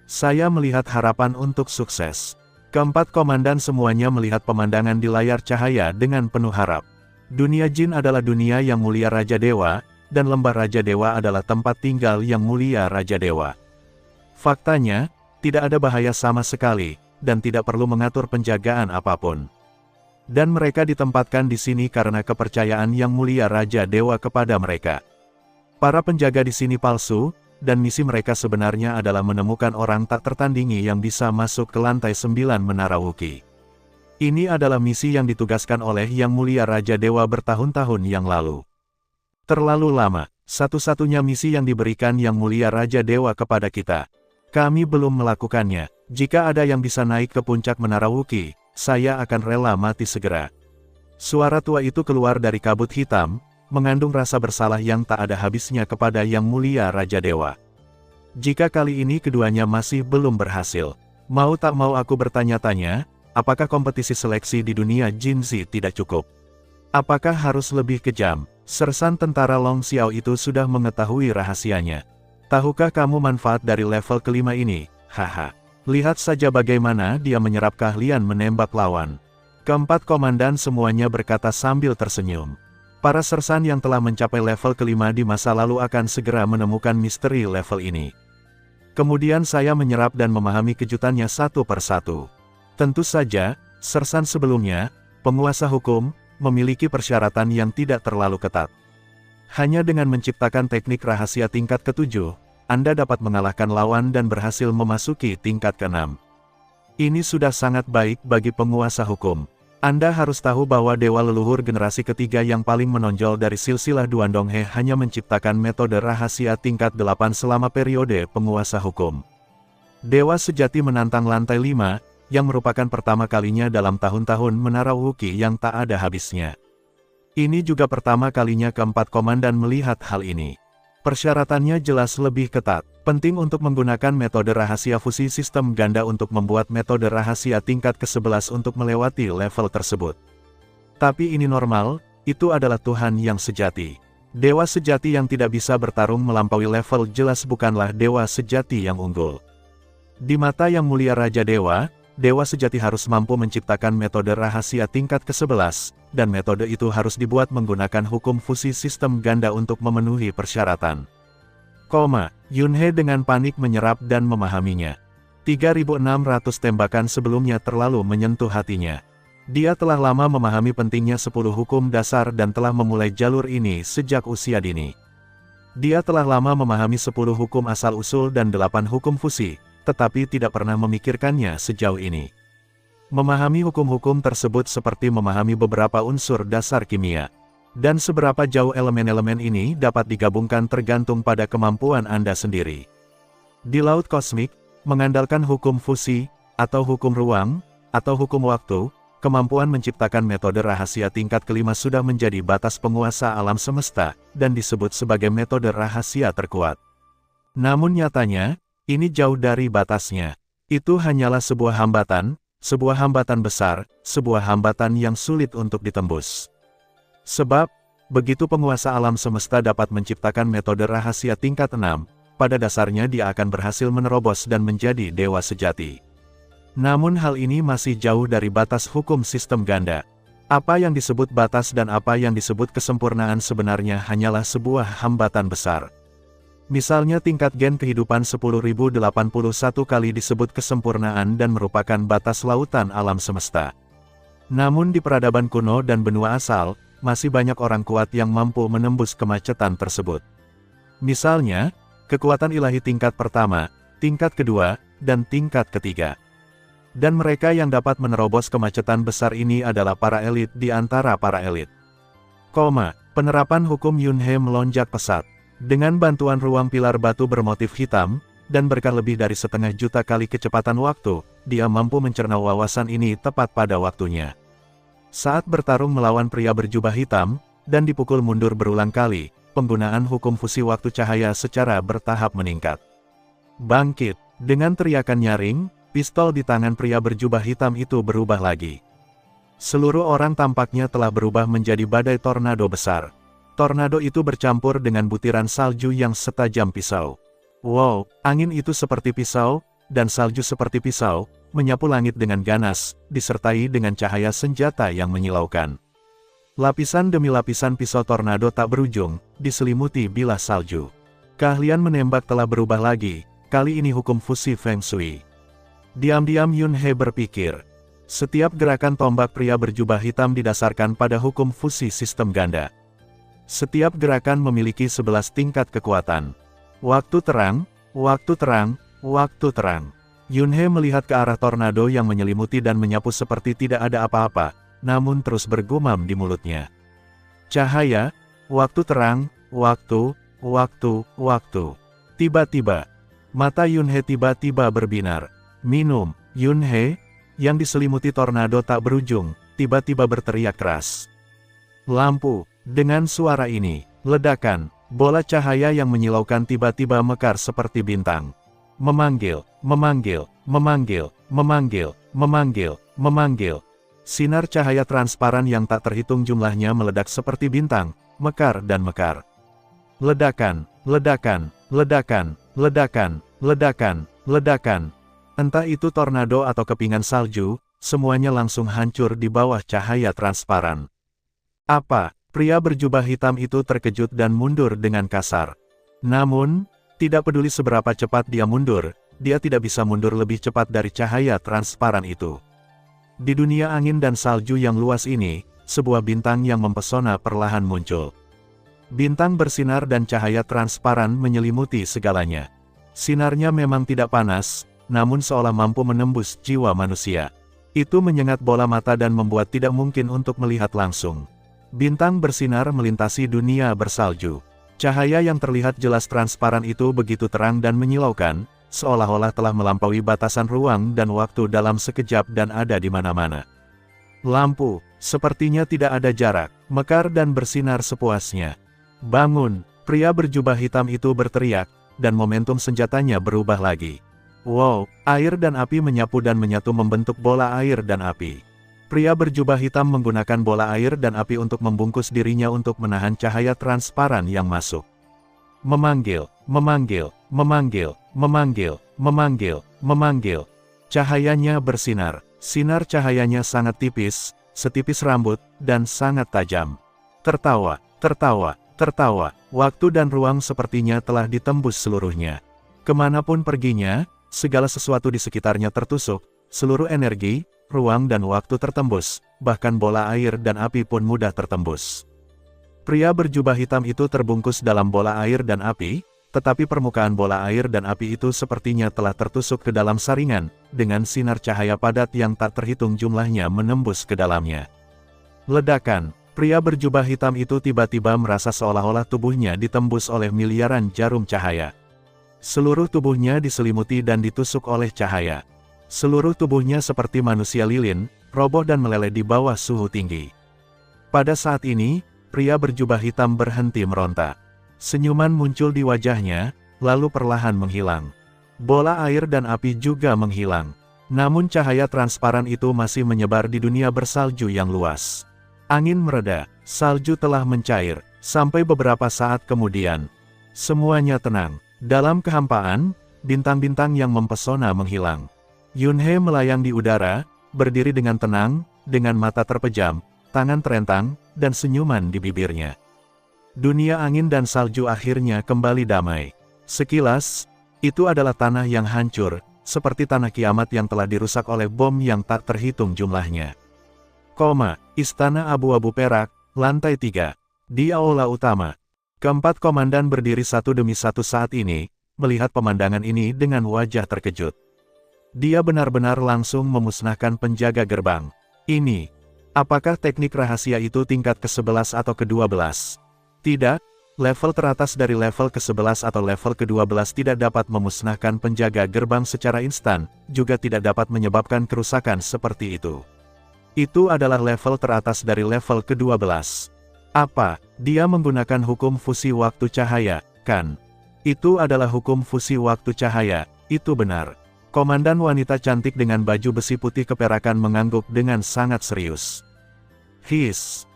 Saya melihat harapan untuk sukses. Keempat komandan semuanya melihat pemandangan di layar cahaya dengan penuh harap. Dunia jin adalah dunia Yang Mulia Raja Dewa, dan lembah Raja Dewa adalah tempat tinggal Yang Mulia Raja Dewa. Faktanya, tidak ada bahaya sama sekali, dan tidak perlu mengatur penjagaan apapun. Dan mereka ditempatkan di sini karena kepercayaan Yang Mulia Raja Dewa kepada mereka. Para penjaga di sini palsu, dan misi mereka sebenarnya adalah menemukan orang tak tertandingi yang bisa masuk ke lantai 9 Menara Wookiee. Ini adalah misi yang ditugaskan oleh Yang Mulia Raja Dewa bertahun-tahun yang lalu. Terlalu lama, satu-satunya misi yang diberikan Yang Mulia Raja Dewa kepada kita. Kami belum melakukannya. Jika ada yang bisa naik ke puncak Menara Wookiee, saya akan rela mati segera. Suara tua itu keluar dari kabut hitam, mengandung rasa bersalah yang tak ada habisnya kepada Yang Mulia Raja Dewa. Jika kali ini keduanya masih belum berhasil, mau tak mau aku bertanya-tanya, apakah kompetisi seleksi di dunia Jinzi tidak cukup? Apakah harus lebih kejam? Sersan tentara Long Xiao itu sudah mengetahui rahasianya. Tahukah kamu manfaat dari level kelima ini? Haha. Lihat saja bagaimana dia menyerap keahlian menembak lawan. Keempat komandan semuanya berkata sambil tersenyum. Para sersan yang telah mencapai level kelima di masa lalu akan segera menemukan misteri level ini. Kemudian saya menyerap dan memahami kejutannya satu persatu. Tentu saja, sersan sebelumnya, penguasa hukum, memiliki persyaratan yang tidak terlalu ketat. Hanya dengan menciptakan teknik rahasia tingkat ke-7, Anda dapat mengalahkan lawan dan berhasil memasuki tingkat ke-6. Ini sudah sangat baik bagi penguasa hukum. Anda harus tahu bahwa dewa leluhur generasi ketiga yang paling menonjol dari silsilah Duandong He hanya menciptakan metode rahasia tingkat 8 selama periode penguasa hukum. Dewa sejati menantang lantai 5, yang merupakan pertama kalinya dalam tahun-tahun Menara Wookiee yang tak ada habisnya. Ini juga pertama kalinya keempat komandan melihat hal ini. Persyaratannya jelas lebih ketat. Penting untuk menggunakan metode rahasia fusi sistem ganda untuk membuat metode rahasia tingkat ke-11 untuk melewati level tersebut. Tapi ini normal, itu adalah Tuhan yang sejati. Dewa sejati yang tidak bisa bertarung melampaui level jelas bukanlah dewa sejati yang unggul. Di mata Yang Mulia Raja Dewa, dewa sejati harus mampu menciptakan metode rahasia tingkat ke-11, dan metode itu harus dibuat menggunakan hukum fusi sistem ganda untuk memenuhi persyaratan. Yunhe dengan panik menyerap dan memahaminya. 3.600 tembakan sebelumnya terlalu menyentuh hatinya. Dia telah lama memahami pentingnya 10 hukum dasar dan telah memulai jalur ini sejak usia dini. Dia telah lama memahami 10 hukum asal-usul dan 8 hukum fusi, tetapi tidak pernah memikirkannya sejauh ini. Memahami hukum-hukum tersebut seperti memahami beberapa unsur dasar kimia. Dan seberapa jauh elemen-elemen ini dapat digabungkan tergantung pada kemampuan Anda sendiri. Di Laut Kosmik, mengandalkan hukum fusi, atau hukum ruang, atau hukum waktu, kemampuan menciptakan metode rahasia tingkat kelima sudah menjadi batas penguasa alam semesta, dan disebut sebagai metode rahasia terkuat. Namun nyatanya, ini jauh dari batasnya. Itu hanyalah sebuah hambatan besar, sebuah hambatan yang sulit untuk ditembus. Sebab, begitu penguasa alam semesta dapat menciptakan metode rahasia tingkat 6, pada dasarnya dia akan berhasil menerobos dan menjadi dewa sejati. Namun hal ini masih jauh dari batas hukum sistem ganda. Apa yang disebut batas dan apa yang disebut kesempurnaan sebenarnya hanyalah sebuah hambatan besar. Misalnya tingkat gen kehidupan 10.081 kali disebut kesempurnaan dan merupakan batas lautan alam semesta. Namun di peradaban kuno dan benua asal, masih banyak orang kuat yang mampu menembus kemacetan tersebut. Misalnya, kekuatan ilahi tingkat pertama, tingkat kedua, dan tingkat ketiga. Dan mereka yang dapat menerobos kemacetan besar ini adalah para elit di antara para elit. Penerapan hukum Yunhe melonjak pesat. Dengan bantuan ruang pilar batu bermotif hitam, dan berkah lebih dari 1,5 juta kali kecepatan waktu, dia mampu mencerna wawasan ini tepat pada waktunya. Saat bertarung melawan pria berjubah hitam, dan dipukul mundur berulang kali, penggunaan hukum fusi waktu cahaya secara bertahap meningkat. Bangkit, dengan teriakan nyaring, pistol di tangan pria berjubah hitam itu berubah lagi. Seluruh orang tampaknya telah berubah menjadi badai tornado besar. Tornado itu bercampur dengan butiran salju yang setajam pisau. Wow, angin itu seperti pisau, dan salju seperti pisau, menyapu langit dengan ganas, disertai dengan cahaya senjata yang menyilaukan. Lapisan demi lapisan pisau tornado tak berujung, diselimuti bilah salju. Keahlian menembak telah berubah lagi, kali ini hukum fusi Feng Shui. Diam-diam Yunhe berpikir. Setiap gerakan tombak pria berjubah hitam didasarkan pada hukum fusi sistem ganda. Setiap gerakan memiliki 11 tingkat kekuatan. Waktu terang, waktu terang, waktu terang. Yunhe melihat ke arah tornado yang menyelimuti dan menyapu seperti tidak ada apa-apa, namun terus bergumam di mulutnya. Cahaya, waktu terang, waktu, waktu, waktu. Tiba-tiba, mata Yunhe tiba-tiba berbinar. Minum, Yunhe, yang diselimuti tornado tak berujung, tiba-tiba berteriak keras. Lampu, dengan suara ini, ledakan, bola cahaya yang menyilaukan tiba-tiba mekar seperti bintang. Memanggil, memanggil, memanggil, memanggil, memanggil, memanggil. Sinar cahaya transparan yang tak terhitung jumlahnya meledak seperti bintang, mekar dan mekar. Ledakan, ledakan, ledakan, ledakan, ledakan, ledakan. Entah itu tornado atau kepingan salju, semuanya langsung hancur di bawah cahaya transparan. Apa? Pria berjubah hitam itu terkejut dan mundur dengan kasar. Namun, tidak peduli seberapa cepat dia mundur, dia tidak bisa mundur lebih cepat dari cahaya transparan itu. Di dunia angin dan salju yang luas ini, sebuah bintang yang mempesona perlahan muncul. Bintang bersinar dan cahaya transparan menyelimuti segalanya. Sinarnya memang tidak panas, namun seolah mampu menembus jiwa manusia. Itu menyengat bola mata dan membuat tidak mungkin untuk melihat langsung. Bintang bersinar melintasi dunia bersalju. Cahaya yang terlihat jelas transparan itu begitu terang dan menyilaukan, seolah-olah telah melampaui batasan ruang dan waktu dalam sekejap dan ada di mana-mana. Lampu, sepertinya tidak ada jarak, mekar dan bersinar sepuasnya. Bangun, pria berjubah hitam itu berteriak, dan momentum senjatanya berubah lagi. Wow, air dan api menyapu dan menyatu membentuk bola air dan api. Pria berjubah hitam menggunakan bola air dan api untuk membungkus dirinya untuk menahan cahaya transparan yang masuk. Memanggil, memanggil, memanggil, memanggil, memanggil, memanggil. Cahayanya bersinar, sinar cahayanya sangat tipis, setipis rambut, dan sangat tajam. Tertawa, tertawa, tertawa, waktu dan ruang sepertinya telah ditembus seluruhnya. Kemanapun perginya, segala sesuatu di sekitarnya tertusuk, seluruh energi, ruang dan waktu tertembus, bahkan bola air dan api pun mudah tertembus. Pria berjubah hitam itu terbungkus dalam bola air dan api, tetapi permukaan bola air dan api itu sepertinya telah tertusuk ke dalam saringan, dengan sinar cahaya padat yang tak terhitung jumlahnya menembus ke dalamnya. Ledakan, pria berjubah hitam itu tiba-tiba merasa seolah-olah tubuhnya ditembus oleh miliaran jarum cahaya. Seluruh tubuhnya diselimuti dan ditusuk oleh cahaya. Seluruh tubuhnya seperti manusia lilin, roboh dan meleleh di bawah suhu tinggi. Pada saat ini, pria berjubah hitam berhenti meronta. Senyuman muncul di wajahnya, lalu perlahan menghilang. Bola air dan api juga menghilang. Namun cahaya transparan itu masih menyebar di dunia bersalju yang luas. Angin mereda, salju telah mencair, sampai beberapa saat kemudian. Semuanya tenang. Dalam kehampaan, bintang-bintang yang mempesona menghilang. Yunhe melayang di udara, berdiri dengan tenang, dengan mata terpejam, tangan terentang, dan senyuman di bibirnya. Dunia angin dan salju akhirnya kembali damai. Sekilas, itu adalah tanah yang hancur, seperti tanah kiamat yang telah dirusak oleh bom yang tak terhitung jumlahnya. Istana abu-abu perak, lantai 3. Di aula utama. Keempat komandan berdiri satu demi satu saat ini, melihat pemandangan ini dengan wajah terkejut. Dia benar-benar langsung memusnahkan penjaga gerbang. Ini, apakah teknik rahasia itu tingkat ke-11 atau ke-12? Tidak. Level teratas dari level ke-11 atau level ke-12 tidak dapat memusnahkan penjaga gerbang secara instan, juga tidak dapat menyebabkan kerusakan seperti itu. Itu adalah level teratas dari level ke-12. Apa? Dia menggunakan hukum fusi waktu cahaya, kan? Itu adalah hukum fusi waktu cahaya, itu benar. Komandan wanita cantik dengan baju besi putih keperakan mengangguk dengan sangat serius.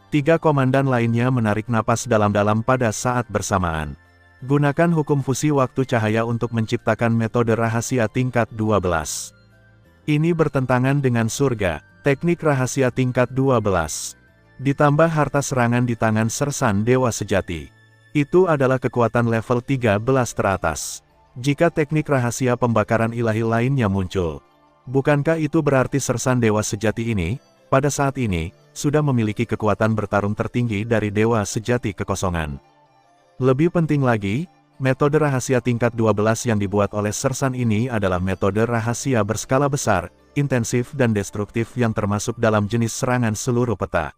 Tiga komandan lainnya menarik napas dalam-dalam pada saat bersamaan. Gunakan hukum fusi waktu cahaya untuk menciptakan metode rahasia tingkat 12. Ini bertentangan dengan surga, teknik rahasia tingkat 12. Ditambah harta serangan di tangan sersan dewa sejati. Itu adalah kekuatan level 13 teratas. Jika teknik rahasia pembakaran ilahi lainnya muncul, bukankah itu berarti sersan dewa sejati ini, pada saat ini, sudah memiliki kekuatan bertarung tertinggi dari dewa sejati kekosongan. Lebih penting lagi, metode rahasia tingkat 12 yang dibuat oleh sersan ini adalah metode rahasia berskala besar, intensif dan destruktif yang termasuk dalam jenis serangan seluruh peta.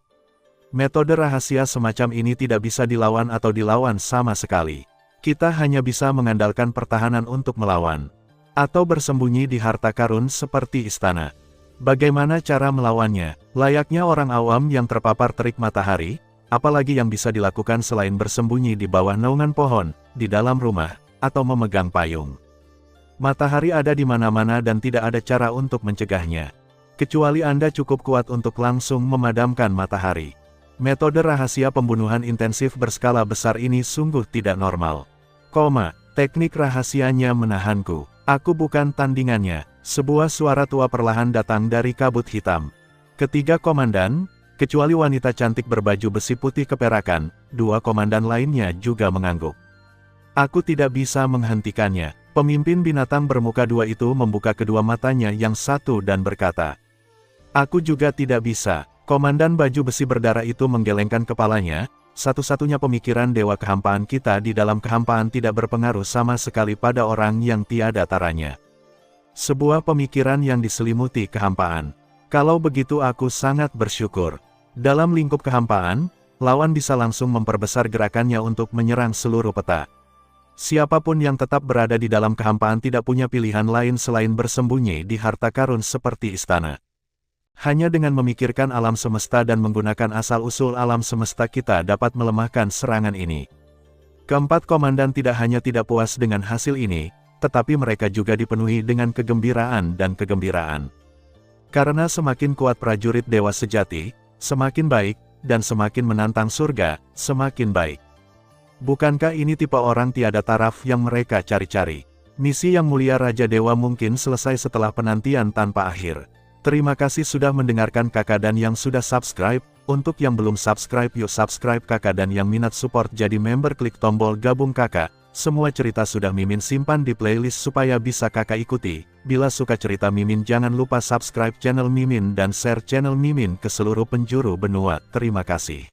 Metode rahasia semacam ini tidak bisa dilawan atau dilawan sama sekali. Kita hanya bisa mengandalkan pertahanan untuk melawan. Atau bersembunyi di harta karun seperti istana. Bagaimana cara melawannya? Layaknya orang awam yang terpapar terik matahari, apalagi yang bisa dilakukan selain bersembunyi di bawah naungan pohon, di dalam rumah, atau memegang payung. Matahari ada di mana-mana dan tidak ada cara untuk mencegahnya. Kecuali Anda cukup kuat untuk langsung memadamkan matahari. Metode rahasia pembunuhan intensif berskala besar ini sungguh tidak normal. Teknik rahasianya menahanku. Aku bukan tandingannya. Sebuah suara tua perlahan datang dari kabut hitam. Ketiga komandan, kecuali wanita cantik berbaju besi putih keperakan, dua komandan lainnya juga mengangguk. Aku tidak bisa menghentikannya. Pemimpin binatang bermuka dua itu membuka kedua matanya yang satu dan berkata, "Aku juga tidak bisa." Komandan baju besi berdarah itu menggelengkan kepalanya. Satu-satunya pemikiran dewa kehampaan kita di dalam kehampaan tidak berpengaruh sama sekali pada orang yang tiada taranya. Sebuah pemikiran yang diselimuti kehampaan. Kalau begitu aku sangat bersyukur. Dalam lingkup kehampaan, lawan bisa langsung memperbesar gerakannya untuk menyerang seluruh peta. Siapapun yang tetap berada di dalam kehampaan tidak punya pilihan lain selain bersembunyi di harta karun seperti istana. Hanya dengan memikirkan alam semesta dan menggunakan asal-usul alam semesta kita dapat melemahkan serangan ini. Keempat komandan tidak hanya tidak puas dengan hasil ini, tetapi mereka juga dipenuhi dengan kegembiraan dan kegembiraan. Karena semakin kuat prajurit dewa sejati, semakin baik, dan semakin menantang surga, semakin baik. Bukankah ini tipe orang tiada taraf yang mereka cari-cari? Misi yang mulia Raja Dewa mungkin selesai setelah penantian tanpa akhir. Terima kasih sudah mendengarkan kakak dan yang sudah subscribe. Untuk yang belum subscribe yuk subscribe kakak dan yang minat support jadi member klik tombol gabung kakak. Semua cerita sudah Mimin simpan di playlist supaya bisa kakak ikuti. Bila suka cerita Mimin jangan lupa subscribe channel Mimin dan share channel Mimin ke seluruh penjuru benua. Terima kasih.